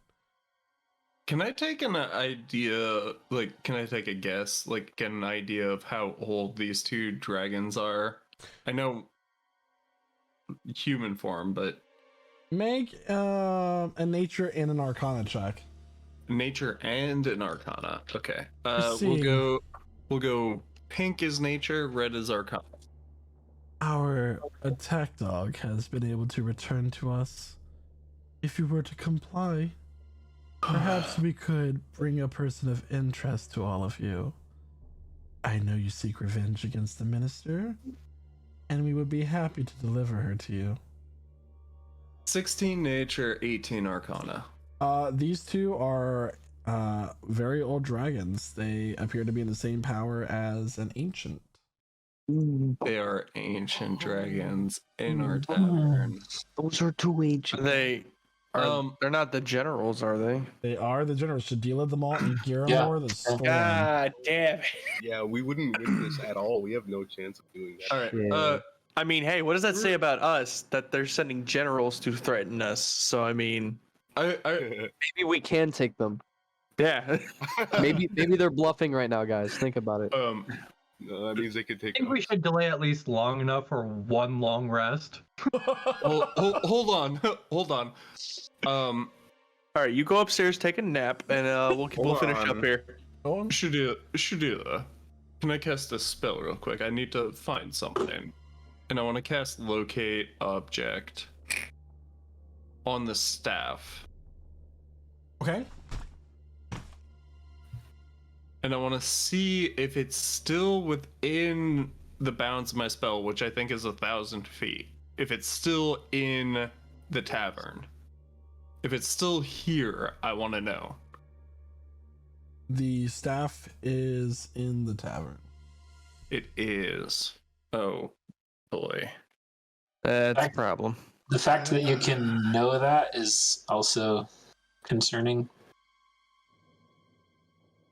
Can I take an idea? Like, can I take a guess? Like, get an idea of how old these two dragons are? I know human form, but Make a nature and an arcana check. nature and an arcana. Okay. Let's We'll see. go pink is nature, red is arcana. Our attack dog has been able to return to us. If you were to comply, perhaps we could bring a person of interest to all of you. I know you seek revenge against the minister, and we would be happy to deliver her to you. 16 nature, 18 arcana. These two are very old dragons. They appear to be in the same power as an ancient. They are ancient dragons in our tavern. Those are two ancient. They're not the generals, are they? They are the generals, Shadila the Malt and Giramor Yeah. the Storm. God damn it. Yeah, we wouldn't win this at all. We have no chance of doing that. All right. Yeah. I mean, hey, what does that say about us that they're sending generals to threaten us? So I mean, Maybe we can take them. yeah. Maybe they're bluffing right now, guys. Think about it. No, that means they could I take. think we should delay at least long enough for one long rest. hold on. Hold on. All right, you go upstairs, take a nap, and we'll finish up here. Shadila, can I cast a spell real quick? I need to find something. And I want to cast locate object on the staff. Okay. And I want to see if it's still within the bounds of my spell, which I think is 1,000 feet. If it's still in the tavern. If it's still here, I want to know. The staff is in the tavern. It is. Oh, boy. That's a problem. The fact that you can know that is also concerning.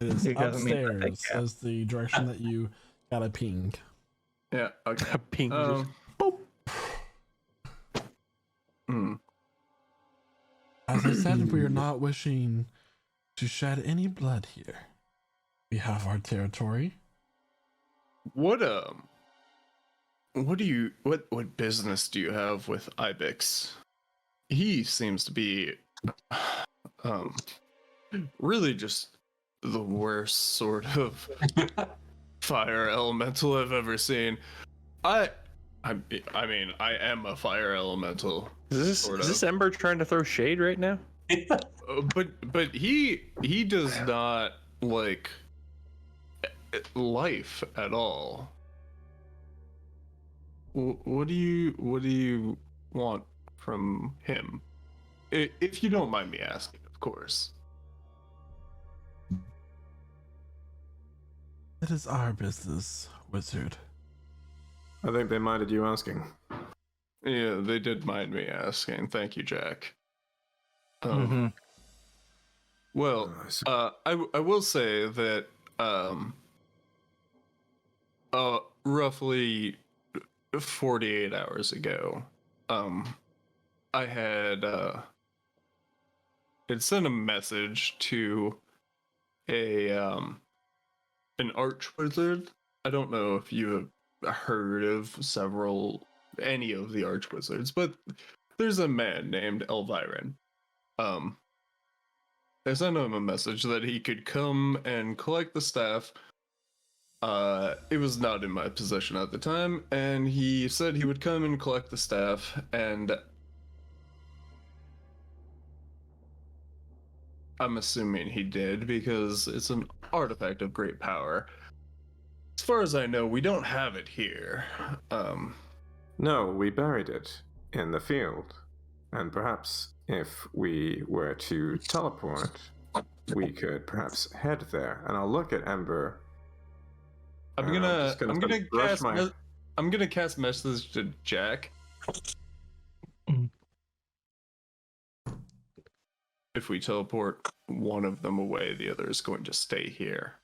It is It doesn't mean that they upstairs can. as the direction that you got a ping. Yeah, okay. A ping. just- As I said, we are not wishing to shed any blood here. We have our territory. What business do you have with Ibex? He seems to be really just the worst sort of fire elemental I've ever seen. I mean, I am a fire elemental. Is this Ember trying to throw shade right now? But he does not like life at all. What do you want from him? If you don't mind me asking, of course. It is our business, wizard. I think they minded you asking. Yeah, they did mind me asking. Thank you, Jack. Well, I will say that roughly 48 hours ago, I had sent a message to an archwizard. I don't know if you have heard of any of the archwizards, but there's a man named Elviran. I sent him a message that he could come and collect the staff. It was not in my possession at the time, and he said he would come and collect the staff, and I'm assuming he did because it's an artifact of great power. As far as I know, we don't have it here. No, we buried it in the field. And perhaps if we were to teleport, we could perhaps head there. And I'll look at Ember. I'm gonna cast message to Jack. If we teleport one of them away, the other is going to stay here.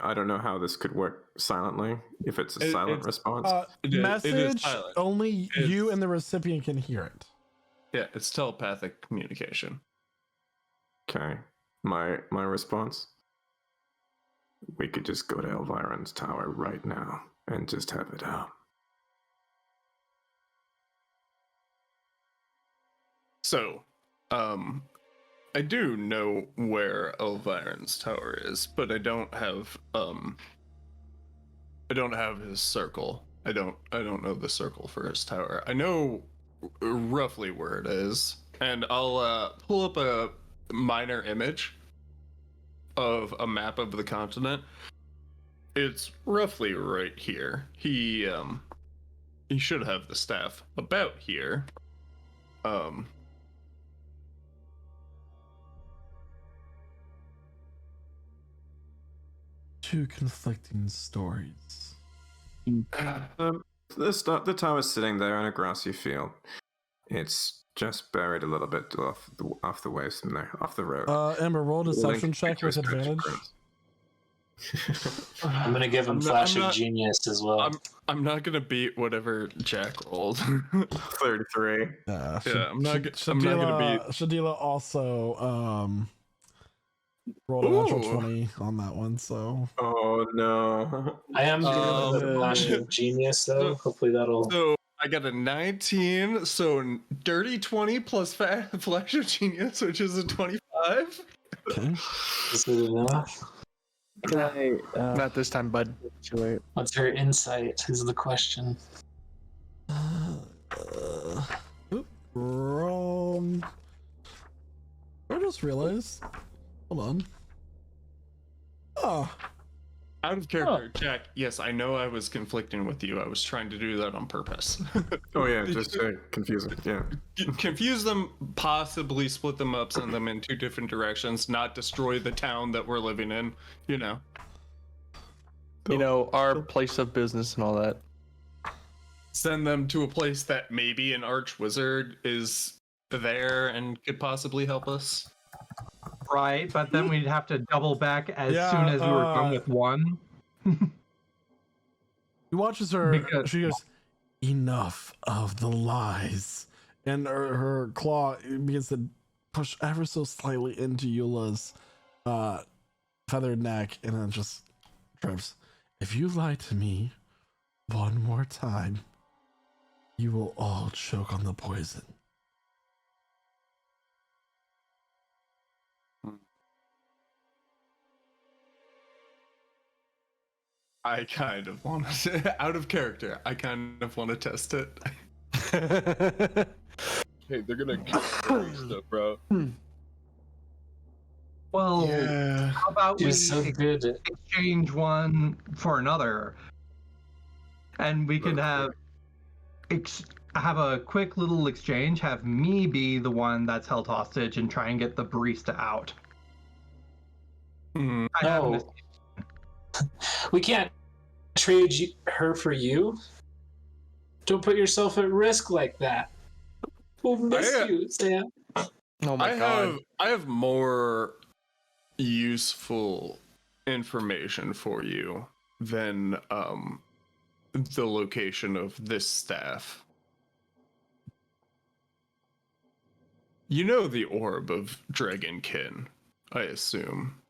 I don't know how this could work silently. If it's a silent response. It is Message, silent. only you and the recipient can hear it. Yeah, it's telepathic communication. Okay. My response. We could just go to Elviron's tower right now and just have it out. So, I do know where Elviron's tower is, but I don't have his circle. I don't know the circle for his tower. I know roughly where it is, and I'll pull up a minor image of a map of the continent. It's roughly right here. He should have the staff about here. Two conflicting stories. The tower's sitting there in a grassy field. It's just buried a little bit off the ways from there, off the road. Emma, roll a deception Link check to with a stretch of advantage. grass. I'm gonna give him Flash of Genius as well. I'm not gonna beat whatever Jack rolled. 33. Yeah, I'm not gonna beat. Shadila also rolled a natural Ooh. 20 on that one, so. Oh no. I am giving him Flash of Genius though. Hopefully that'll. So I got a 19, so dirty 20 plus Flash of Genius, which is a 25. Okay. Is it enough? Can I? Not this time, bud. Sure. What's her insight? Is the question. Wrong. I just realized. Hold on. Oh. Out of character, Jack. Yes, I know I was conflicting with you. I was trying to do that on purpose. Oh yeah, just confusing. Yeah. Confuse them, possibly split them up, send them in two different directions, not destroy the town that we're living in. You know. You know, our place of business and all that. Send them to a place that maybe an arch wizard is there and could possibly help us. Right, but then we'd have to double back as soon as we were done with one. He watches her. Because- She goes, "Enough of the lies," and her claw begins to push ever so slightly into Eula's feathered neck, and then just trips. If you lie to me one more time, you will all choke on the poison. I kind of want to, out of character, I kind of want to test it. Hey, they're gonna kill stuff, bro. Well, Yeah. how about we She's so good. exchange one for another, and we could have a quick little exchange. Have me be the one that's held hostage and try and get the barista out. Hmm. I have No. this- We can't trade her for you. Don't put yourself at risk like that. We'll miss you, Sam. Oh my god. I have more useful information for you than the location of this staff. You know the orb of Dragonkin, I assume.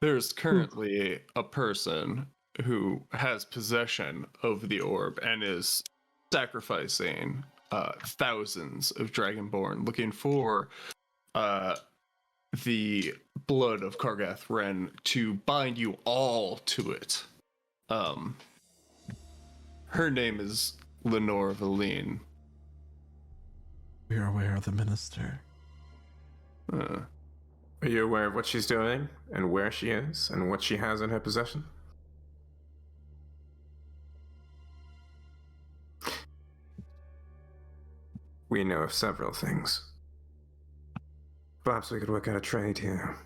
There's currently a person who has possession of the orb and is sacrificing thousands of Dragonborn looking for the blood of Kargath Ren to bind you all to it. Her name is Lenore Valine. We are aware of the minister. Are you aware of what she's doing and where she is and what she has in her possession? We know of several things. Perhaps we could work out a trade here.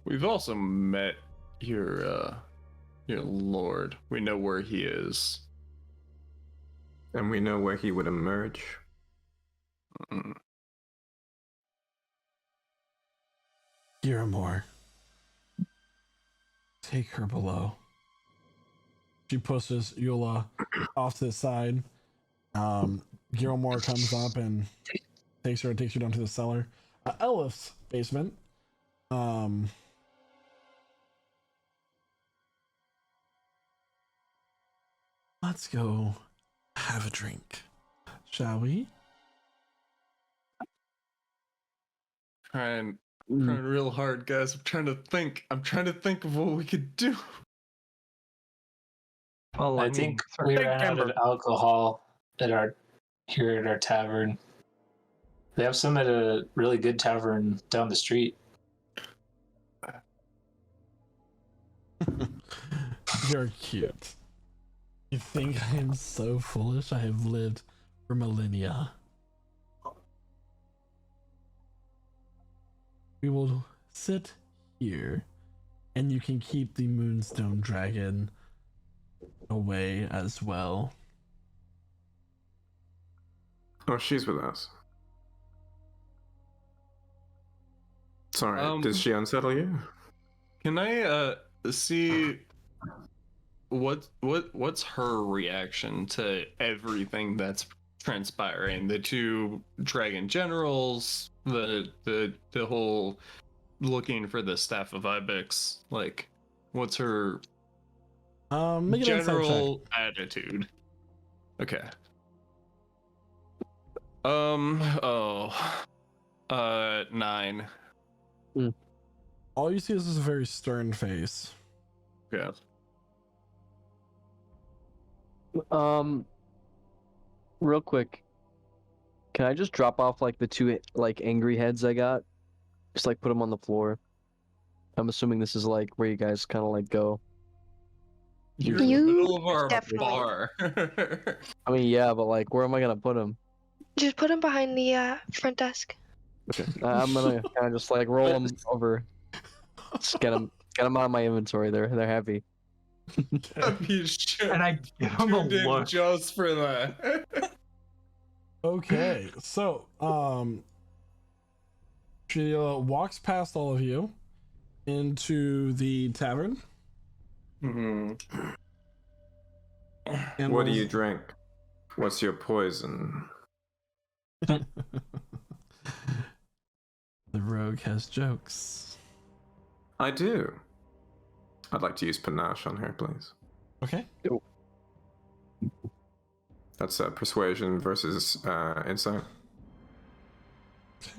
We've also met your lord. We know where he is. And we know where he would emerge. Mm. Giramore, take her below. She pushes Eula off to the side. Giramore comes up and takes her down to the cellar. Elif's basement. Um, let's go have a drink, shall we? Trying real hard, guys. I'm trying to think. I'm trying to think of what we could do. Well, I think we ran out of alcohol here at our tavern. They have some at a really good tavern down the street. You're cute. You think I am so foolish? I have lived for millennia. We will sit here, and you can keep the Moonstone Dragon away as well. Oh, she's with us. Sorry, does she unsettle you? Can I see what's her reaction to everything that's transpiring? The two dragon generals, the whole looking for the staff of Ibex. Like, what's her Make an insight general attitude? Okay. 9. check. All you see is this very stern face. Yeah. Real quick, can I just drop off like the two like angry heads I got? Just like put them on the floor. I'm assuming this is like where you guys kind of like go. You're in the You middle of our definitely- bar. I mean, yeah, but like, where am I gonna put them? Just put him behind the front desk. Okay. I'm gonna kind of just like roll them over. Just get them out of my inventory. They're heavy. You should. And I give him a tuned in look. just for that. Okay, so she walks past all of you into the tavern. Mm-hmm. And What do rolls- you drink? What's your poison? The rogue has jokes. I do. I'd like to use panache on her, please. Okay. That's persuasion versus insight.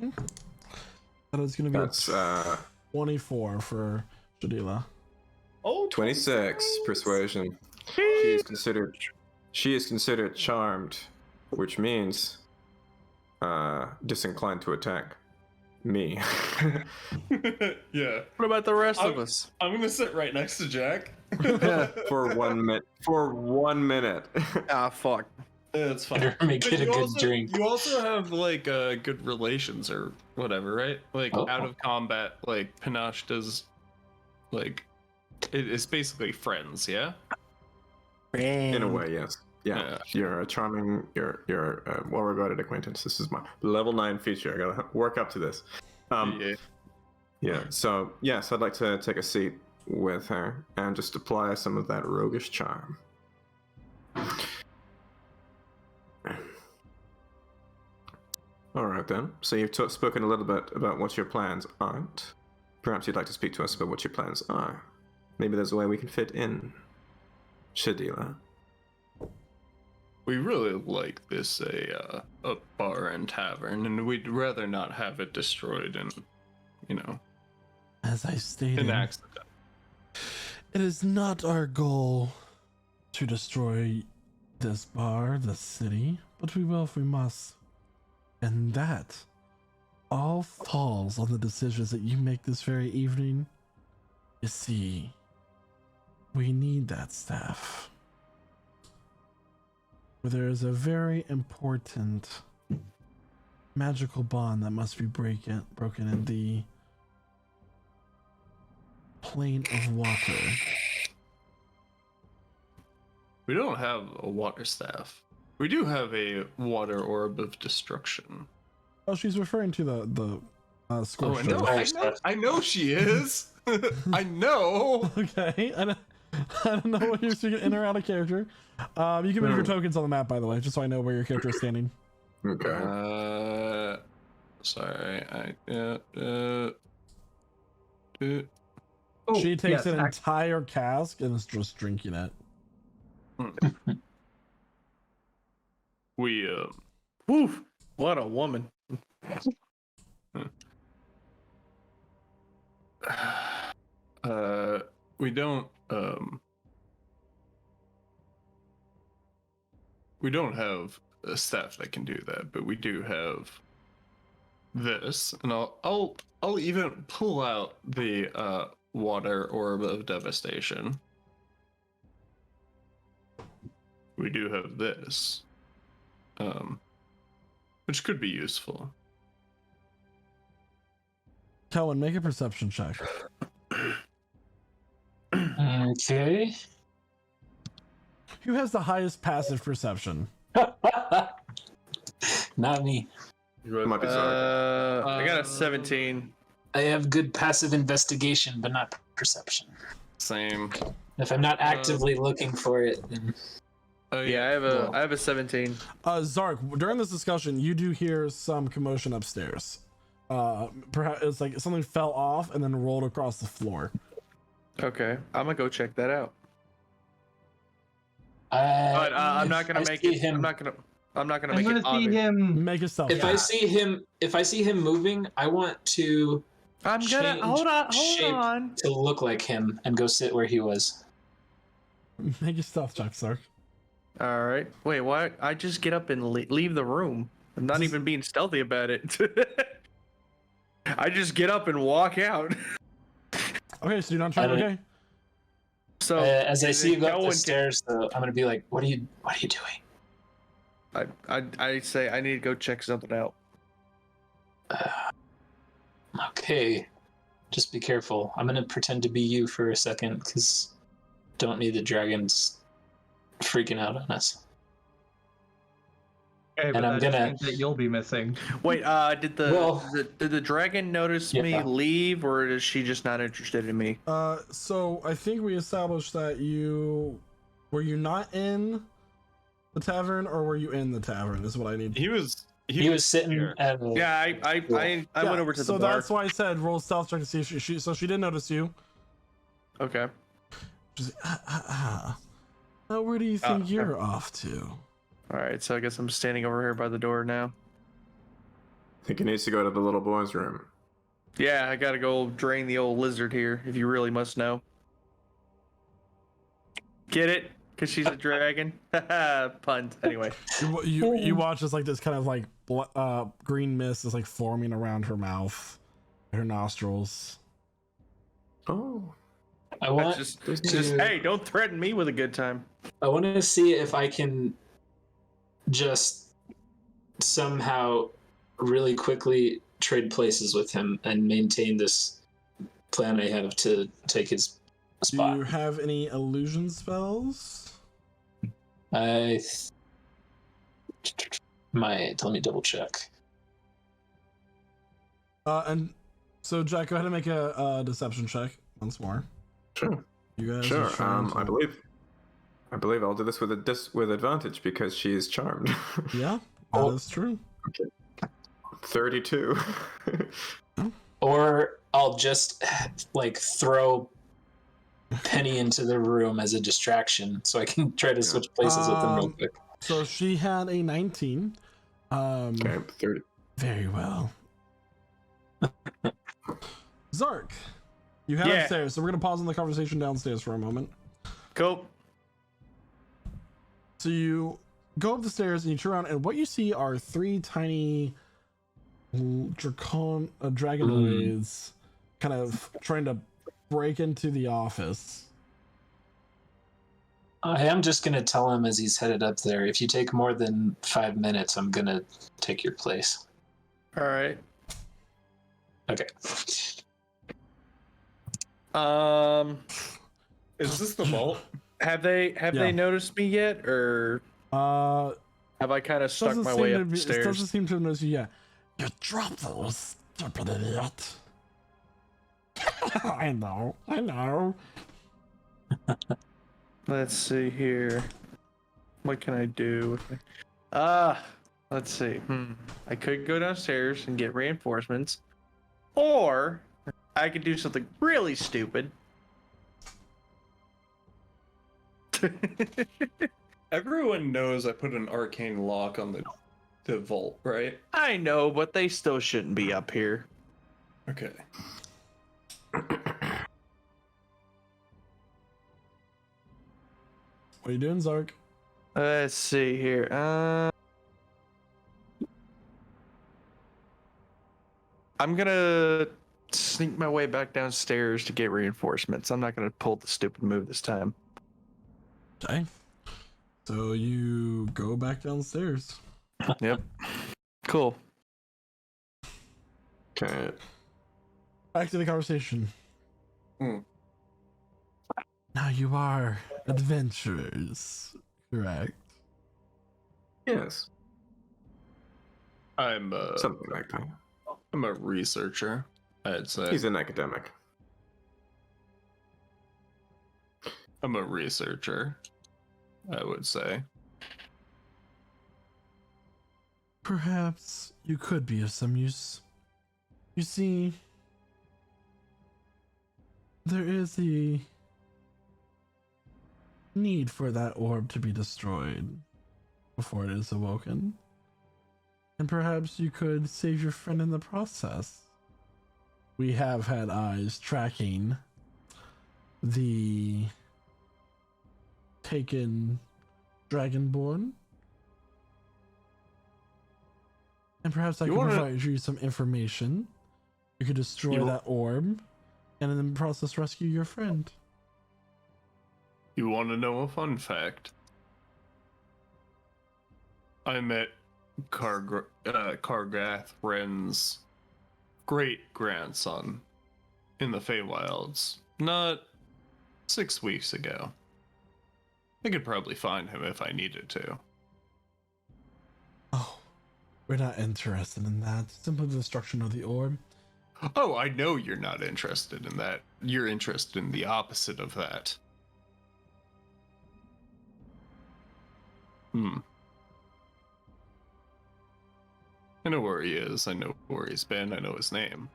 Okay. That is going to be That's 24 for Shadila. Oh, 26 persuasion. She is considered charmed, which means disinclined to attack me. Yeah. What about the rest of us? I'm gonna sit right next to Jack. For 1 minute. For 1 minute. Ah, fuck. It's fine. Better make But it a you good also, drink. You also have like good relations or whatever, right? Like Oh. out of combat, like Panache does, like it's basically friends, yeah. In a way, yes. Yeah. Yeah. You're a charming, you're a well-regarded acquaintance. This is my level 9 feature. I gotta work up to this. Yeah. Yeah. So yes, I'd like to take a seat with her and just apply some of that roguish charm. All right then. So you've spoken a little bit about what your plans aren't. Perhaps you'd like to speak to us about what your plans are. Maybe there's a way we can fit in. Shadila. We really like this a bar and tavern, and we'd rather not have it destroyed in, As I stated, an accident. it is not our goal to destroy this bar, this city, but we will if we must. And that all falls on the decisions that you make this very evening. You see, we need that staff. Where there is a very important magical bond that must be broken in the plane of water. We don't have a water staff. We do have a water orb of destruction. Oh, she's referring to the Oh, I scorched know, earth. I know she is. I know. Okay, I don't know what you're speaking in or out of character. You can move your tokens on the map, by the way, just so I know where your character is standing. Okay. Sorry. Oh, She takes yes, an entire cask and is just drinking it. We Woof! What a woman. we don't have a staff that can do that, but we do have this, and I'll even pull out the water orb of devastation. We do have this, which could be useful. Kellen, make a perception check. Okay. Who has the highest passive perception? Not me. Might be Zark. I got a 17. I have good passive investigation, but not perception. Same. If I'm not actively looking for it, then Yeah, I have a 17. Zark, during this discussion, you do hear some commotion upstairs. Perhaps it's like something fell off and then rolled across the floor. Okay, I'm gonna go check that out. but I'm not gonna make it. Him, I'm not gonna I'm make gonna it see obvious. him. Make yourself. if I see him moving, I want to I'm gonna change hold shape on. to look like him and go sit where he was. Make your stealth check, Zark. All right. Wait, what? I just get up and leave the room. I'm not even being stealthy about it. I just get up and walk out. Okay, so you're not trying. Okay. So As I see you go up no the one can- stairs, though, I'm gonna be like, "What are you doing?" I say I need to go check something out. Okay, just be careful. I'm gonna pretend to be you for a second, because don't need the dragons freaking out on us. Okay, but And I'm that just gonna- means that you'll be missing. Wait, did the dragon notice me Yeah. leave, or is she just not interested in me? So I think we established that were you not in the tavern or were you in the tavern? Is what I need. He was sitting here. at Yeah, I went over to the so bar. that's why I said roll stealth check to see if she so she didn't notice you. Okay. She's like, where do you think okay. you're off to? All right, so I guess I'm standing over here by the door now. I think he needs to go to the little boy's room. Yeah, I gotta go drain the old lizard here, if you really must know. Get it? Because she's a dragon? Puns. Anyway. You watch as like this kind of like green mist is like forming around her mouth, her nostrils. Oh. I want Just hey, don't threaten me with a good time. I want to see if I can just somehow really quickly trade places with him and maintain this plan I have to take his Do spot. you have any illusion spells? Let me double check. And so Jack, go ahead and make a deception check once more. Sure. You guys. Sure. are trying to- I believe I'll do this with advantage because she is charmed. Yeah, that is true. 32. Or I'll just like throw Penny into the room as a distraction so I can try to switch places with him real quick. So she had a 19. Okay, 30. Very well. Zark, you head Yeah. upstairs, so we're gonna pause on the conversation downstairs for a moment. Go. So you go up the stairs and you turn around, and what you see are three tiny dragonoids kind of trying to break into the office. I am just gonna tell him as he's headed up there, if you take more than 5 minutes, I'm gonna take your place. All right. Okay. Is this the vault? Have they noticed me yet, or have I kind of stuck my way It upstairs? doesn't seem to notice you yet. You dropped those, stupid idiot. I know. Let's see here. What can I do? Let's see. I could go downstairs and get reinforcements, or I could do something really stupid. Everyone knows I put an arcane lock on the vault, right? I know, but they still shouldn't be up here. Okay. What are you doing, Zark? Let's see here. I'm gonna sneak my way back downstairs to get reinforcements. I'm not gonna pull the stupid move this time. Okay. So you go back downstairs. Yep. Cool. Okay. Back to the conversation. Hmm. Now you are adventurers, correct? Yes. I'm Something like that. I'm a researcher, I'd say. He's an academic. I'm a researcher, I would say. Perhaps you could be of some use. You see, there is the need for that orb to be destroyed before it is awoken. And perhaps you could save your friend in the process. We have had eyes tracking the taken Dragonborn. And perhaps I could provide you some information. You could destroy that orb and in the process rescue your friend. You want to know a fun fact? I met Kargath Wren's great-grandson in the Feywilds not 6 weeks ago. I could probably find him if I needed to. Oh, we're not interested in that. Simply the destruction of the orb. Oh, I know you're not interested in that. You're interested in the opposite of that. I know where he is. I know where he's been. I know his name.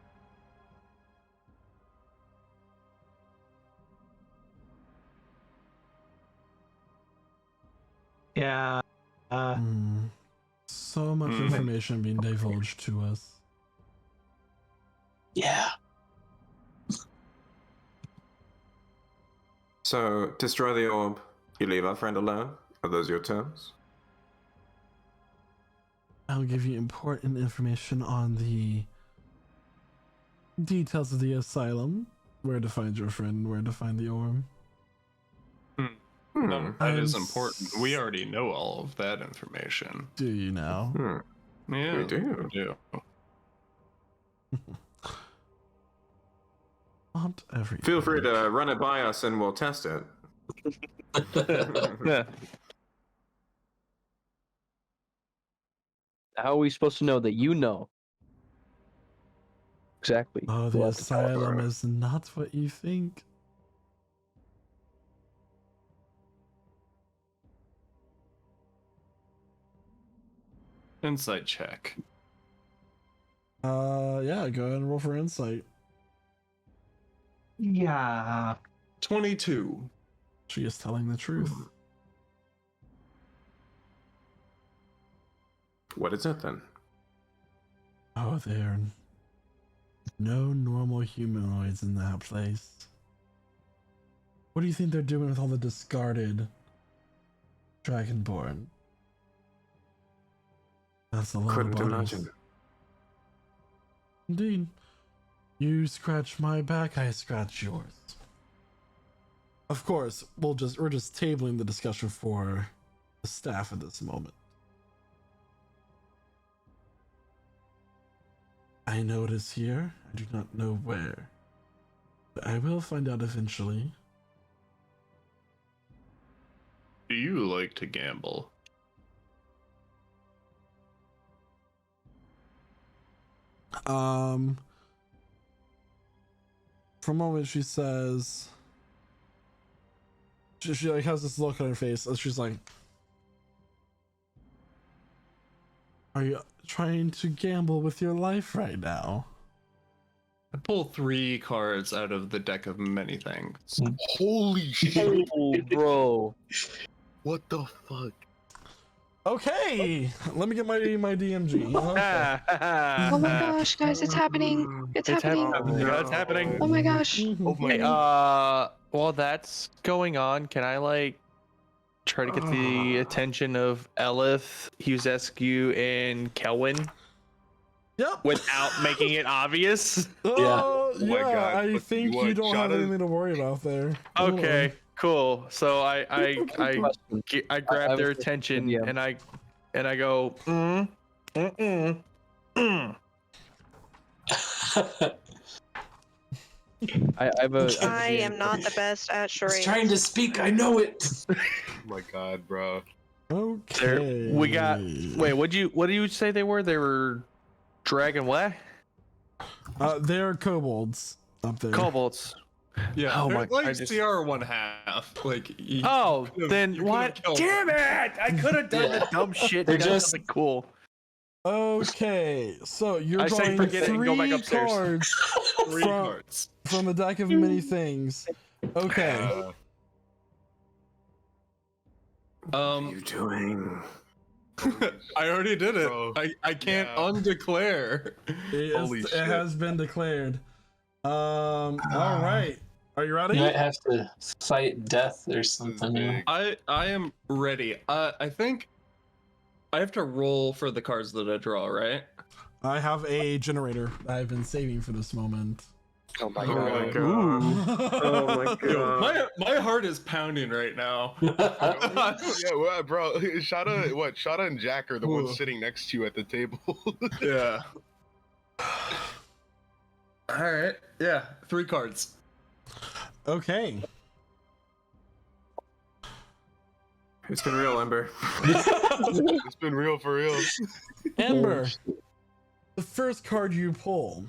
Yeah. So much information being divulged to us. Yeah. So, destroy the orb. You leave our friend alone? Are those your terms? I'll give you important information on the details of the asylum, where to find your friend, where to find the orb. No, that is important. We already know all of that information. Do you now? Yeah, We do. We do. Not every. Feel free to run it by us and we'll test it. Yeah. How are we supposed to know that you know? Exactly. Oh, the We'll have to follow asylum her. is not what you think. Insight check. Yeah, go ahead and roll for insight. Yeah. 22. She is telling the truth. What is it then? Oh, there are no normal humanoids in that place. What do you think they're doing with all the discarded Dragonborn? That's a lot Couldn't of bodies. imagine. Indeed. You scratch my back, I scratch yours. Of course, we're just tabling the discussion for the staff at this moment. I know it is here. I do not know where. But I will find out eventually. Do you like to gamble? For a moment she says she like has this look on her face and she's like, are you trying to gamble with your life right now? I pull 3 cards out of the deck of many things. Holy shit! Oh, bro. What the fuck? Okay, let me get my DMG. Okay. Oh my gosh, guys, it's happening. It's happening. It's happening. Oh my gosh. Oh my Hey, god. while that's going on, can I like try to get the attention of Elith, Huzescu, and Kelwin Yep. without making it obvious? Oh, Oh my yeah, God, I but think what, you don't have Shadow? anything to worry about there. Okay, cool. So I grab their was just attention yeah. and I go I have a. I am not the best at He's charades. trying to speak. I know it. Oh my god, bro. Okay. We got. Wait, what do you say they were? They were dragon what? They're kobolds up there. Kobolds. Yeah, Oh they're my- like I just- CR 1/2. Like, Oh, could've- then you could've what? killed Damn it! I could have done the dumb shit. They're and done just- something cool. Okay, so you're I say drawing forget it and go back 3 upstairs. cards 3 from- cards. from the deck of many things. Okay. What are you doing? I already did it. Bro, I can't yeah. undeclare. Holy It shit. has been declared. All right. Are you ready? You might have to fight death or something. big. I am ready. I think I have to roll for the cards that I draw, right? I have a generator I've been saving for this moment. Oh my Oh my god. god. Oh my Yo, god. my heart is pounding right now. Yeah, well, bro. Shada and Jack are the ones sitting next to you at the table. Yeah. All right. Yeah, 3 cards. Okay. It's been real, Ember. It's been real for real. Ember, the first card you pull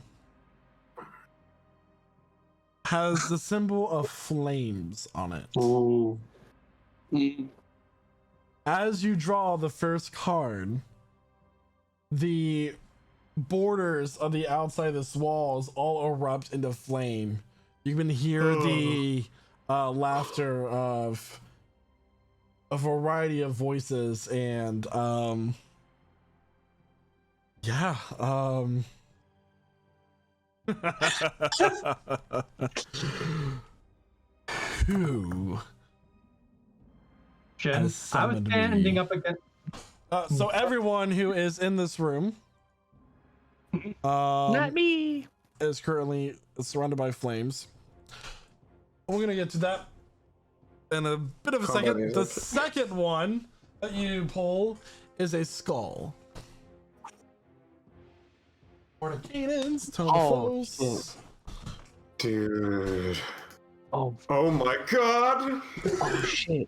has the symbol of flames on it. Ooh. As you draw the first card, the borders of the outside of this walls all erupt into flame. You can hear the laughter of a variety of voices and yeah, who Jen, has I was summoned standing me? up against. So everyone who is in this room Not me. is currently surrounded by flames. We're gonna get to that in a bit of a Combat second. The music. second one that you pull is a skull. Fornicators, tone Oh, foes. Dude. Oh, Oh my god. oh shit.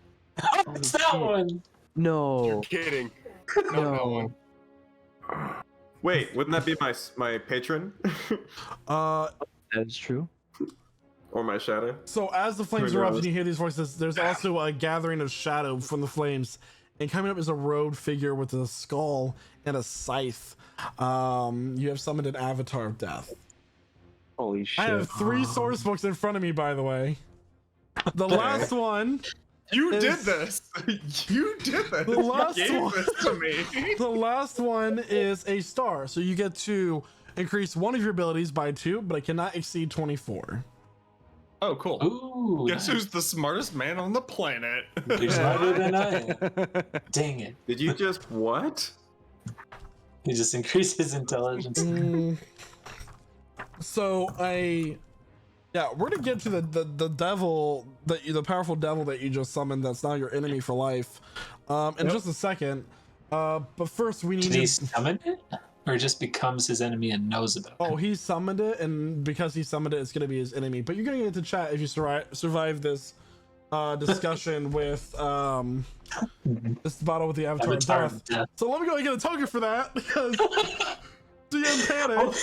What's that one? No. Kidding. No. Wait, wouldn't that be my patron? Uh, That is true. Or my shadow? so as the flames Who erupt knows? and you hear these voices, there's also a gathering of shadow from the flames, and coming up is a robed figure with a skull and a scythe. You have summoned an avatar of death. Holy shit. I have 3 source books in front of me, by the way. The last one, You Is- did this. You did this. The last you gave one. this to me. the last one is a star. So you get to increase one of your abilities by 2, but it cannot exceed 24. Oh, cool. Ooh. Guess who's the smartest man on the planet? You're smarter than I am. Dang it. Did you just what? He just increased his intelligence. So we're gonna get to the devil the powerful devil that you just summoned. That's now your enemy for life. In just a second. But first we need Did he to. summon it? Or just becomes his enemy and knows about it? Oh, he summoned it, and because he summoned it, it's gonna be his enemy. But you're gonna get to chat if you survive this discussion with this battle with the Avatar of Avatar Death. of Death. So let me go and get a token for that because DM panic.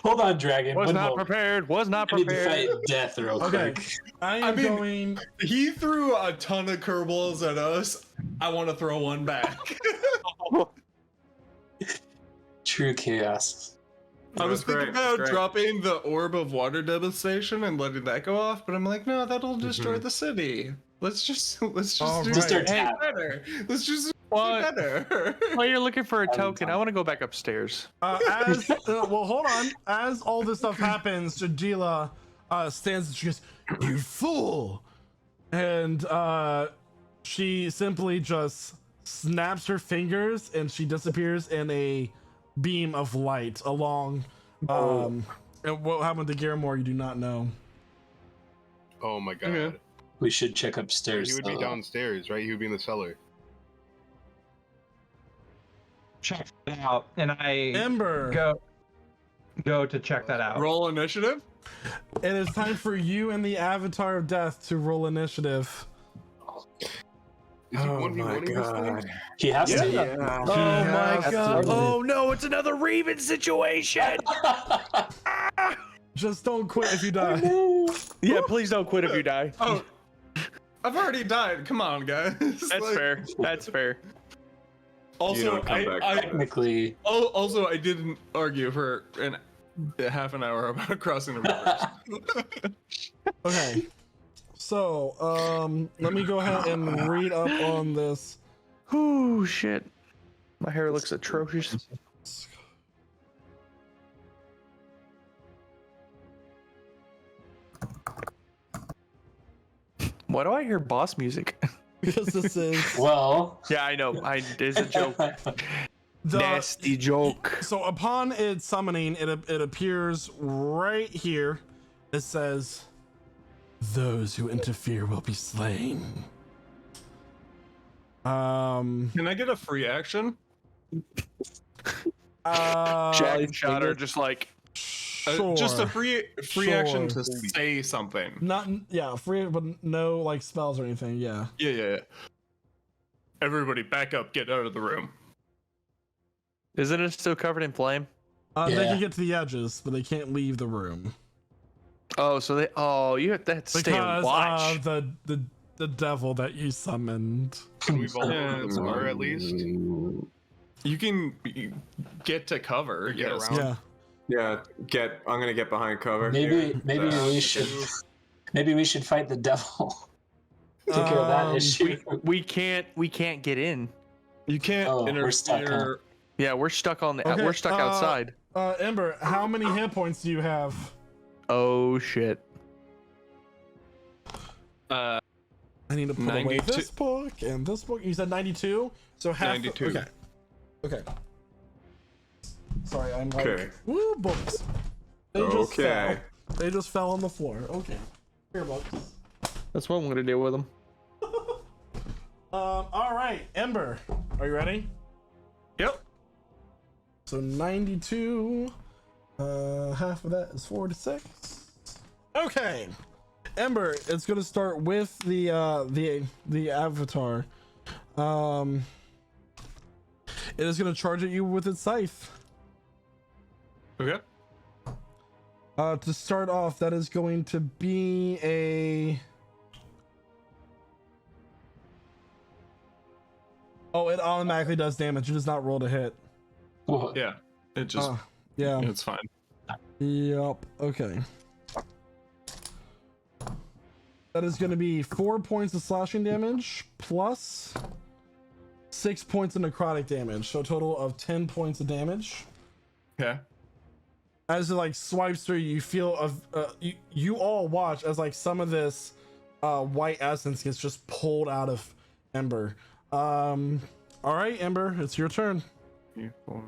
Hold on, Dragon. Was One not moment. prepared. Was not I need to prepared. fight death real Okay, quick. I am I mean- going. He threw a ton of curveballs at us. I want to throw one back. True chaos. I was That's great, thinking that's about great. dropping the orb of water devastation and letting that go off, but I'm like, no, that'll destroy the city. Let's just All Just right. our Hey, tap. better. Let's just do What? better. While you're looking for a Every token, I time. want to go back upstairs. Well, hold on. As all this stuff happens, Jadila stands and she goes, "You fool!" And she simply just snaps her fingers and she disappears in a beam of light along. And what happened to Garamore, you do not know. Oh my god. Okay. We should check upstairs. He would be though. downstairs, right? He would be in the cellar. Check it out, and I Ember, go to check that out. Roll initiative. it is time for you and the Avatar of Death to roll initiative. Is he 1v1ing this thing? He has to. Yeah. Oh my That's god. totally- Oh no, it's another Raven situation. Just don't quit if you die. Yeah, please don't quit if you die. Oh, I've already died. Come on, guys. That's fair. That's fair. Also, don't come back from Technically, also, I didn't argue for half an hour about crossing the rivers. Okay. So, let me go ahead and read up on this. Ooh, shit. My hair looks atrocious. Why do I hear boss music? Because this is well, Yeah, I know. It's a joke. the, Nasty joke. so upon its summoning, it appears right here. It says, "Those who interfere will be slain." Can I get a free action? Jack shot her just like sure. Just a free action Sure. to say something. Not yeah, free, but no like spells or anything. Yeah. Yeah. Everybody, back up. Get out of the room. Isn't it still covered in flame? They Yeah. can get to the edges, but they can't leave the room Oh, so you have to stay and because watch. of the devil that you summoned. Can we vault Yeah, over the bar at least? You can get to cover. Or get Yes. around. Yeah. Yeah, I'm gonna get behind cover. maybe here. we should fight the devil. Take care of that issue. We can't get in. You can't Oh, interfere. we're stuck, huh? Yeah, we're stuck on the Okay, we're stuck outside. Ember, how many hit points do you have? Oh shit. Uh, I need to put away 92. this book and this book. You said 92, so half. 92. Okay. Sorry, I'm like, Okay. woo, books. They just Okay. fell. They just fell on the floor. Okay. Here, books. That's what I'm gonna do with them. All right, Ember, are you ready? yep. So 92, half of that is 46. Okay, Ember, it's gonna start with the avatar. It is gonna charge at you with its scythe. Okay. To start off, that is going to be a. Oh, it automatically does damage. It does not roll to hit. Well, Yeah. It just. Yeah. It's fine. Yep. Okay. That is going to be 4 points of slashing damage plus 6 points of necrotic damage. So a total of 10 points of damage. Okay. As it like swipes through, you feel you all watch as like some of this white essence gets just pulled out of Ember. All right, Ember, it's your turn. 3, 4,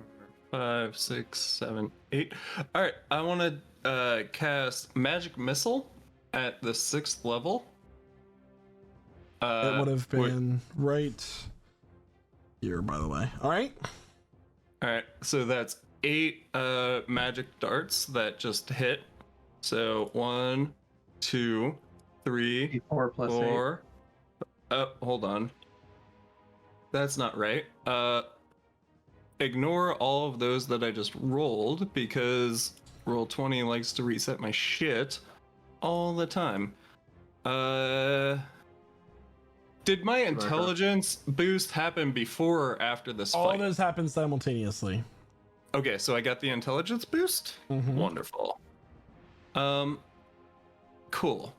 5, 6, 7, 8. All right. I want to cast Magic Missile at the 6th level. It would have been right here, by the way. All right. All right. So that's 8 magic darts that just hit. So 1, 2, 3, 4 plus 4. Hold on. That's not right. Ignore all of those that I just rolled because Roll20 likes to reset my shit all the time. Did my intelligence boost happen before or after this All fight? those happen simultaneously. Okay, so I got the intelligence boost. Mhm. Wonderful. Cool.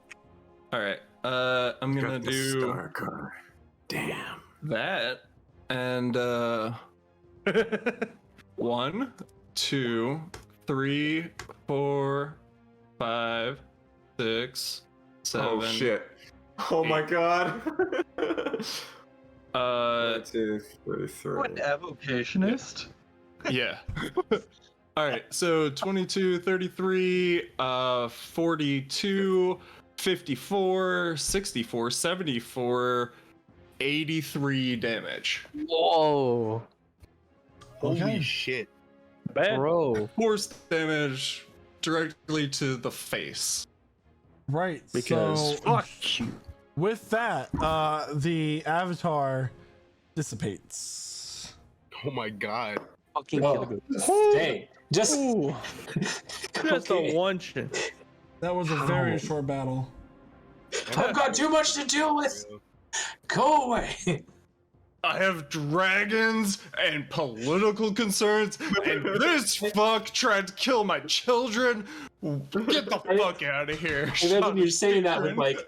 All right. I'm gonna Got the do star card. Damn. that, and 1, 2, 3, 4, 5, 6, 7. Oh shit. Oh my god. 2, 3. What evocationist? Yeah. All right. So 22, 33, 42, 54, 64, 74, 83 damage. Whoa, Holy Okay. shit. bro. Force damage directly to the face. Right. Because so fuck you. with that, the avatar dissipates. Oh my god. Fucking Whoa. kill Hey, just Ooh, just Okay. a one-shin. That was a very short battle. I've got too much to deal with. Go away. I have dragons and political concerns, and this fuck tried to kill my children. Get the fuck out of here. And then when you're Shut saying up, that with Kieran.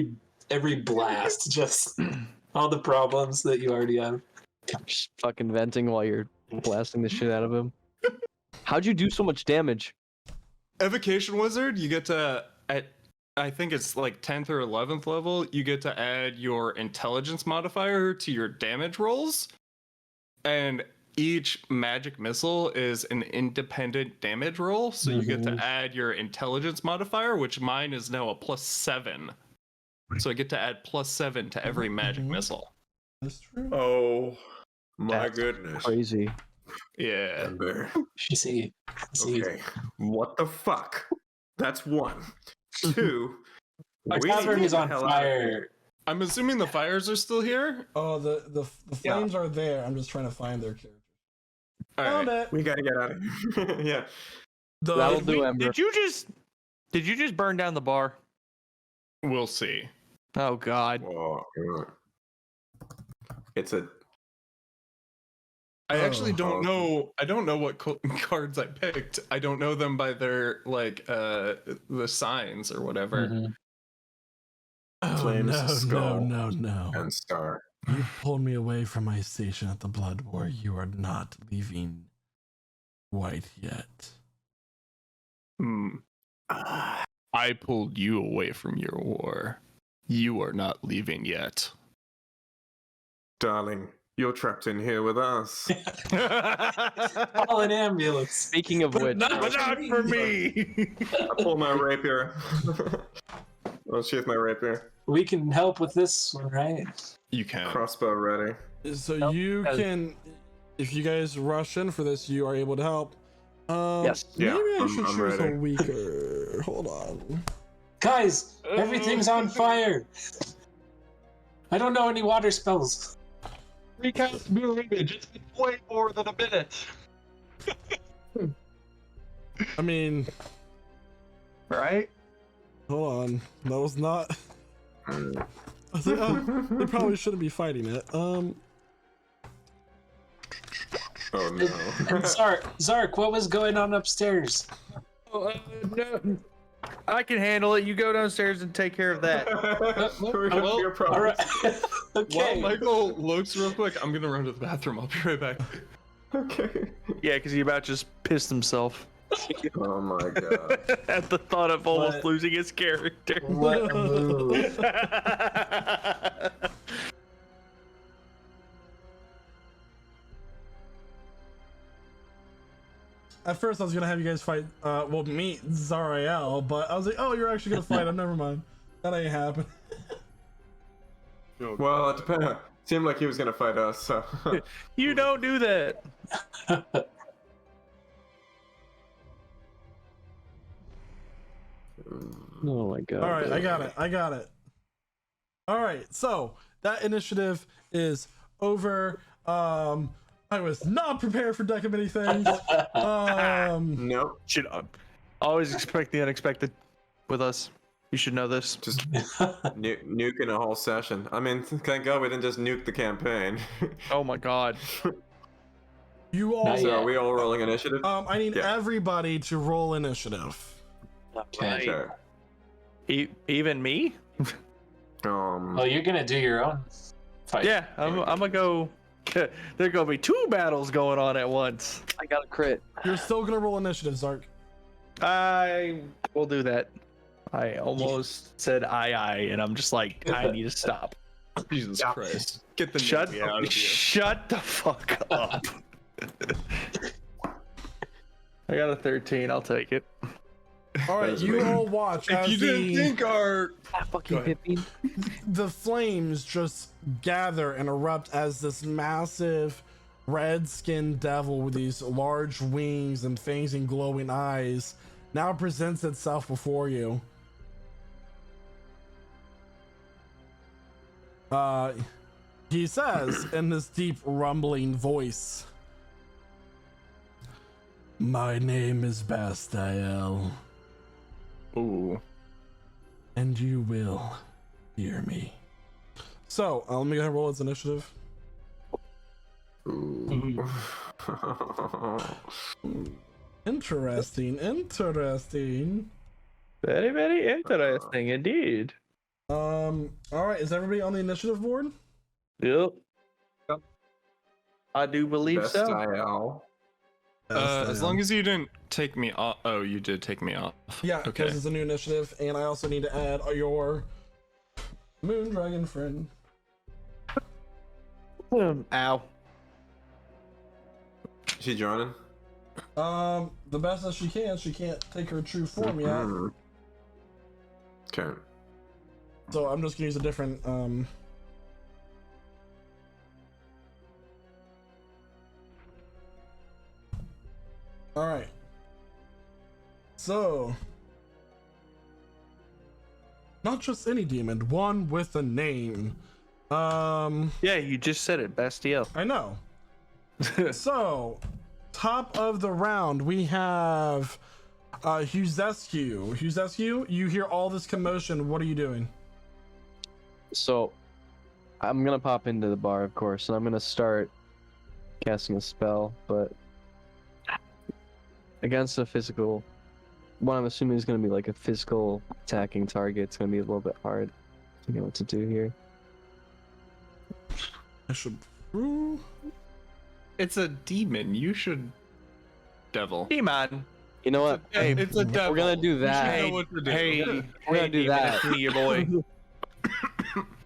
like every blast, just all the problems that you already have. Just fucking venting while you're blasting the shit out of him. How'd you do so much damage? Evocation Wizard, you get to, at I think it's like 10th or 11th level, you get to add your intelligence modifier to your damage rolls. And each magic missile is an independent damage roll. So you get to add your intelligence modifier, which mine is now a +7. So I get to add +7 to every magic missile. That's true. Oh my That's goodness. Crazy. Yeah. Ember. See. Okay. What the fuck? That's 1. 2. Our we need to tavern get is the on hell out of here. fire. I'm assuming the fires are still here. Oh, the flames are there. I'm just trying to find their characters. All Found right. it. We gotta get out of here. Yeah. That'll The, do, Ember. Did you just burn down the bar? We'll see. Oh god. Whoa. It's a. I actually Oh. don't know. I don't know what cards I picked. I don't know them by their like the signs or whatever. Mhm. oh, Flames, no, skull. no. And star. You pulled me away from my station at the Blood War. You are not leaving White yet. Hmm. I pulled you away from your war. You are not leaving yet. Darling, you're trapped in here with us. Call an ambulance. Speaking of But which, not for me. I pull my rapier. I'll sheath my rapier. We can help with this one, right? You can. Crossbow ready. So Nope. you can, if you guys rush in for this, you are able to help. Yes. Maybe Yeah, I I'm should choose a ready. weaker. Hold on. Guys, everything's on fire. I don't know any water spells. Recast mirror image. It's been way more than a minute. I mean, Right? hold on. That was not. I was like, oh, they probably shouldn't be fighting it. Oh no. And Zark, what was going on upstairs? No. I can handle it. You go downstairs and take care of that. We got Well, your problem. all right. While Okay. Michael looks real quick, I'm gonna run to the bathroom. I'll be right back. Okay. Yeah, because he about just pissed himself Oh my god. at the thought of almost What? losing his character. What a move. At first, I was gonna have you guys fight. Well, meet Zariel, but I was like, oh, you're actually gonna fight him. Never mind. That ain't happen. Well, it depends. Seemed like he was gonna fight us, so. You don't do that. oh my god. All right, I got it. All right, so that initiative is over. I was not prepared for deck of many things. Nope. Should always expect the unexpected with us. You should know this. Just nuking a whole session. I mean, thank God we didn't just nuke the campaign. Oh my god. You all. Not So yet. are we all rolling initiative? I need Yeah. everybody to roll initiative. Okay. Okay. Even me? Oh, you're gonna do your own fight. Yeah, I'm gonna go. There gonna be 2 battles going on at once. I got a crit. You're still gonna roll initiative, Zark. I will do that. I almost said aye, and I'm just like, I need to stop. Jesus Christ. Get the Shut Navy out of here. Shut the fuck up. I got a 13. I'll take it. All right, you all watch If as you didn't think our Ah, fucking ahead. hit me. the flames just gather and erupt as this massive red-skinned devil with these large wings and fangs and glowing eyes now presents itself before you. He says in this deep rumbling voice, "My name is Bastiel, Ooh. and you will hear me." So, let me go ahead and roll its initiative. Interesting. Very, very interesting indeed. All right, is everybody on the initiative board? Yep. I do believe Best so. IL. As long as you didn't take me off. Oh, you did take me off. Yeah, Okay. because it's a new initiative, and I also need to add your moon dragon friend. Ow. She joining? The best that she can. She can't take her true form yet, Mhm. Okay. so I'm just gonna use a different All right. So, not just any demon, one with a name. Yeah, you just said it, Bastiel. I know. So, top of the round, we have Huzescu. Huzescu, you hear all this commotion. What are you doing? So, I'm gonna pop into the bar, of course, and I'm gonna start casting a spell, but against a physical one, I'm assuming is gonna be like a physical attacking target. It's gonna be a little bit hard to know what to do here. I should. It's a demon. You should. Devil. Demon. You know what? Hey, It's a devil. we're gonna do You should that. know what to do. Hey, We're gonna do demon, that. it's me, your boy.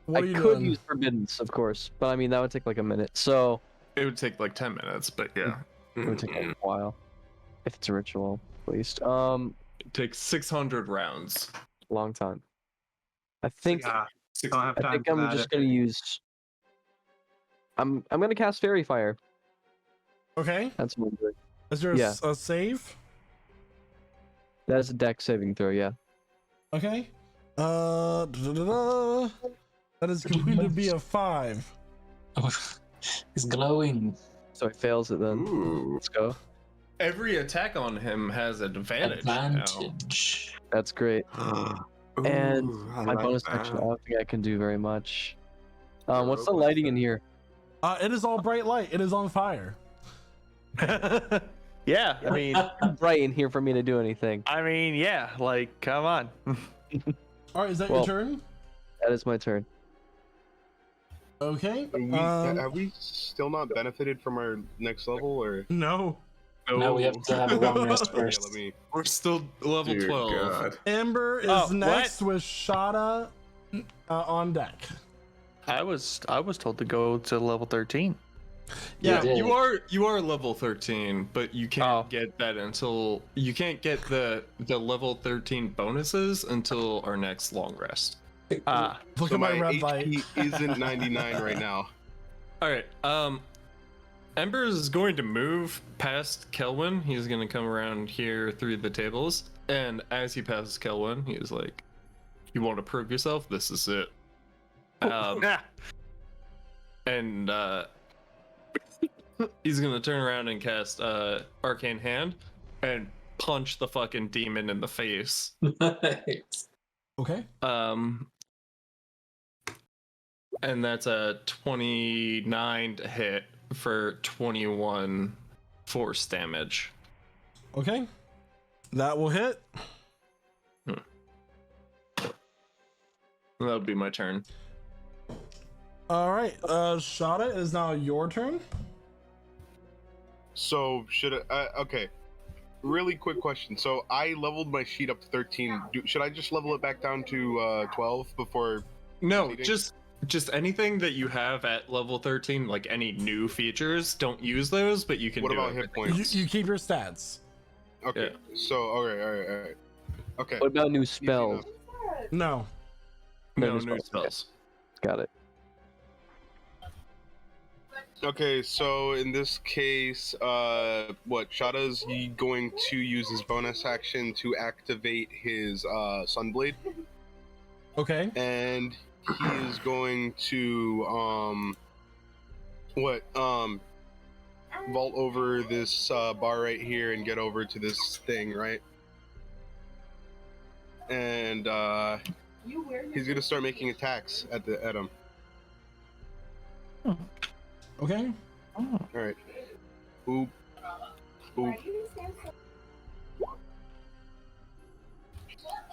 What I are you could doing? use forbiddance, of course, but I mean that would take like a minute, so It would take like 10 minutes, but yeah. it would take like a while. If it's a ritual, at least. It takes 600 rounds. Long time. I think Don't have I time think for I'm that. just gonna use. I'm gonna cast Fairy Fire. Okay. That's what I'm doing. Is there Yeah. a save? That is a deck saving throw, yeah. Okay. Da-da-da-da. That is going to be a 5. He's glowing. So he fails it then. Ooh. Let's go. Every attack on him has advantage. now. Advantage. That's great. And Ooh, I My like bonus that. action, I don't think I can do very much. What's the Robot lighting in thing. here? It is all bright light. It is on fire. Yeah, I mean, Bright in here for me to do anything. yeah, like, come on. All right, is that Well- your turn? That is my turn. Okay. Have we still not benefited from our next level, or? No. No, we have to have a long rest Yeah, first. let me. We're still level Dear 12. God. Ember is Oh, next with Shada on deck. I was told to go to level 13. Yeah, did. you are level 13, but you can't get that until you can't get the level 13 bonuses until our next long rest. Ah, Look So at my my red light. HP isn't 99 right now. All right. Ember is going to move past Kelwin. He's going to come around here through the tables, and as he passes Kelwin, he is like, "You want to prove yourself? This is it." And he's gonna turn around and cast Arcane Hand and punch the fucking demon in the face. Nice. Okay. And that's a 29 to hit for 21 force damage. Okay. That will hit. That would be my turn. All right. Shada, it is now your turn. So should I? Okay. Really quick question. So I leveled my sheet up to 13. Should I just level it back down to 12 before? No, proceeding? just anything that you have at level 13, like any new features, don't use those, but you can What do about everything. hit points? You keep your stats. Okay. So all right. Okay. What about new Easy spells? enough. No. No new new spells, okay. spells. Got it. Okay, so in this case, Shada's he going to use his bonus action to activate his Sunblade, Okay. and he is going to vault over this bar right here and get over to this thing, right? And he's gonna start making attacks at him. Okay. All right. Boop. Boop.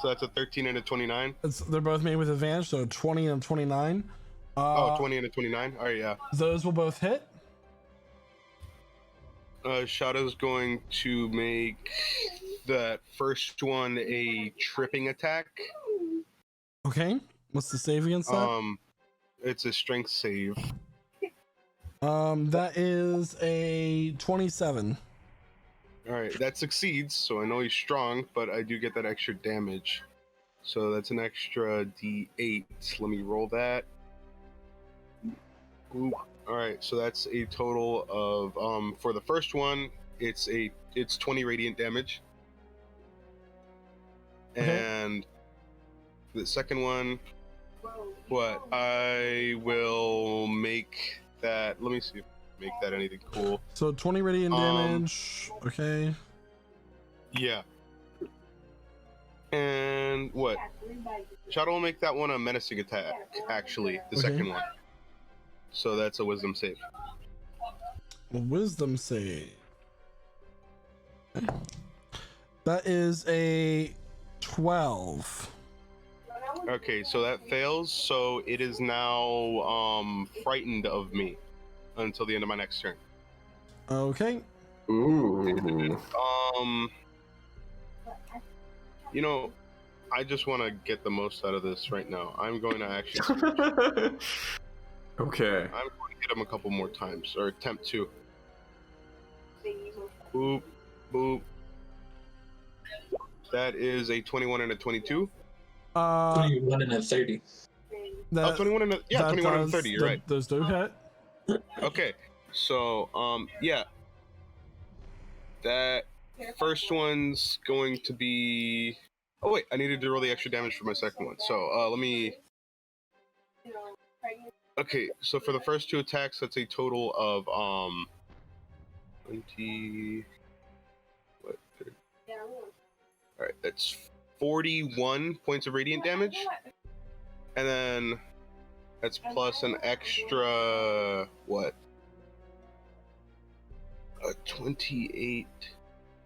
So that's a 13 and a 29. They're both made with advantage, so 20 and 29. 20 and a 29. All right, yeah. Those will both hit. Shada's going to make that first one a tripping attack. Okay. What's the save against that? It's a strength save. That is a 27. All right, that succeeds, so I know he's strong, but I do get that extra damage. So that's an extra D8. Let me roll that. Oop. All right, so that's a total of for the first one, it's 20 radiant damage. Okay. And the second one, I will make that. Let me see if I make that anything cool. So 20 radiant damage. Okay. Yeah. And Shadow will make that one a menacing attack, actually, the Okay. second one. So that's a wisdom save. Wisdom save. That is a 12. Okay, so that fails, so it is now frightened of me until the end of my next turn. Okay. Ooh. You know, I just want to get the most out of this right now. I'm going to actually Okay. I'm going to hit him a couple more times, or attempt to. Boop, boop. That is a 21 and a 22. 21 and a 30. That, 21 and a, yeah, 21 and a 30. You're right. Those do hit. Okay, so yeah, that first one's going to be. Oh wait, I needed to roll the extra damage for my second one. So let me. Okay, so for the first two attacks, that's a total of 20. What? 30. All right, that's 41 points of radiant damage, and then that's plus an extra what? 28.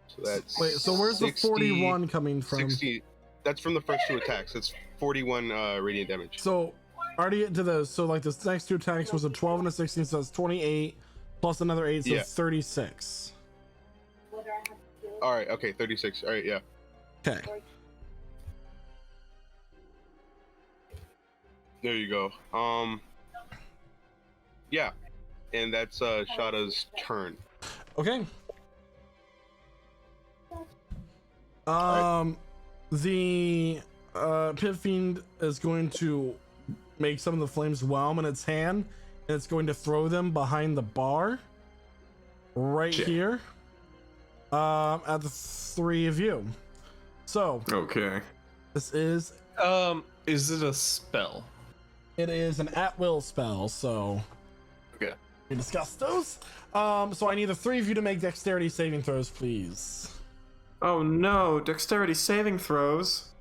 So that's Wait, so where's 60, the 41 coming from? 60. That's from the first two attacks. That's 41 radiant damage. So, already into those. So, like, this next two attacks was a 12 and a 16, so that's 28, plus another 8, so Yeah. it's 36. All right. Okay. 36. All right. Yeah. Okay. There you go. Yeah, and that's Shada's turn. Okay. The Pit Fiend is going to make some of the flames whelm in its hand, and it's going to throw them behind the bar right here at the three of you. So Okay. this is Is it a spell? it is an at-will spell, so Okay. we discuss those. So I need the three of you to make dexterity saving throws, please. Oh no, dexterity saving throws.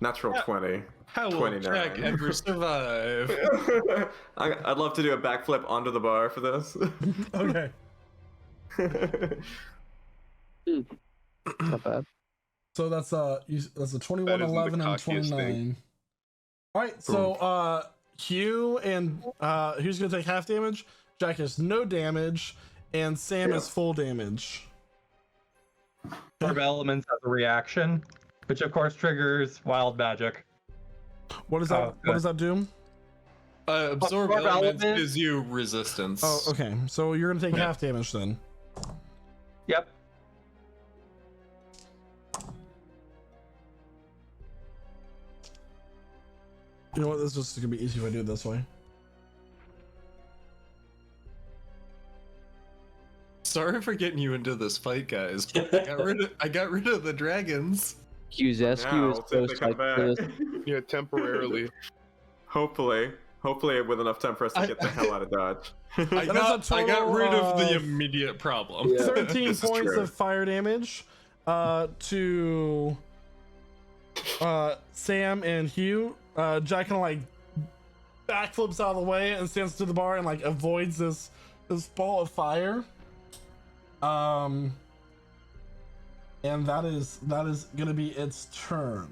Natural 20. How will 29. Jack ever survive? I'd love to do a backflip onto the bar for this. Okay. Not bad. So that's that's a 21, That isn't the 11, and cockiest thing. 29. All right, so Hugh and Hugh's gonna take half damage. Jack has no damage, and Sam is full damage. Absorb elements as a reaction, which of course triggers wild magic. What does that? Oh, what does that do? Absorb elements gives you resistance. Oh, okay. So you're gonna take half damage then. Yep. You know what? This is gonna be easy if I do it this way. Sorry for getting you into this fight, guys. But I got rid of the dragons. Qzescu is Now, so if they come psyched for this. back. Yeah, temporarily. Hopefully with enough time for us to get the hell out of Dodge. I got rid of the immediate problem. Yeah. 13 This is points true. of fire damage to Sam and Hugh. Jack kind of like backflips out of the way and stands to the bar and like avoids this ball of fire. And that is gonna be its turn.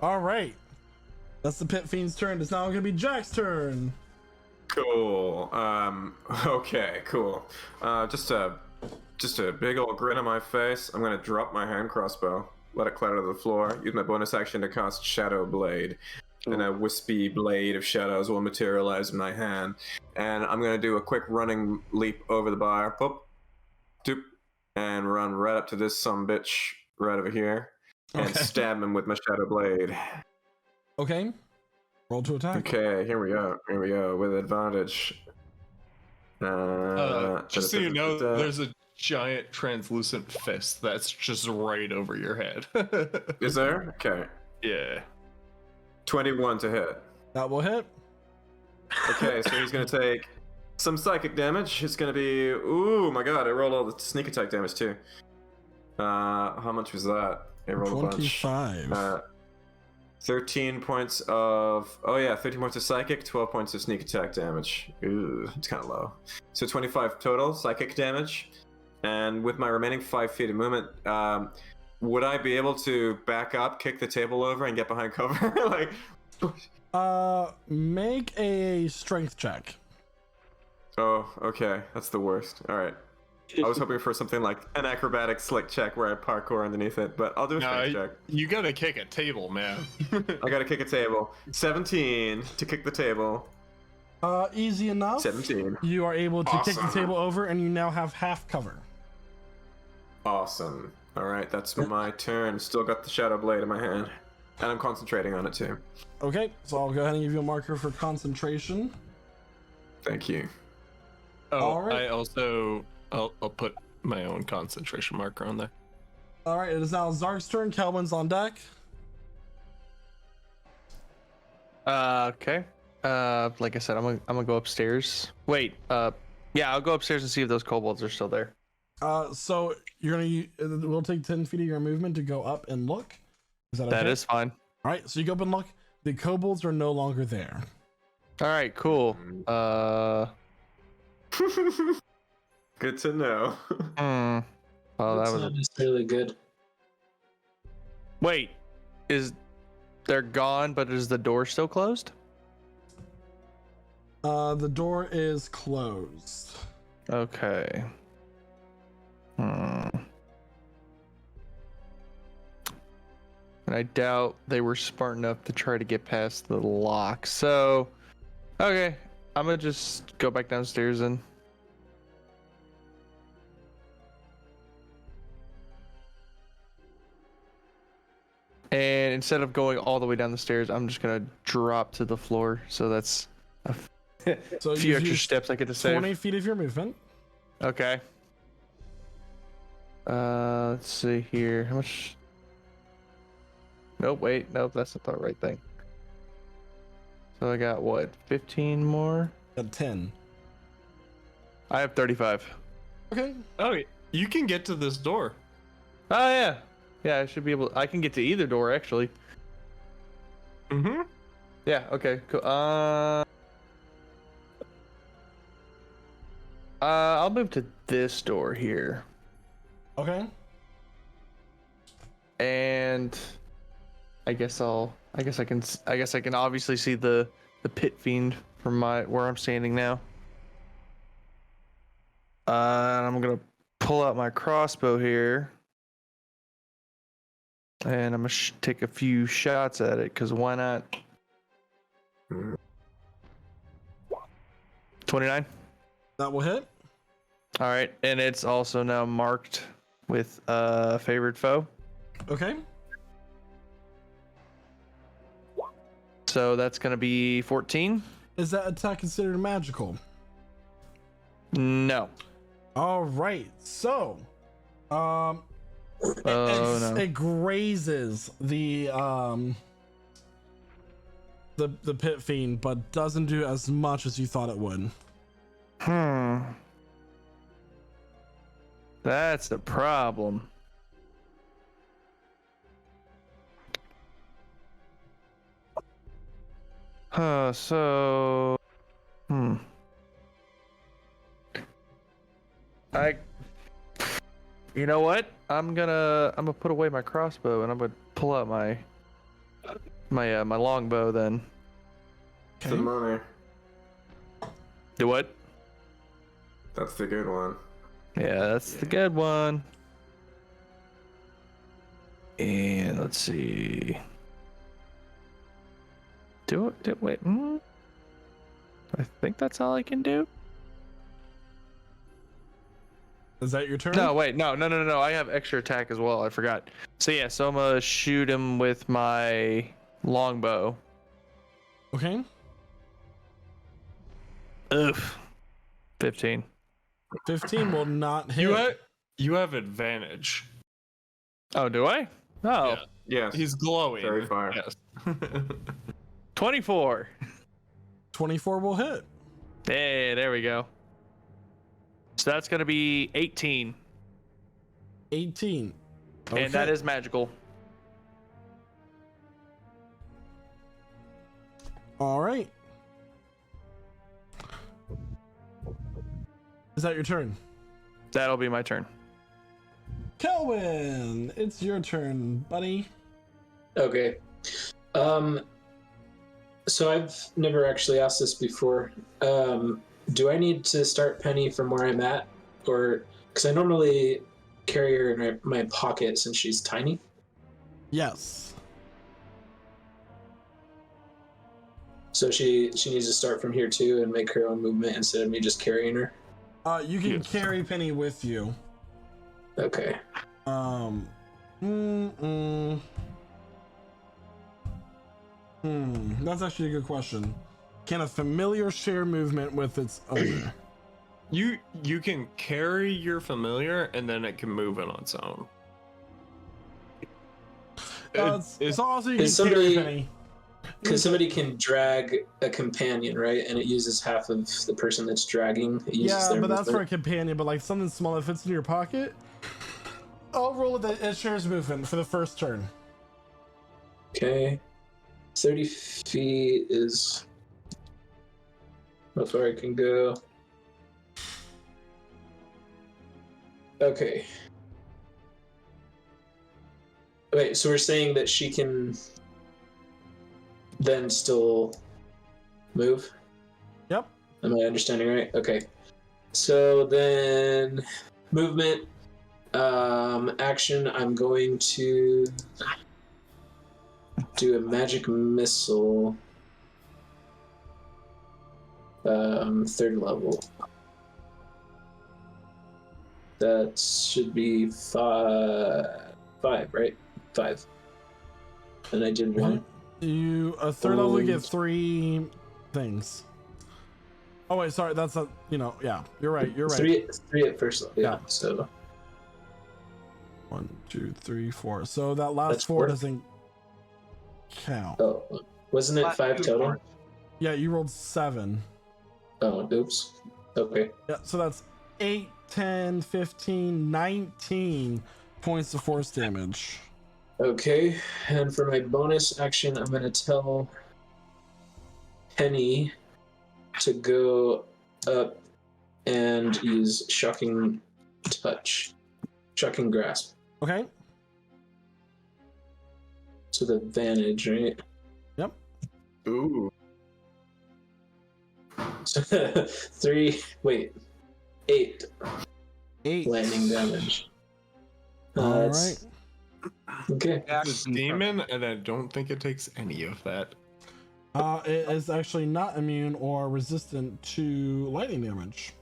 All right, that's the Pit Fiend's turn. It's now gonna be Jack's turn. Cool. Okay, cool. Just a big old grin on my face. I'm gonna drop my hand crossbow, let it clatter to the floor, use my bonus action to cast Shadow Blade. And a wispy blade of shadows will materialize in my hand. And I'm gonna do a quick running leap over the bar. Boop. Doop. And run right up to this sumbitch right over here. And Okay. stab him with my Shadow Blade. Okay, roll to attack. Okay, here we go, with advantage. Just so you know, there's a giant translucent fist that's just right over your head. Is there? Okay. Yeah. 21 to hit. That will hit. Okay, so he's gonna take some psychic damage. It's gonna be, ooh my god, I rolled all the sneak attack damage too. How much was that? I rolled a bunch. 25. 13 points of, 13 points of psychic, 12 points of sneak attack damage. Ooh, it's kind of low. So 25 total psychic damage. And with my remaining 5 feet of movement, would I be able to back up, kick the table over, and get behind cover? Like, Make a strength check. oh, okay, that's the worst. All right. I was hoping for something like an acrobatic slick check where I parkour underneath it, but I'll do a strength check. You gotta kick a table, man. I gotta kick a table. 17 to kick the table. Easy enough. 17. You are able to kick the Awesome. table over, and you now have half cover. Awesome. All right, that's my turn. Still got the Shadow Blade in my hand, and I'm concentrating on it too. Okay, so I'll go ahead and give you a marker for concentration. Thank you. Oh, All right. I'll put my own concentration marker on there. All right, it is now Zark's turn. Kelvin's on deck. Okay. Like I said, I'm gonna go upstairs. Wait. Yeah, I'll go upstairs and see if those kobolds are still there. So you're gonna we'll take 10 feet of your movement to go up and look. Is that okay? That is fine. All right. So you go up and look. The kobolds are no longer there. All right. Cool. Good to know. Well, that That's was. not necessarily good. Wait. They're gone? But is the door still closed? The door is closed. Okay. And I doubt they were smart enough to try to get past the lock. So, okay, I'm gonna just go back downstairs and. And instead of going all the way down the stairs, I'm just gonna drop to the floor. So that's a So few you extra use steps I get to save. 20 feet of your movement. Okay. Let's see here. How much? Nope, wait. Nope, that's not the right thing. So I got what? 15 more? At 10. I have 35. Okay. Oh, you can get to this door. Oh, yeah. Yeah, I should be able. I can get to either door, actually. Mm-hmm. Yeah, okay, cool. I'll move to this door here, Okay. and I guess I can obviously see the pit fiend from where I'm standing now. And I'm gonna pull out my crossbow here, and I'm gonna take a few shots at it, because why not? 29. That will hit. All right, and it's also now marked with favored foe. Okay. So that's gonna be 14. Is that attack considered magical? No. All right. So, Oh no. it grazes the pit fiend, but doesn't do as much as you thought it would. That's the problem. So you know what? I'm gonna put away my crossbow, and I'm gonna pull out my longbow then. The money. Do what? That's the good one. Yeah, that's the good one. And let's see. Wait. I think that's all I can do. Is that your turn? No, wait, no. I have extra attack as well. I forgot. So yeah, so I'm gonna shoot him with my longbow. Okay. Oof. 15. 15 will not hit. You have advantage. Oh, do I? Oh. Yeah. Yes. He's glowing. Very fire. Yes. 24. 24 will hit. Hey, there we go. So that's gonna be 18. 18. Okay. And that is magical. All right. Is that your turn? That'll be my turn. Kelvin, it's your turn, buddy. Okay. So I've never actually asked this before. Do I need to start Penny from where I'm at, or because I normally carry her in my pocket since she's tiny? Yes. So she needs to start from here too and make her own movement instead of me just carrying her. You can carry Penny with you. Okay. That's actually a good question. Can a familiar share movement with its owner? You can carry your familiar and then it can move in on its own. It's also you can somebody- carry Penny. Because somebody can drag a companion, right? And it uses half of the person that's dragging. It uses Yeah, their but that's for a movement. companion. But like something small that fits in your pocket. I'll roll with it shares movement for the first turn. Okay. 30 feet is how far I can go. Okay. Wait, so we're saying that she can then still move? Yep. Am I understanding right? Okay. So then movement, action, I'm going to do a magic missile. Third level. That should be five, right? 5. And I did 1. You a third level, you get 3 things. Oh wait, sorry, that's not. Yeah, you're right. You're right. 3 at first level. Yeah. Yeah. So 1, 2, 3, 4. So that last That's 4 4. doesn't count. oh, wasn't it 5 total? Yeah, you rolled 7. Oh, oops. Okay. Yeah, so that's 8, 10, 15, 19 points of force damage. Okay, and for my bonus action, I'm going to tell Penny to go up and use Shocking Touch. Shocking Grasp. Okay. So the advantage, right? Yep. Ooh. 8 8. landing damage. All That's- Okay. It's a demon, and I don't think it takes any of that. It is actually not immune or resistant to lightning damage.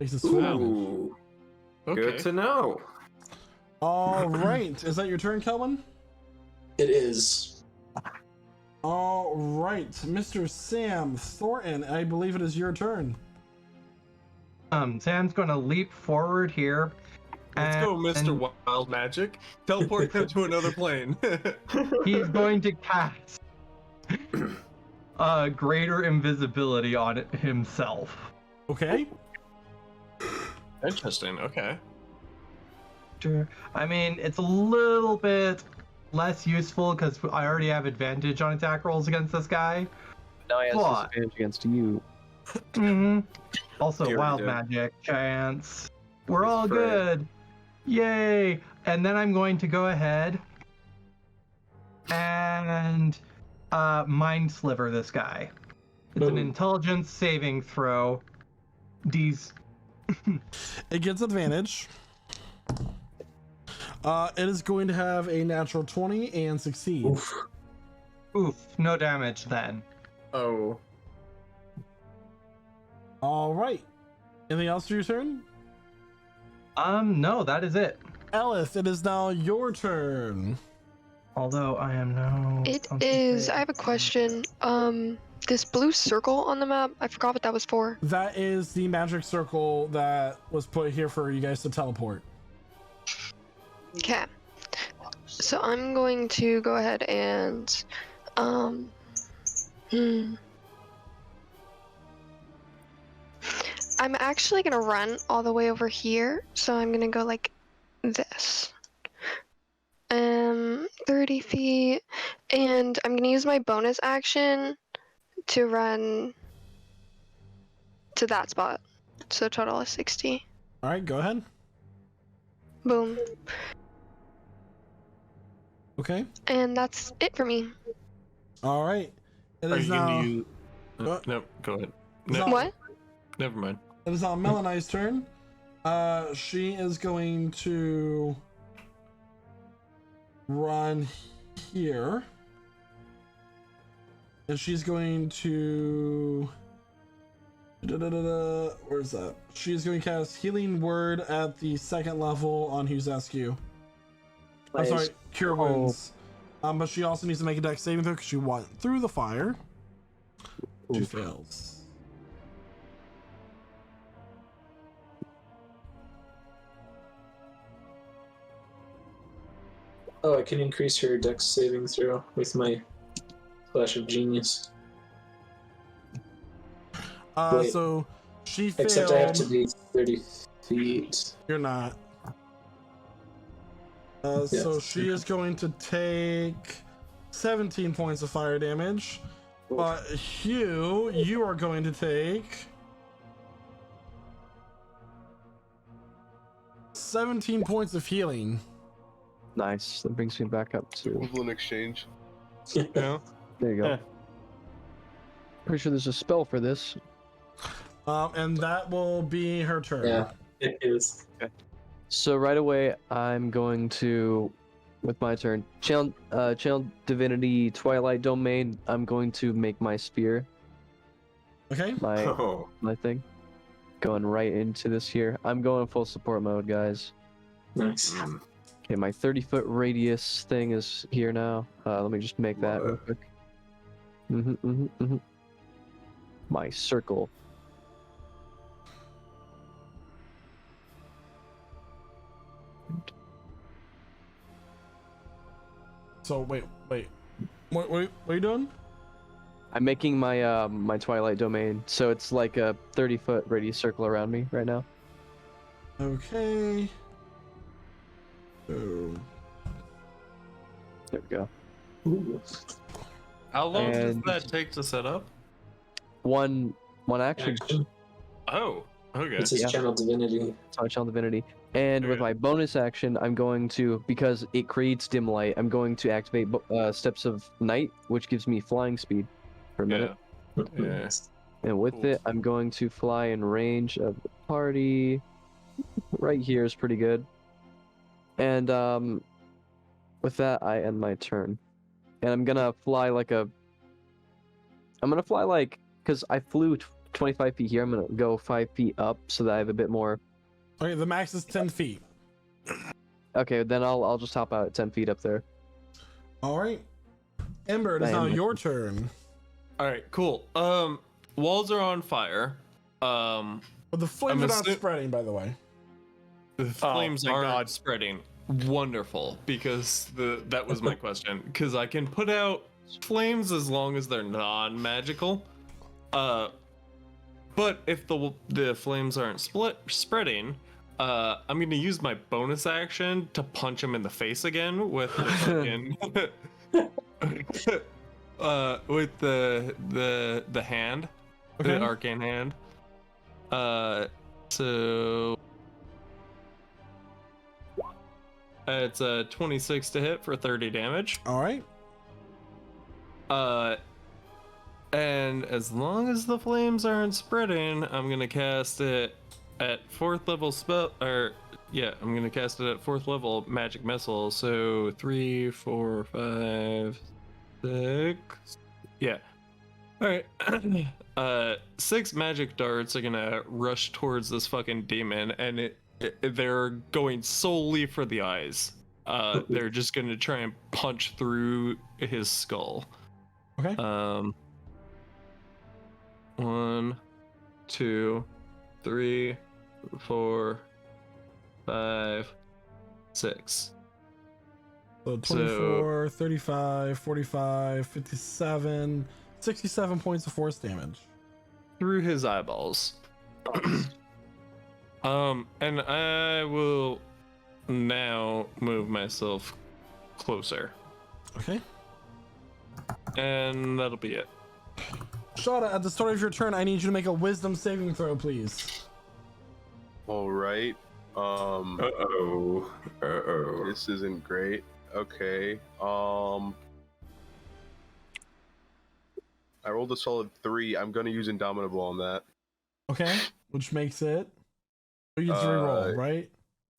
Takes its full damage. Ooh. Okay. Good to know. All right. Is that your turn, Kelvin? It is. All right, Mr. Sam Thornton, I believe it is your turn. Sam's gonna leap forward here. Let's go, Mr. and Wild Magic. Teleport him to another plane. He's going to cast greater invisibility on himself. Okay. Interesting. Okay. I mean, it's a little bit less useful because I already have advantage on attack rolls against this guy. Now he has What? disadvantage against you. Mm-hmm. Also, You already wild did. magic chance. We're all Right. good. Yay! And then I'm going to go ahead and mind sliver this guy. It's an Ooh. intelligence saving throw. These. It gets advantage. It is going to have a natural 20 and succeed. Oof, no damage then. Oh. All right. Anything else for your turn? No, that is it. Ellis, it is now your turn. Although I am now. It is. I have a question. This blue circle on the map, I forgot what that was for. That is the magic circle that was put here for you guys to teleport. Okay. So I'm going to go ahead and I'm actually gonna run all the way over here, so I'm gonna go like this. 30 feet, and I'm gonna use my bonus action to run to that spot. So total is 60. All right, go ahead. Boom. Okay. And that's it for me. All right. It Are is you now. gonna use... What? Nope. Go ahead. Is No, that- What? never mind. It is now Melani's turn. She is going to run here. And she's going to... Where's that? She's going to cast Healing Word at the 2nd level on Huzescu. I'm sorry, Cure Wounds. But she also needs to make a dex saving throw because she went through the fire. She fails. Oh, I can increase her dex saving throw with my Flash of Genius. Wait. So she failed. Except I have to be 30 feet. You're not. So she is going to take 17 points of fire damage. But Hugh, you are going to take 17 points of healing. Nice. That brings me back up to. Equivalent exchange. Yeah. There you go. Pretty sure there's a spell for this. And that will be her turn. Yeah, it is. So right away, I'm going to, with my turn, channel Divinity Twilight Domain. I'm going to make my spear, Okay. Oh. my thing, going right into this here. I'm going full support mode, guys. Nice. Mm. Okay, my 30-foot radius thing is here now. Let me just make that real quick. My circle. So wait. What are you doing? I'm making my my Twilight Domain, so it's like a 30-foot radius circle around me right now. Okay. So There we go. Ooh. How long does And- that take to set up? One action. Oh. Okay. It's his Yeah. channel divinity. So I channel divinity. And with Okay. my bonus action, I'm going to, because it creates dim light, I'm going to activate Steps of Night, which gives me flying speed for a minute. Yeah. And with Cool. it, I'm going to fly in range of the party. Right here is pretty good. And with that, I end my turn. And I'm gonna fly because I flew 25 feet here, I'm gonna go 5 feet up so that I have a bit more. Okay, the max is 10 feet. Okay, then I'll just hop out at 10 feet up there. All right. Ember, it is I now am- your turn. All right. Cool. Walls are on fire. But the flames I'm are not assu- spreading, by the way. The flames thank aren't God. spreading. Wonderful, because that was my question. Because I can put out flames as long as they're non-magical. But if the flames aren't spreading, I'm gonna use my bonus action to punch him in the face again with the fucking with the hand, Okay. the arcane hand. So it's a 26 to hit for 30 damage. All right. And as long as the flames aren't spreading, I'm gonna cast it at 4th level spell. I'm gonna cast it at 4th level magic missile. So 3, 4, 5, 6. Yeah. All right. 6 magic darts are gonna rush towards this fucking demon, and they're going solely for the eyes. They're just gonna try and punch through his skull. Okay. 1, 2, 3, 4, 5, 6. So 24, 35, 45, 57, 67 points of force damage. Through his eyeballs. And I will now move myself closer. Okay. And that'll be it. Shada, at the start of your turn, I need you to make a wisdom saving throw, please. All right. Uh-oh. This isn't great. Okay. I rolled a solid 3. I'm gonna use Indomitable on that. Okay. Which makes it. You get to reroll, right?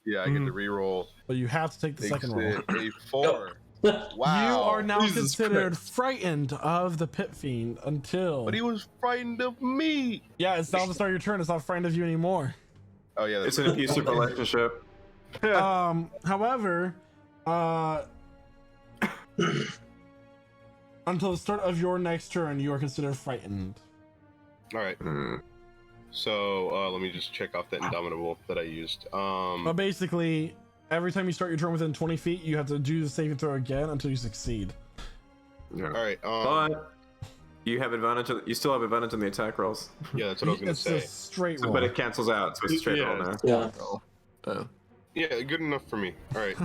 Yeah, I get to reroll. But you have to take the Makes second roll. it a 4. Wow. You are now Jesus considered Christ. frightened of the pit fiend until. But he was frightened of me. Yeah, it's now the start of your turn. It's not frightened of you anymore. Oh yeah, It's an abusive relationship. However, until the start of your next turn, you are considered frightened. All right. So let me just check off that Indomitable that I used. But basically, every time you start your turn within 20 feet, you have to do the saving throw again until you succeed. Yeah. All right. But you have advantage. You still have advantage on the attack rolls. Yeah, that's what I was gonna It's say. a straight roll. But it cancels out, so it's a straight roll now. Yeah. Oh. Yeah, good enough for me. All right.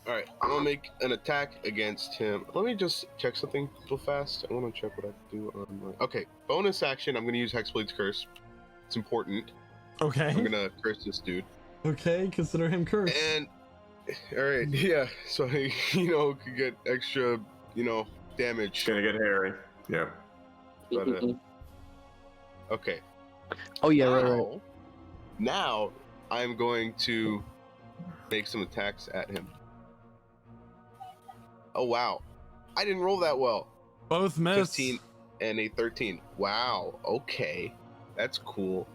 All right. I'm gonna make an attack against him. Let me just check something real fast. I want to check what I do on my. Okay. Bonus action. I'm gonna use Hexblade's Curse. It's important. Okay. I'm gonna curse this dude. Okay, consider him cursed. And all right, yeah. So he, could get extra, damage. It's gonna get hairy. Yeah. But, okay. Oh yeah, right. Now I'm going to make some attacks at him. Oh wow, I didn't roll that well. Both miss. 15 and a 13. Wow. Okay, that's cool.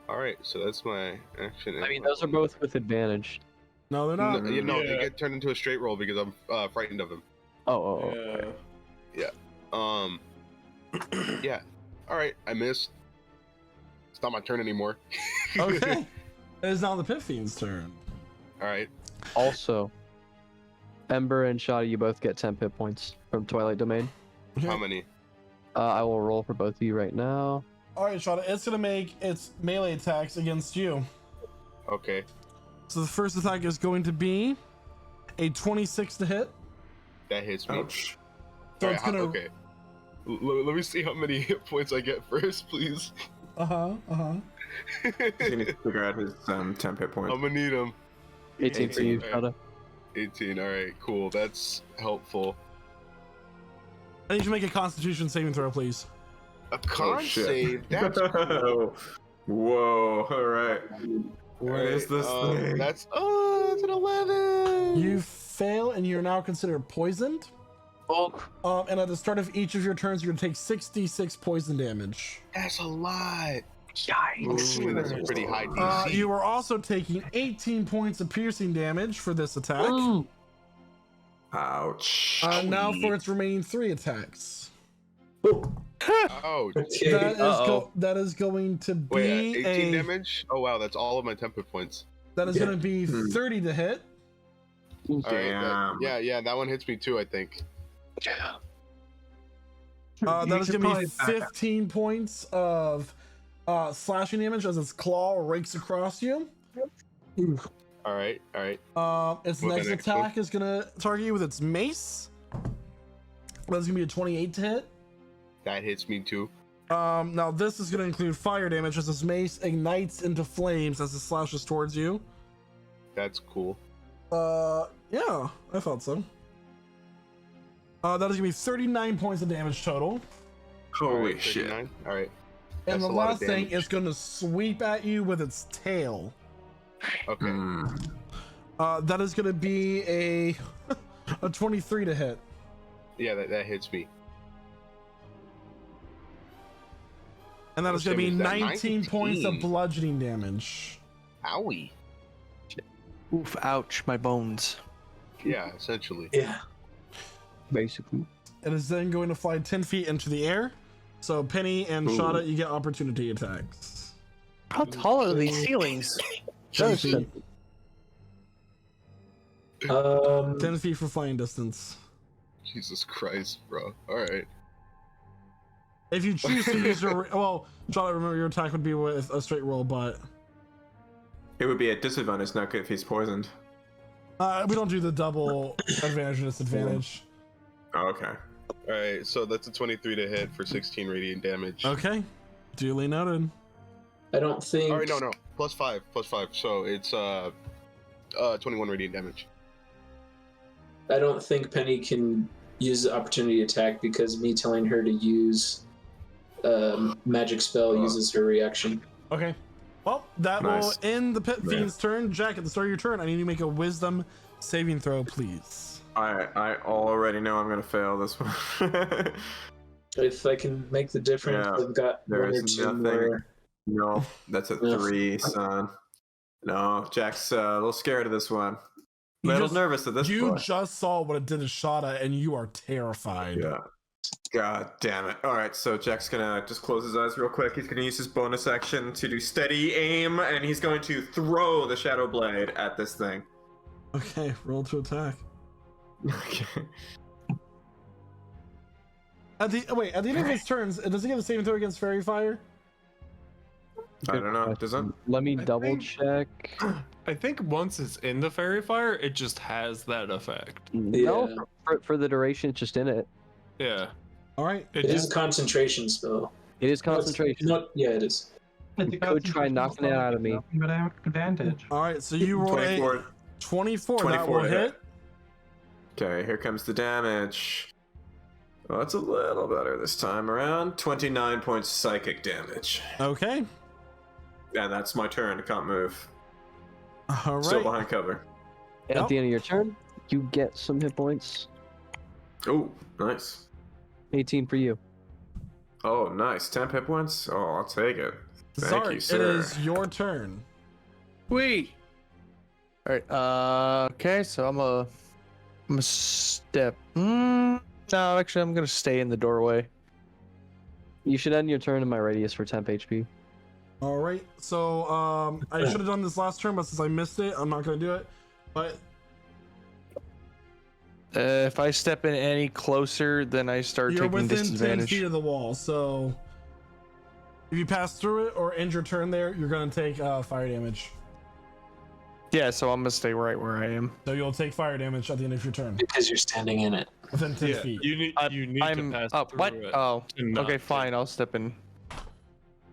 All right, so that's my action. I mean, those are both with advantage. No, they're not. They get turned into a straight roll because I'm frightened of him. Oh. Yeah. Yeah. All right, I missed. It's not my turn anymore. Okay. It is now the pit fiend's turn. All right. Also, Ember and Shada, you both get 10 hit points from Twilight Domain. How many? I will roll for both of you right now. All right, Shada, it's gonna make its melee attacks against you. Okay. So the first attack is going to be a 26 to hit. That hits me. Ouch. So All it's right, gonna. Okay. Let me see how many hit points I get first, please. Uh-huh. You need to figure out his 10 hit points. I'm gonna need them. 18 for you, 18, Shada. 18. All right, cool. That's helpful. I need you to make a Constitution saving throw, please. A con shit. save. That's cool. Whoa! All right. What is this thing? That's it's an 11. You fail, and you're now considered poisoned. Oh, And at the start of each of your turns, you're gonna take 66 poison damage. That's a lot. Yikes. Assuming that's a pretty high DC. You are also taking 18 points of piercing damage for this attack. Ouch. Now for its remaining 3 attacks. Oh, okay. That is going to be wait, 18 damage? Oh wow, that's all of my temper points. That is going to be 30 to hit. All right, Damn. yeah, that one hits me too, I think. That is going to be 15 points of slashing damage as its claw rakes across you. All right. Its What next the next attack is going to target you with its mace. That's going to be a 28 to hit. That hits me too. Now this is going to include fire damage as this mace ignites into flames as it slashes towards you. That's cool. Yeah, I thought so. That is going to be 39 points of damage total. Holy Alright, shit. 39. All right. And That's the a lot of last thing damage. is going to sweep at you with its tail. Okay. That is going to be a 23 to hit. Yeah, that hits me. And that is going to be Is that 19 points of 19? bludgeoning damage. Owie. Oof, ouch, my bones. Yeah, essentially. Yeah. Basically. It is then going to fly 10 feet into the air. So Penny and Shada, you get opportunity attacks. How tall are these ceilings? 10 feet. 10 10 feet for flying distance. Jesus Christ, bro. All right. If you choose to use your... Well, Shada, remember your attack would be with a straight roll, but... It would be a disadvantage now if he's poisoned. we don't do the double advantage and disadvantage. Oh, okay. All right. So that's a 23 to hit for 16 radiant damage. Okay. Duly noted. I don't think. All right. No. Plus 5. So it's 21 radiant damage. I don't think Penny can use the opportunity attack because me telling her to use magic spell uses her reaction. Okay. Well, that Nice. will end the Pit Yeah. Fiend's turn. Jack, at the start of your turn, I need you to make a wisdom saving throw, please. I already know I'm gonna fail this one. If I can make the difference, Yeah, I've got there one or is two nothing. more. No, that's a Yeah. 3, son. No, Jack's a little scared of this one. A You little just- nervous at this You point. just saw what it did to Shada, and you are terrified. Yeah. God damn it. Alright, so Jack's gonna just close his eyes real quick. He's gonna use his bonus action to do steady aim, and he's going to throw the Shadow Blade at this thing. Okay, roll to attack. Okay. At the end of his turns, does he get the saving throw against Fairy Fire? I don't know. Does it? Let me I double think- check. I think once it's in the fairy fire, it just has that effect. No, Yeah. for the duration, it's just in it. Yeah. All right. It It is just a concentration spell. It is concentration. Yeah, it is. You could try knocking it out of me. But I have advantage. All right. So you roll a 24. 24. That 24 will to hit. hit. Okay, here comes the damage. Well, that's a little better this time around. 29 points psychic damage. Okay. And that's my turn. I can't move. All Still right. behind cover. And Yep. at the end of your turn, you get some hit points. Oh, nice. 18 for you. Oh, nice. 10 hit points? Oh, I'll take it. Thank Sorry, you, it sir. is your turn. Wait. All right. Okay. So I'm a step. No, actually, I'm gonna stay in the doorway. You should end your turn in my radius for temp HP. All right. So I should have done this last turn, but since I missed it, I'm not going to do it. But If I step in any closer, then I start you're taking within 10 disadvantage. feet of the wall. So if you pass through it or end your turn there, you're going to take fire damage. Yeah, so I'm gonna stay right where I am. So you'll take fire damage at the end of your turn. Because you're standing in it. Within 10 Yeah, feet. you need I'm to pass up. through What? it. Oh, to not okay, take- fine. I'll step in.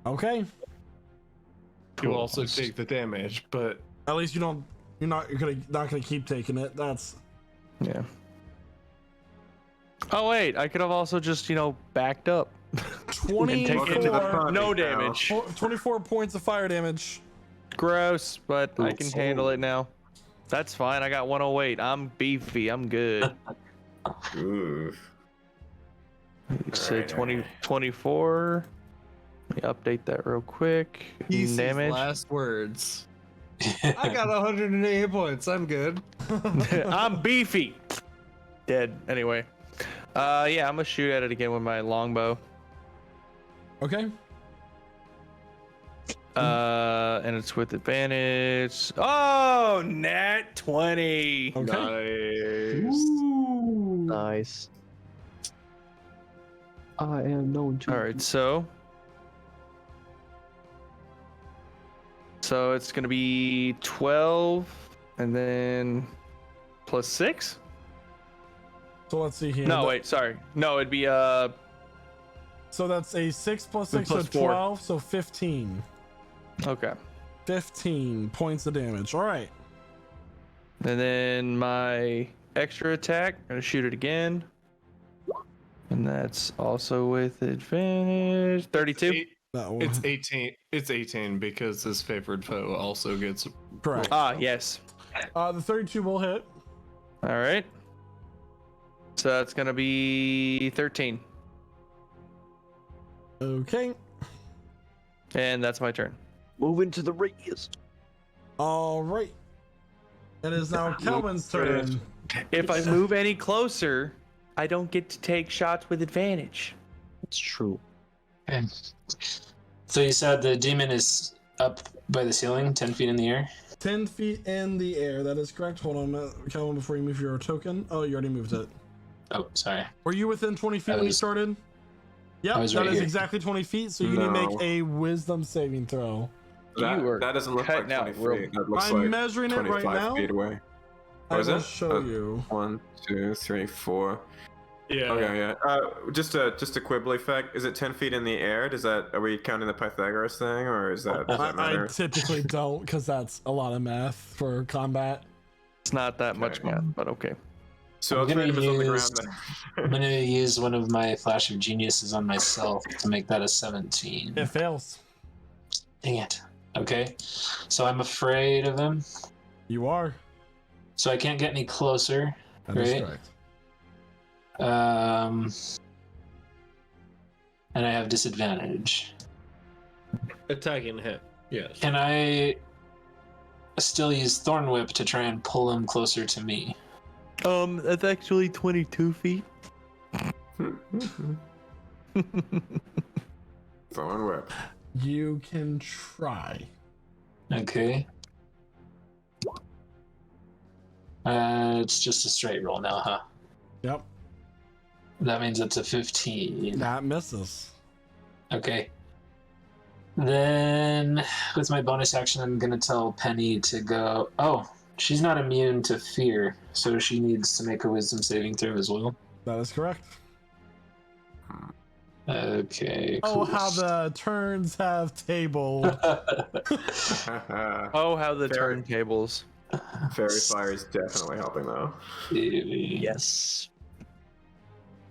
Okay. You also take the damage, but At least you're not gonna keep taking it. That's Yeah. Oh wait, I could have also just backed up. 24, Welcome to the party, no pal. damage. 24 points of fire damage. Gross, but I can Oof. handle it now. That's fine. I got 108. I'm beefy. I'm good. Ooh. Say Alright, 20, 24. Let me update that real quick. He's Damage. last words. I got 108 points. I'm good. I'm beefy. Dead. Anyway. Yeah, I'm gonna shoot at it again with my longbow. Okay. And it's with advantage. Oh, nat 20. Okay. Nice. Nice. I am known to. All right, so it's gonna be 12, and then plus 6. So let's see here. No, wait, sorry. No, it'd be So that's a 6 plus 6, so Plus 4. 12, so 15. Okay. 15 points of damage. All right. And then my extra attack, I'm gonna shoot it again, and that's also with advantage. 32. That one. It's 18. It's 18 because this favored foe also gets. Correct. Ah, yes. The 32 will hit. All right. So that's gonna be 13, Okay. and that's my turn. Moving to the radius. All right. It is now Kelvin's turn. If I move any closer, I don't get to take shots with advantage. It's true. Okay. So you said the demon is up by the ceiling, 10 feet in the air? 10 feet in the air. That is correct. Hold on a minute, Kelvin, before you move your token. Oh, you already moved it. Oh, sorry. Were you within 20 feet I when you was- started? Yep, I was that right is here. exactly 20 feet, so you need to make No. a wisdom saving throw. That, You are that doesn't look like cutting out 20 real- feet. That looks I'm like measuring it right 25 now. feet away. I Oh, is will it? show Oh. you. 1, 2, 3, 4. Yeah. Okay, yeah. Just a quibbly effect. Is it 10 feet in the air? Are we counting the Pythagoras thing, or does that I matter? typically don't, because that's a lot of math for combat. It's not that much Okay. math, but okay. So I'm I'll try gonna to on the use- ground I'm going to use one of my Flash of Geniuses on myself to make that a 17. It fails. Dang it. Okay. So I'm afraid of him. You are. So I can't get any closer. That is Right. correct. And I have disadvantage. Attacking hit. Yes. Can I still use Thorn Whip to try and pull him closer to me? That's actually 22 feet. Thorn whip. You can try. Okay. It's just a straight roll now, huh? Yep. That means it's a 15. That misses. Okay. Then, with my bonus action, I'm gonna tell Penny to go. Oh, she's not immune to fear, so she needs to make a wisdom saving throw as well. That is correct. Okay. Oh, Cool. how the turns have tabled. Oh, how the Fair. turntables. Fairy fire is definitely helping though. Yes.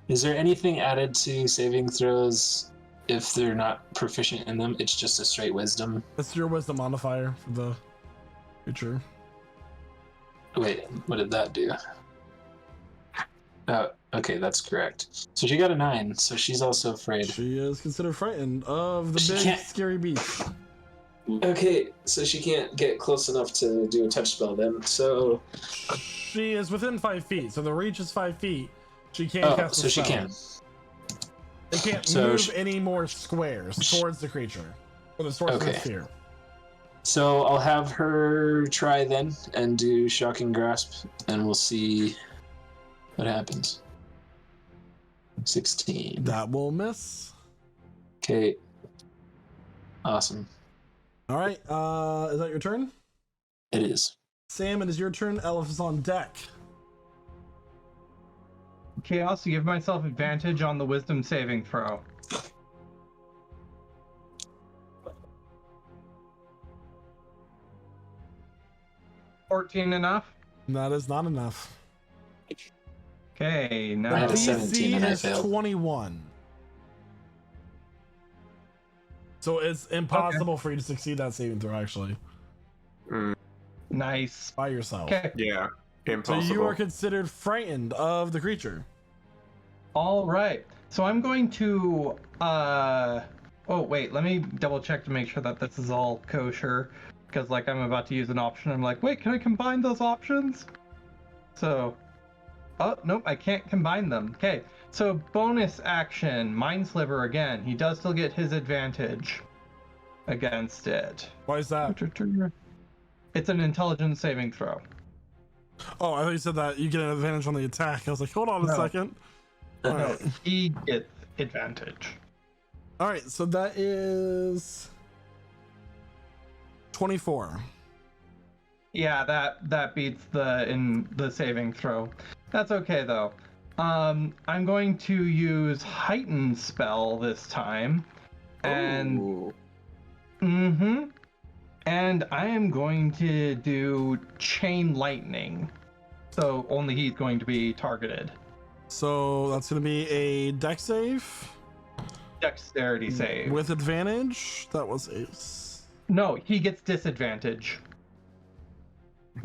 Is there anything added to saving throws if they're not proficient in them? It's just a straight wisdom. It's your wisdom modifier for the creature. Wait, what did that do? Oh, okay, that's correct. So she got a 9, so she's also afraid. She is considered frightened of the She big can't- scary beast. Okay, so she can't get close enough to do a touch spell then. So, She is within 5 feet, so the reach is 5 feet. She can't oh, cast a so she spell. can. They can't So move she- any more squares towards the creature. Or the source of the Okay. sphere. So I'll have her try then and do shocking grasp, and we'll see what happens. 16. That will miss. Okay. Awesome. Alright, is that your turn? It is. Sam, it is your turn. Elif is on deck. Chaos, give myself advantage on the wisdom saving throw. $14 enough? That is not enough. Okay, I now had a 17 DC and I is failed. 21. So it's impossible for you to succeed that saving throw, actually, nice. by yourself. Okay, Yeah, So impossible. you are considered frightened of the creature. all right. So I'm going to oh wait, let me double check to make sure that this is all kosher, because like I'm about to use an option. I'm like, wait, can I combine those options? So, oh nope, I can't combine them. Okay, so bonus action, Mind Sliver again. He does still get his advantage against it. Why is that? It's an intelligence saving throw. Oh, I thought you said that you get an advantage on the attack. I was like, hold on a No. second. All right. He gets advantage. All right, so that is 24. Yeah, that beats the saving throw. That's okay though. I'm going to use heightened spell this time, and Ooh. and I am going to do chain lightning. So only he's going to be targeted. So that's going to be a dex save Dexterity save. with advantage. That was a. No, he gets disadvantage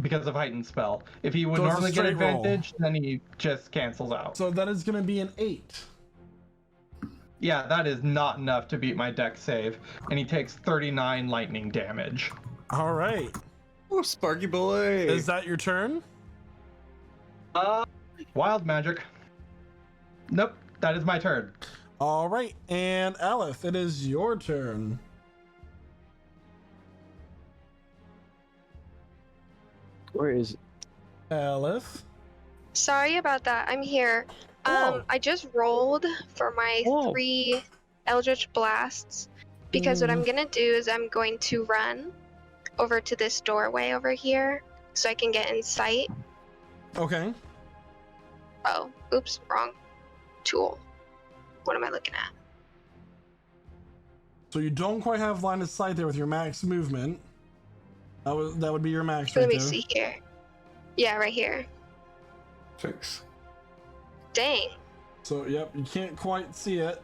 because of heightened spell. If he would So it's a normally get straight roll. advantage, then he just cancels out. So that is going to be an 8. Yeah, that is not enough to beat my dex save, and he takes 39 lightning damage. All right. Oh, Sparky boy. Is that your turn? Wild magic. Nope, that is my turn. All right. And Aleph, it is your turn. Where is Aleph. Sorry about that. I'm here. Oh. I just rolled for my Oh. 3 Eldritch Blasts because what I'm gonna do is I'm going to run over to this doorway over here so I can get in sight. Okay. Oh, oops, wrong tool. What am I looking at? So you don't quite have line of sight there with your max movement. That would be your max Let right me there. see here. Yeah, right here. 6. Dang. So yep, you can't quite see it.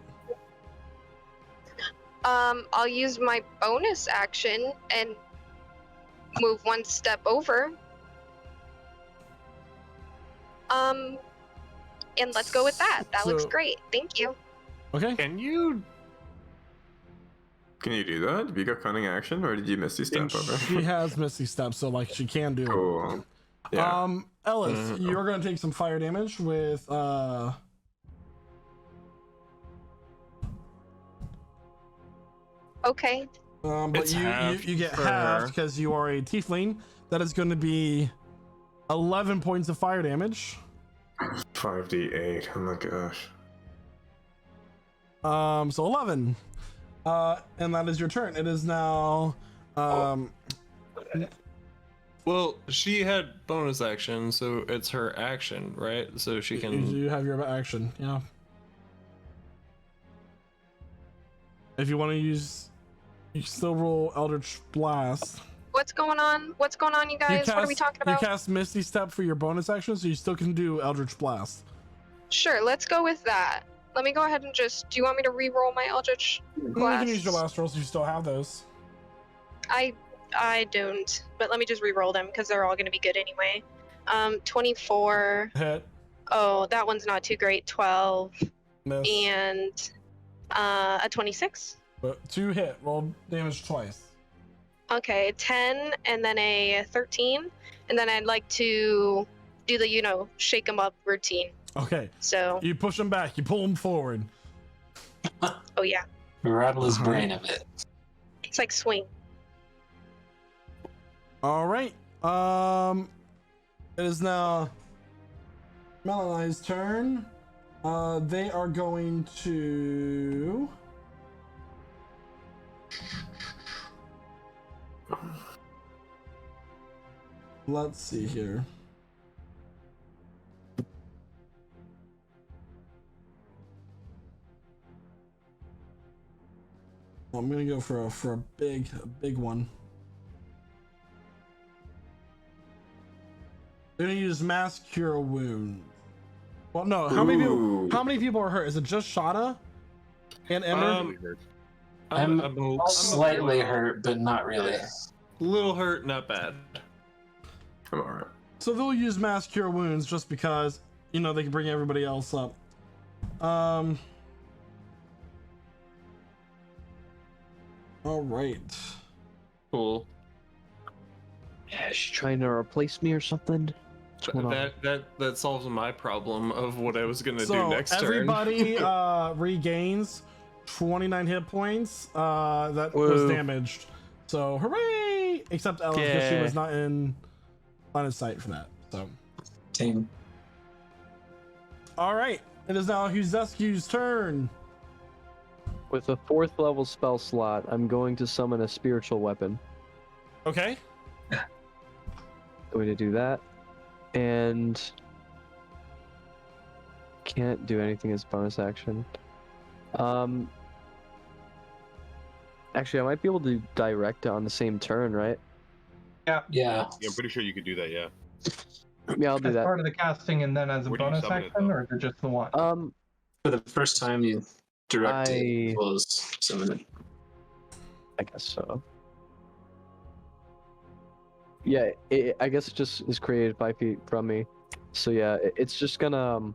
I'll use my bonus action and move 1 step over. And let's go with that. That looks So- great. Thank you. Okay. Can you? Can you do that? Have you got cunning action, or did you Misty step over? She has Misty Step, so like she can do it. Cool. Yeah. Ellis, you're gonna take some fire damage with Okay. but It's you halved get for halved her. because you are a tiefling. That is going to be 11 points of fire damage. 5d8. Oh my gosh. So 11. And that is your turn. It is now Well, she had bonus action, so it's her action, right? So she can. you have your action, yeah. If you want to use, you can still roll Eldritch Blast. What's going on? What's going on, you guys? What are we talking about? You cast Misty Step for your bonus action, so you still can do Eldritch Blast. Sure, let's go with that. Let me go ahead and just. Do you want me to re-roll my Eldritch You Blast? can use your last rolls if you still have those. I don't, but let me just re-roll them because they're all going to be good anyway. 24. Hit, Oh, that one's not too great. 12 miss, and a 26. but 2 hit. Roll damage twice. Okay, 10 and then a 13, and then I'd like to do the shake them up routine. Okay, So, you push him back. You pull him forward. oh yeah, Rattle his brain a bit. it's like swing. All right. It is now Melani's turn. They are going to. Let's see here. I'm gonna go for a big one. They're gonna use mass cure wound. Well, no. How many people are hurt? Is it just Shada and Ember? I'm slightly hurt, but not really. Little hurt, not bad. I'm alright. So they'll use mass cure wounds just because they can bring everybody else up. All right. Cool. Yeah, is she trying to replace me or something? What's going on? That solves my problem of what I was gonna So do next everybody turn. regains 29 hit points that was damaged. So hooray! Except Ella, because she was not in line of sight for that. So Team. all right, it is now Huzescu's turn. With a 4th level spell slot, I'm going to summon a spiritual weapon. Okay. Going to do that. And can't do anything as bonus action. Actually, I might be able to direct it on the same turn, right? Yeah. Yeah, I'm pretty sure you could do that. Yeah. Yeah, I'll do As that. part of the casting and then as a Where do you bonus summon it, action, though? or is it just the one? For the first time you direct I- it, close summon it. I guess so. Yeah, I guess it just is created 5 feet from me. So yeah, it's just gonna.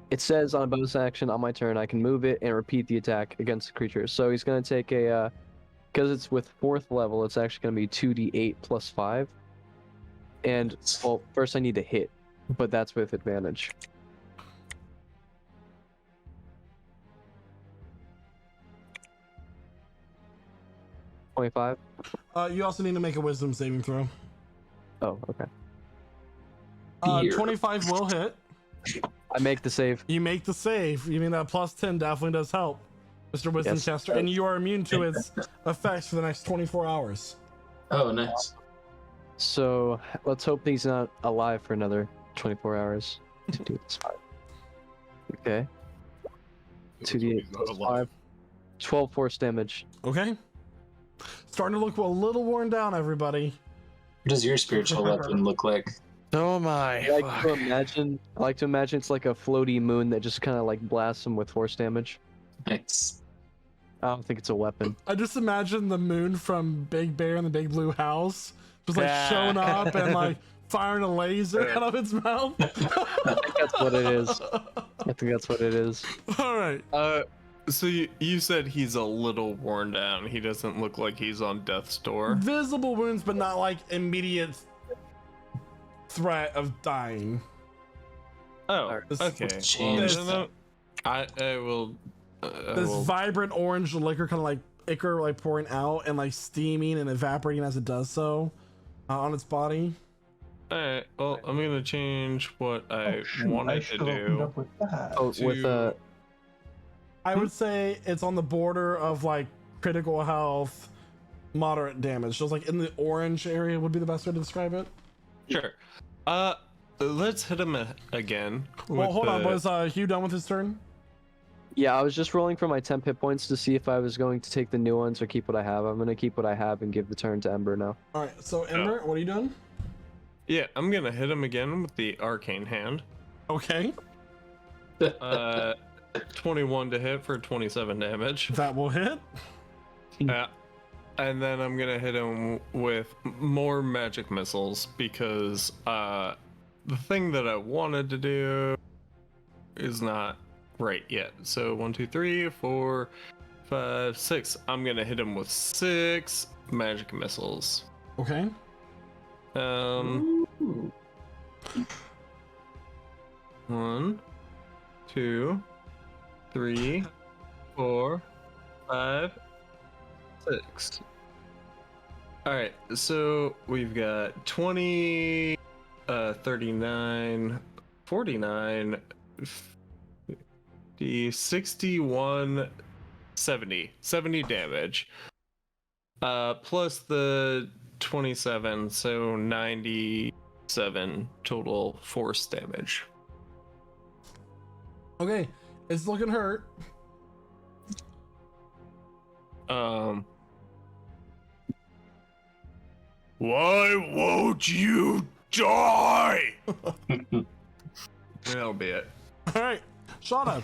It says on a bonus action on my turn I can move it and repeat the attack against the creature. So he's gonna take a, because it's with 4th level, it's actually gonna be 2d8 plus 5. And well, first I need to hit, but that's with advantage. $25. You also need to make a wisdom saving throw. Oh, okay. Here. 25 will hit. I make the save. You make the save. You mean that plus 10 definitely does help, Mr. Wisdom Yes. Caster, and you are immune to its effects for the next 24 hours. Oh, nice. So let's hope he's not alive for another 24 hours to do this. Okay. 2d8 He's not plus alive. 5. 12 force damage. Okay. Starting to look a little worn down, everybody. What does your spiritual weapon look like? Oh my. I like to imagine. I like to imagine it's like a floaty moon that just kind of like blasts him with force damage. Nice. I don't think it's a weapon. I just imagine the moon from Big Bear in the Big Blue House just like showing up and like firing a laser out of its mouth. I think that's what it is. I think that's what it is. All right. So you said he's a little worn down. He doesn't look like he's on death's door. Visible wounds, but not like immediate threat of dying. Oh, This- okay. Change Well, then, I will. This will- vibrant orange liquor kind of like ichor like pouring out and like steaming and evaporating as it does so on its body. Alright, well, I'm gonna change what I shoot, wanted to should've opened do. up with that. Oh, with a. I would say it's on the border of like critical health, moderate damage. So it's like in the orange area would be the best way to describe it. Sure. Let's hit him again. Well, with hold on. the- Was Hugh done with his turn? Yeah, I was just rolling for my temp hit points to see if I was going to take the new ones or keep what I have. I'm gonna keep what I have and give the turn to Ember now. All right. So Ember, what are you doing? Yeah, I'm gonna hit him again with the arcane hand. Okay, 21 to hit for 27 damage. that will hit. And then I'm gonna hit him with more magic missiles because the thing that I wanted to do is not right yet. So 1, 2, 3, 4, 5, 6. I'm gonna hit him with 6 magic missiles. Okay. Ooh. 1, 2, 3, 4, 5, 6. Alright, so we've got 20, 39, 49, 50, 61, 70. 70 damage. Plus the 27, so 97 total force damage. Okay, it's looking hurt. Why won't you die? That'll be it. All right, Shauna.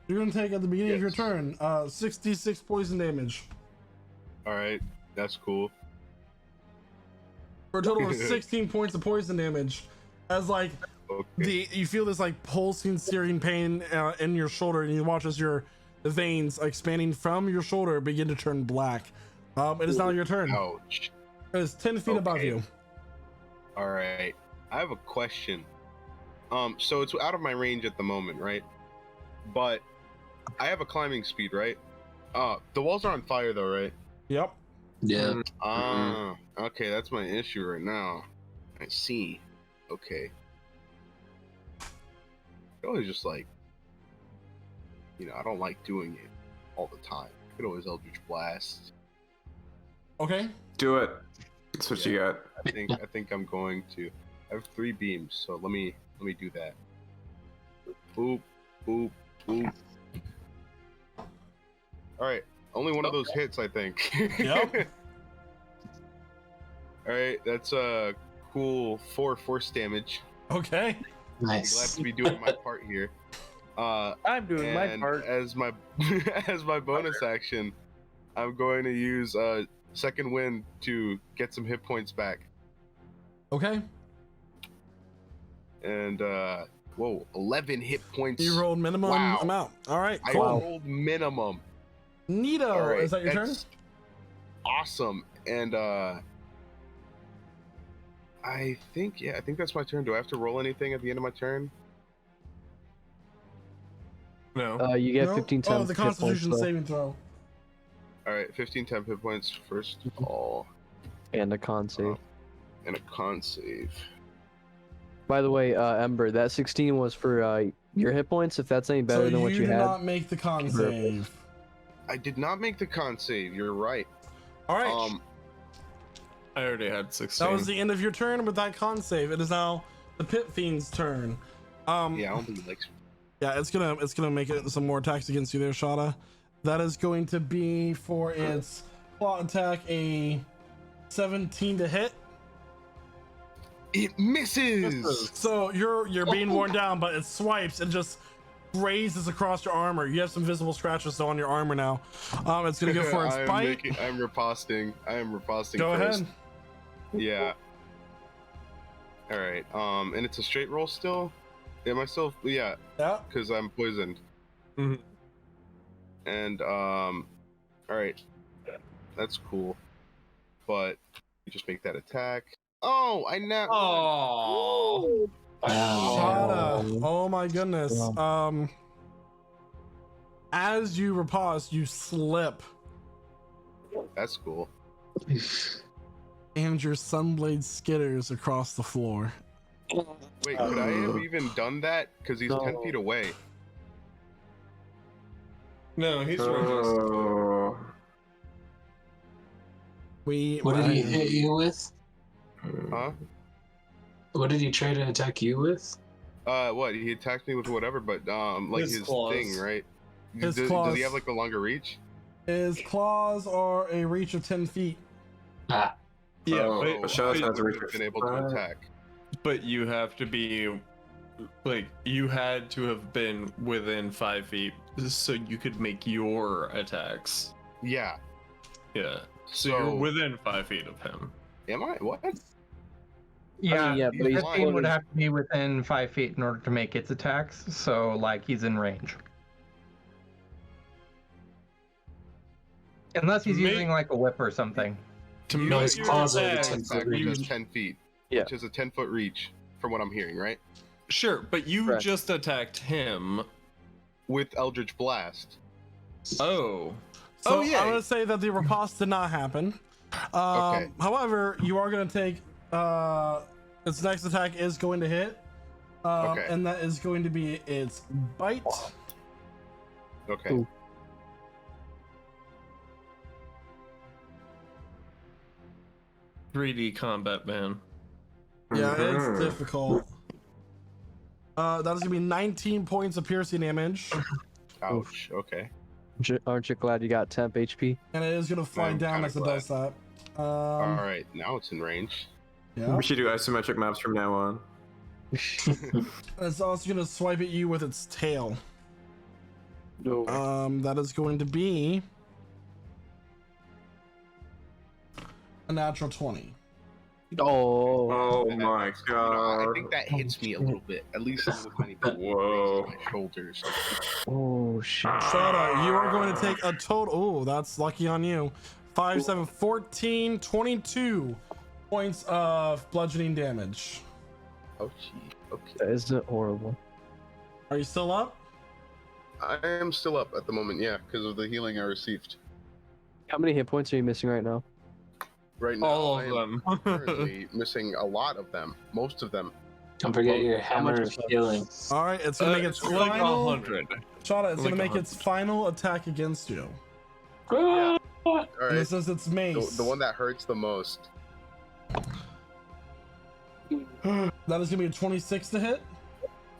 You're gonna take at the beginning of your Yes. turn, 66 poison damage All right, that's cool. for a total of 16 points of poison damage. As like Okay. you feel this like pulsing, searing pain in your shoulder, and you watch as the veins expanding from your shoulder begin to turn black. It is now your turn. Ouch. It is 10 feet above Okay. you. All right. I have a question. So it's out of my range at the moment, right? But I have a climbing speed, right? The walls are on fire though, right? Yep. Yeah. Ah, okay, that's my issue right now. I see. Okay. I always just like, I don't like doing it all the time. I could always Eldritch Blast. Okay. Do it. That's what you got. I think I'm going to. I have 3 beams, so let me do that. Boop, boop, boop. All right, only one of those hits, I think. Yep. All right, that's a cool 4 force damage. Okay. I'm glad Nice. to be doing my part here. I'm doing my And part. as my as my bonus action, I'm going to use second wind to get some hit points back. Okay. And whoa, 11 hit points. You rolled minimum Wow. amount. All right. I Cool. rolled minimum. Neato. All right, Is that your turn? that's awesome. And I think that's my turn. Do I have to roll anything at the end of my turn? No. You get No? 15 Oh, times the hit points, Constitution though, saving throw. All right, 15 temp hit points first of all, and a con save. and a con save. By the way, Ember, that 16 was for your hit points. If that's any better So than what you did had, not make the con save. I did not make the con save. You're right. All right. I already had 16. That was the end of your turn with that con save. It is now the Pit Fiend's turn. Yeah, I don't think he likes. Yeah, it's gonna make it some more attacks against you there, Shada. That is going to be for its claw attack a 17 to hit. It misses. So you're being worn down, but it swipes and just grazes across your armor. You have some visible scratches though on your armor now. It's gonna go for its bite. I'm riposting. I am riposting. Go first. ahead. Yeah. All right. And it's a straight roll still. Am I still? Yeah, Yeah. because I'm poisoned. Mhm. And all right, that's cool. But you just make that attack. Oh, I now. Oh. Shada. Oh. Oh my goodness. As you riposte, you slip, That's cool. and your sunblade skitters across the floor. Wait, could I have even done that? Because he's 10 feet away. No, he's ranged. Oh. What did he hit you with? Huh? What did he try to attack you with? What? He attacked me with whatever, but like His his claws. thing, right? His does claws. he have like the longer reach? His claws are a reach of 10 feet. Ah, Yeah, Oh, but, Shada I has a would reach have of been able to 5. attack. but you have to be like you had to have been within 5 feet so you could make your attacks. Yeah. Yeah. So you're within 5 feet of him. Am I? What? Yeah, yeah, but he's 15 would floating. have to be within 5 feet in order to make its attacks, so like he's in range. Unless he's May- using like a whip or something. To No, make his your claws are the attacks, 10 foot Attack, which you- is 10 feet. Yeah. Which is a 10-foot reach, from what I'm hearing, right? Sure, but you Correct. just attacked him. With Eldritch Blast. Oh. So Oh, yeah. I'm gonna say that the riposte did not happen. Okay. However, you are gonna take its next attack is going to hit. Okay. And that is going to be its bite. Okay. Ooh. 3D combat, man. Yeah, it's Mhm. difficult. That is gonna be 19 points of piercing damage, Ouch. Okay. Aren't you glad you got temp HP? and it is gonna fly I'm down kinda as it does that. All right, now it's in range. Yeah. We should do isometric maps from now on. And it's also gonna swipe at you with its tail. No. That is going to be a natural 20. Oh. Oh And my I god. think that hits me a little bit, at least with many people Whoa. my shoulders. Oh shit. Shada, you are going to take a total. Oh, that's lucky on you. 5, 7, 14, 22 points of bludgeoning damage. Oh, gee. Okay. That isn't horrible. Are you still up? I am still up at the moment, yeah, because of the healing I received. How many hit points are you missing right now? Right now, All I of am them. currently missing a lot of them, most of them. Don't forget your hammer of healing. All right, it's gonna make its It's like final. 100. Shada, it's like gonna make 100. its final attack against you. All And right, this is its mace. the one that hurts the most. That is gonna be a 26 to hit.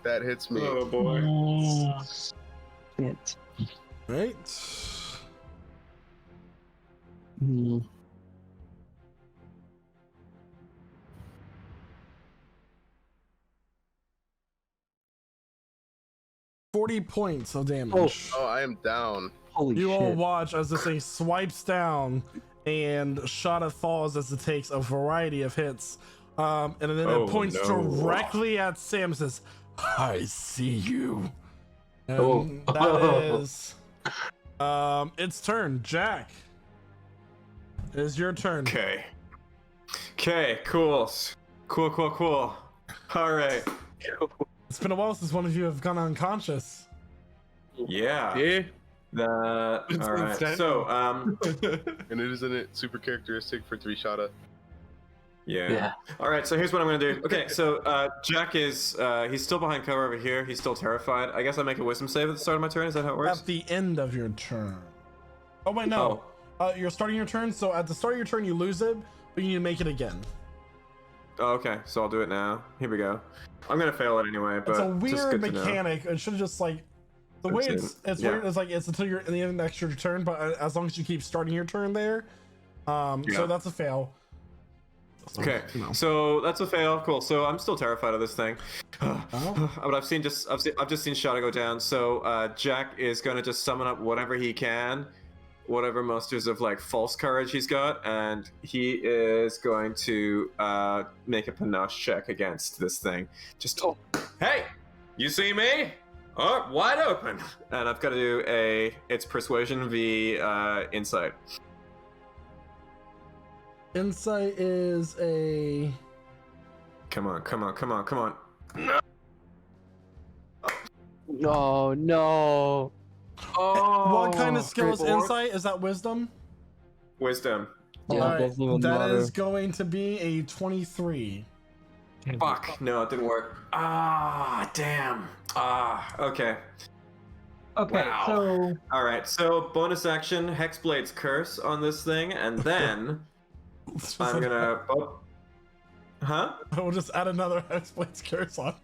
That hits me. Oh boy. Shit. Right. Hmm. $40 points of damage. Oh, I am down. Holy You all shit. watch as this thing swipes down and Shada falls as it takes a variety of hits. And then Oh, it points no. directly at Sam and says, I see you. And Oh. that is its turn. Jack. It is your turn. Okay. Okay, cool. Cool. Alright. It's been a while since one of you have gone unconscious. Yeah. Yeah. It's Alright. insane. So, And isn't it super characteristic for 3-Shada? Yeah. Alright, so here's what I'm gonna do. Okay, so Jack is he's still behind cover over here. He's still terrified. I guess I make a wisdom save at the start of my turn. Is that how it works? At the end of your turn. Oh, wait, no. You're starting your turn, so at the start of your turn, you lose it, but you need to make it again. Oh, okay, so I'll do it now. Here we go. I'm gonna fail it anyway, but It's a just weird good to know. mechanic. It should just like the way it's Yeah. weird is like it's until you're in the end of your turn, but as long as you keep starting your turn there, Yeah. so that's a fail. Okay, No. so that's a fail. Cool. So I'm still terrified of this thing. Oh. But I've just seen Shadow go down. So Jack is gonna just summon up whatever he can, whatever musters of like false courage he's got, and he is going to make a panache check against this thing. Just hey, you see me? Oh, wide open. And I've got to do it's persuasion v insight. Insight is a Come on. Oh no. Oh, what kind of skill is great. insight? Is that wisdom? Wisdom. Yeah, it Alright, doesn't even that matter. is going to be a 23. Fuck. No, it didn't work. Ah, damn. Ah, okay. Okay, Wow. so All right. So bonus action, Hexblade's Curse on this thing, and then I'm gonna. Oh. Huh? We'll just add another Hexblade's Curse on.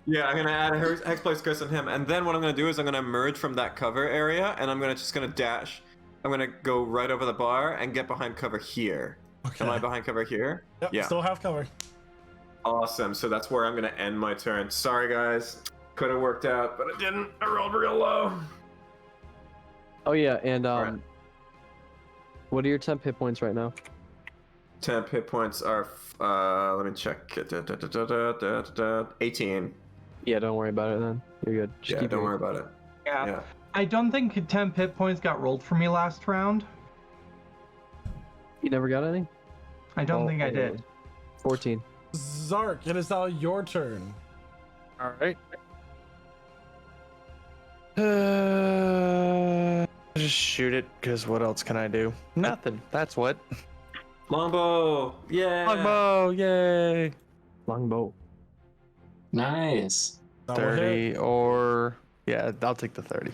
Yeah, I'm gonna add a Hexblade's Curse on him, and then what I'm gonna do is I'm gonna emerge from that cover area, and I'm just gonna dash. I'm gonna go right over the bar and get behind cover here. Okay. Am I behind cover here? Yep, Yeah. still have cover. Awesome. So that's where I'm gonna end my turn. Sorry, guys. Could have worked out, but it didn't. I rolled real low. Oh yeah, and Alright. what are your temp hit points right now? Temp hit points are. Let me check. 18. Yeah, don't worry about it then. You're good. Just Yeah, keep don't your- worry about it. Yeah. I don't think temp hit points got rolled for me last round. You never got any? I don't Oh, think I did. 14. Zark, it is now your turn. All right. Just shoot it, because what else can I do? Nothing. That's what. Longbow. Yeah. Longbow, yay! Longbow. Nice. That will hit. 30 or... Yeah, I'll take the 30.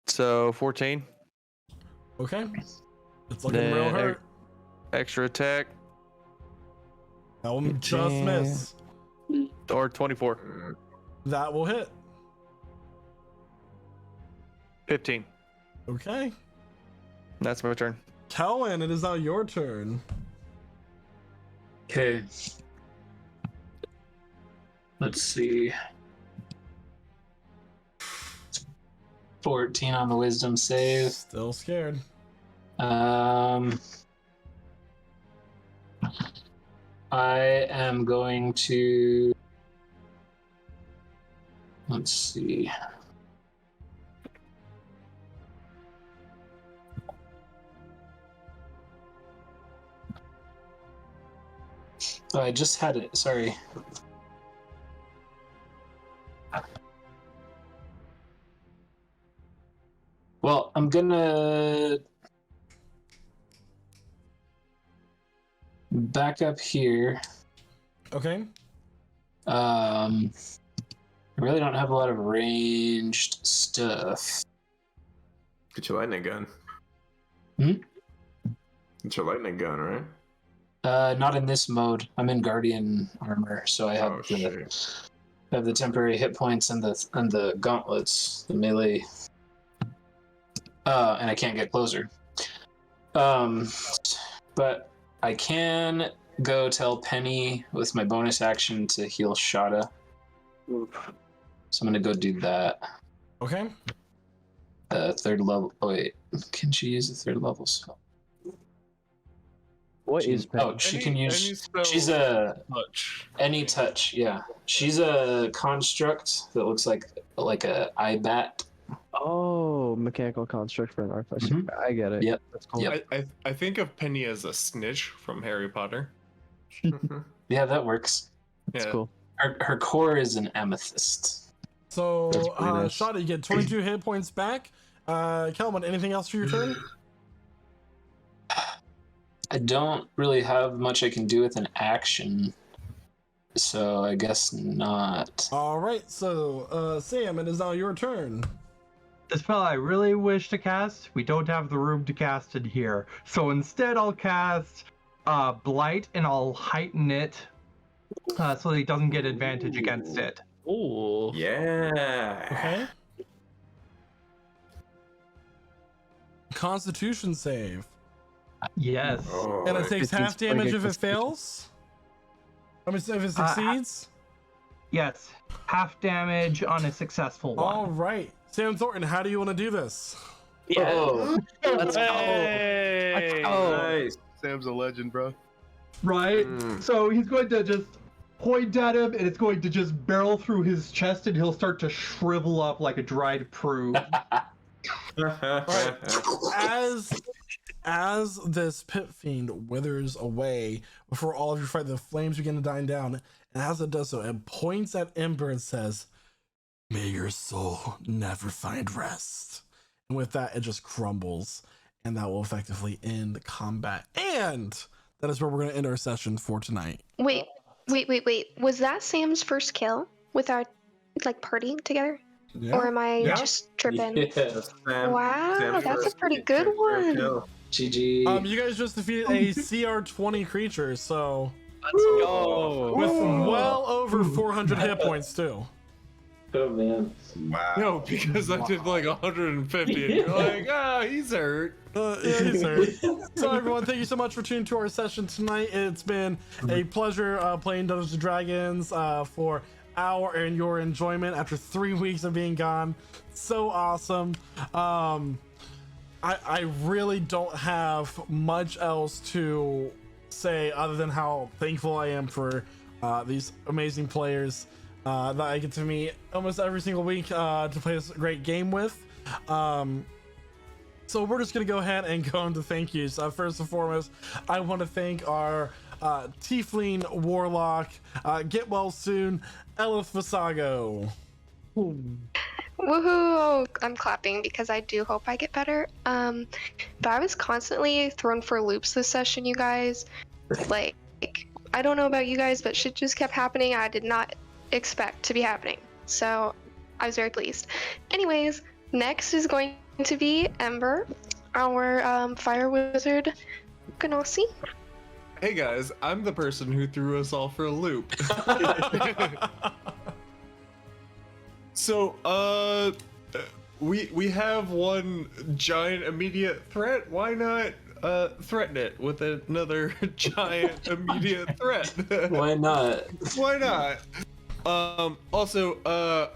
So, 14. Okay. It's looking real Then- hurt. Extra attack That will just miss. or 24. That will hit. 15. Okay. That's my turn. Kellen, it is now your turn. Okay. Let's see. 14 on the wisdom save. Still scared. I am going to. Let's see. Oh, I just had it. Sorry. Well, I'm gonna back up here. Okay. I really don't have a lot of ranged stuff. Get your lightning gun. Hmm? Get your lightning gun, right? Not in this mode. I'm in Guardian armor, so I have Oh, the shit. have the temporary hit points and the gauntlets, the melee. And I can't get closer. But I can go tell Penny with my bonus action to heal Shada. So I'm gonna go do that. Okay. Third level. Oh wait, can she use a third level spell? What is Oh, Penny? she can use. Any spell She's a touch. any touch. Yeah, she's a construct that looks like a eye bat. Oh, mechanical construct for an artificer. Mhm. I get it. Yep. That's cool. Yep. I think of Penny as a snitch from Harry Potter. Yeah, that works. That's Yeah. cool. Her core is an amethyst. So, That's pretty nice. Shada, you get 22 hit points back. Kelman, anything else for your turn? I don't really have much I can do with an action, so I guess not. All right. So, Sam, it is now your turn. The spell I really wish to cast, we don't have the room to cast it here. So instead I'll cast Blight and I'll heighten it so that he doesn't get advantage against it. Ooh. Yeah. Okay. Constitution save. Yes. Oh, And it takes It's half pretty damage good if it constitution. fails. I mean, if it succeeds. Yes. Half damage on a successful one. All right. Sam Thornton, how do you want to do this? Oh, Let's go. Hey. nice. Sam's a legend, bro. Right? Mm. So he's going to just point at him and it's going to just barrel through his chest and he'll start to shrivel up like a dried prune. As this pit fiend withers away before all of you fight, the flames begin to die down. And as it does so, it points at Ember and says, "May your soul never find rest." And with that, it just crumbles, and that will effectively end combat. And that is where we're going to end our session for tonight. Wait. Was that Sam's first kill with our party together? Yeah. Or am I Yeah. just tripping? yeah. Wow, that's a pretty good one. GG. You guys just defeated a CR20 creature, so Let's go. with well over 400 hit points too. Oh man. Wow. No, because I did like 150, and you're like, he's hurt. Yeah, he's hurt. So everyone, thank you so much for tuning to our session tonight. It's been a pleasure playing Dungeons and Dragons for our and your enjoyment after 3 weeks of being gone. So awesome. I really don't have much else to say other than how thankful I am for these amazing players that I get to meet almost every single week to play this great game with. So we're just gonna go ahead and go into thank yous. First and foremost, I want to thank our Tiefling Warlock, get well soon, Elif Visago. Woohoo! I'm clapping because I do hope I get better. But I was constantly thrown for loops this session, you guys. Like, I don't know about you guys, but shit just kept happening I did not expect to be happening. So I was very pleased. Anyways, next is going to be Ember, our fire wizard. Ganassi. Hey guys, I'm the person who threw us all for a loop. So, we have one giant immediate threat. Why not threaten it with another giant immediate threat? Why not? Why not? Also,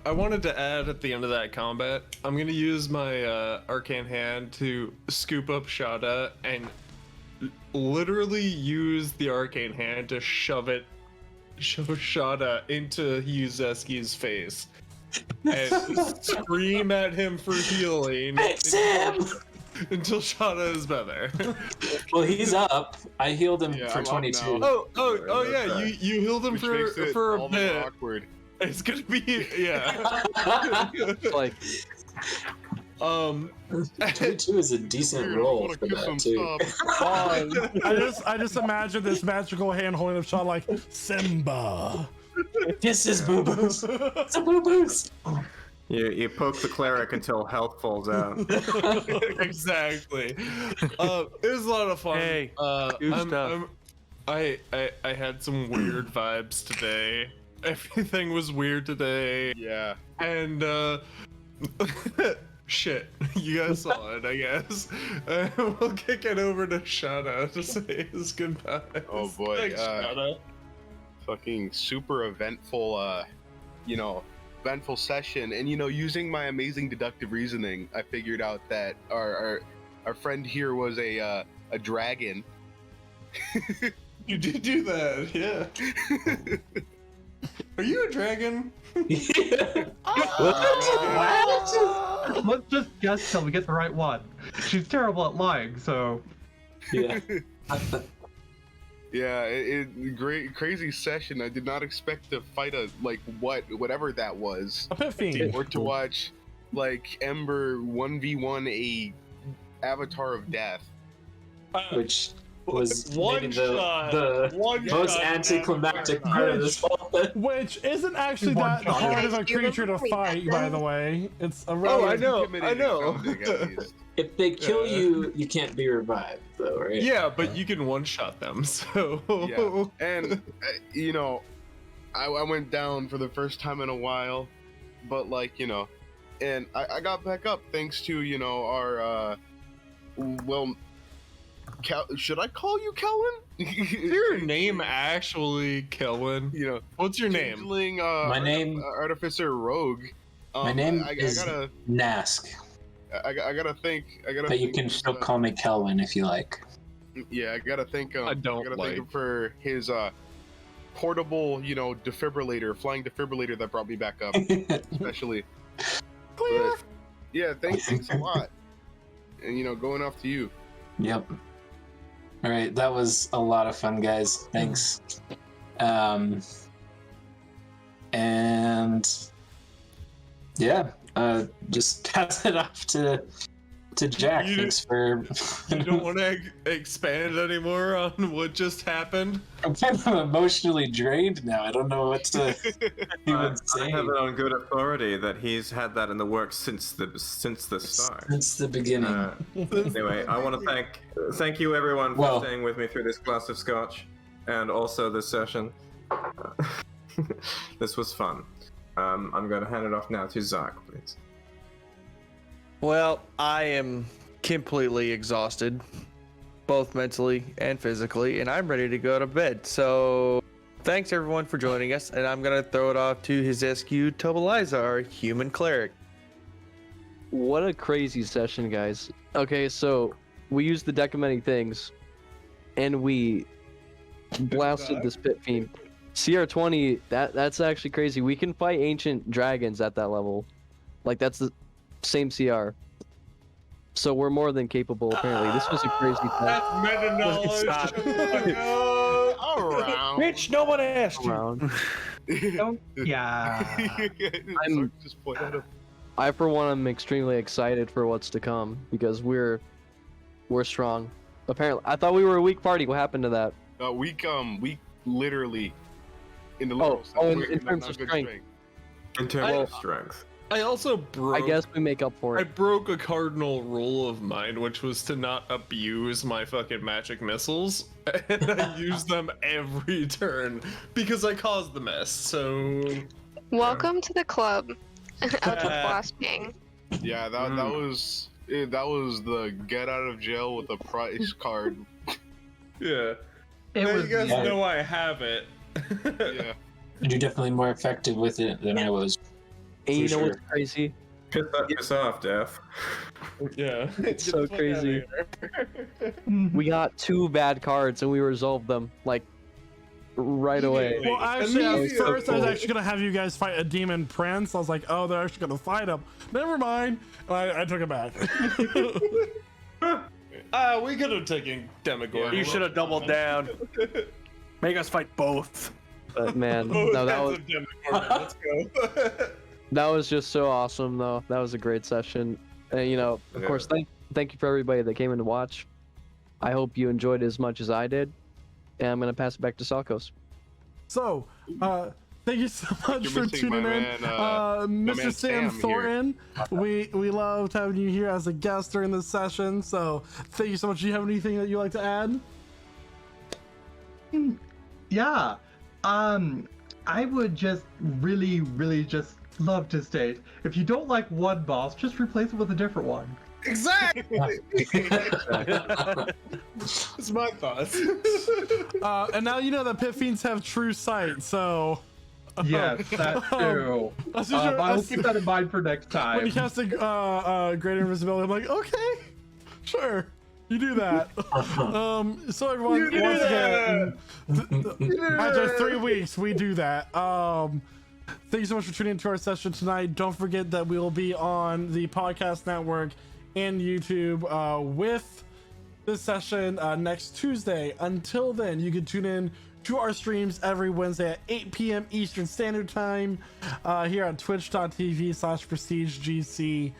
I wanted to add at the end of that combat, I'm gonna use my arcane hand to scoop up Shada and literally use the arcane hand to shove Shada into Yuzeski's face and scream at him for healing Fix him! until Shada is better. Well, he's up. I healed him Yeah, for I'm up 22. now. Oh yeah, you healed him Which makes it for a all the bit. more awkward. It's gonna be yeah. Like, 22 is a decent Weird, I roll wanna for kiss that some too. stuff. I just imagine this magical hand holding up shot like Simba. Kiss his boo boos. It's a boo boos. You poke the cleric until health falls out. Exactly. It was a lot of fun. Hey, do stuff. I had some weird vibes today. Everything was weird today, Yeah. and shit, you guys saw it, I guess. We'll kick it over to Shada to say his goodbyes. Oh boy, Thanks, Shada. Fucking super eventful, eventful session. And using my amazing deductive reasoning, I figured out that our friend here was a dragon. You did do that, yeah. Are you a dragon? What? Let's just guess till we get the right one. She's terrible at lying, so Yeah. Yeah, great, crazy session. I did not expect to fight whatever that was, A pit fiend. or to watch Ember 1v1 a Avatar of Death. Which was One maybe shot. the One most shot. anticlimactic part of this whole thing. Which isn't actually One that shot. hard of a You creature to remember fight, that? by the way. It's a Oh, I know. Intimidating sounding, at least. If they kill Yeah. you, you can't be revived, though, right? Yeah, but you can one-shot them, so... Yeah. And I went down for the first time in a while, but and I got back up thanks to our should I call you Kelvin? Is your name actually Kelvin? What's your name? Changeling, My name- Artificer Rogue. My name I is gotta Nask, gotta think. but you can still call me Kelvin if you like. Yeah, I gotta think. I don't gotta like. think for his portable, defibrillator, flying defibrillator that brought me back up, especially. But, yeah, thanks a lot. And going off to you. Yep. All right, that was a lot of fun, guys. Thanks. And yeah, just pass it off to Jack. You- Thanks for. You don't want to expand anymore on what just happened? I'm kind of emotionally drained now. I don't know what to even I say have it on good authority that he's had that in the works since the start. since the beginning. Anyway, I want to thank you everyone for Well- staying with me through this glass of scotch, and also this session. This was fun. I'm going to hand it off now to Zach, please. Well, I am completely exhausted, both mentally and physically, and I'm ready to go to bed. So, thanks everyone for joining us, and I'm gonna throw it off to his SQ Tobaliza, our human cleric. what a crazy session, guys. Okay, so we used the deck of many things, and we blasted this pit fiend. CR20, that's actually crazy. We can fight ancient dragons at that level. Like, that's the same CR. So we're more than capable, apparently. This was a crazy thing. That's meta knowledge. Stop. Around. Bitch, no one asked you. Around. yeah. I'm just point at him. I, for one, am extremely excited for what's to come because we're strong. Apparently, I thought we were a weak party. What happened to that? We literally in the literal sense. in we're terms not of good strength. In terms of strength. I also broke. I guess we make up for I it. broke a cardinal rule of mine, which was to not abuse my fucking magic missiles, and I use them every turn because I caused the mess. So Welcome to the club. Eldritch Blast King. Yeah, that was the get out of jail with a price card. yeah, It now was you guys yeah. know I have it. Yeah. You're definitely more effective with it than I was. And you For know what's sure. crazy? Piss off, Def. Yeah, It's Get so the fuck crazy. outta here. We got 2 bad cards and we resolved them like right away. Well, actually, at Immediately. first I was actually gonna have you guys fight a demon prince. I was like, oh, they're actually gonna fight him. Never mind. And I took it back. We could have taken Demogorgon. You should have doubled down. Make us fight both. But man, Both no, that kinds was of Demogorgon. Let's go. that was just so awesome though. That was a great session. And you know, of course, thank you for everybody that came in to watch. I hope you enjoyed it as much as I did. And I'm gonna pass it back to Salkos. So, thank you so much You're for missing tuning my in, man, my Mr. man Sam Sam here. Thornton. We loved having you here as a guest during this session. So, thank you so much. Do you have anything that you'd like to add? Yeah. I would just really just love to state, if you don't like one boss, just replace it with a different one. Exactly. It's my thoughts. And now you know that pit fiends have true sight. So, Yes, that's true. I'll keep that in mind for next when you time. cast a greater invisibility, I'm like, okay, sure, you do that. So everyone, once again, after 3 weeks, we do that. Thank you so much for tuning into our session tonight. Don't forget that we will be on the podcast network and YouTube with this session next Tuesday. Until then, you can tune in to our streams every Wednesday at 8 p.m. Eastern Standard Time here on twitch.tv/prestigegc.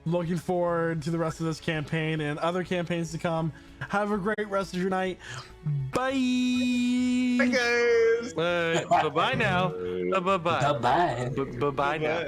Looking forward to the rest of this campaign and other campaigns to come. Have a great rest of your night. Bye. Hey guys. Bye-bye now. Bye-bye. Bye-bye. Bye-bye now.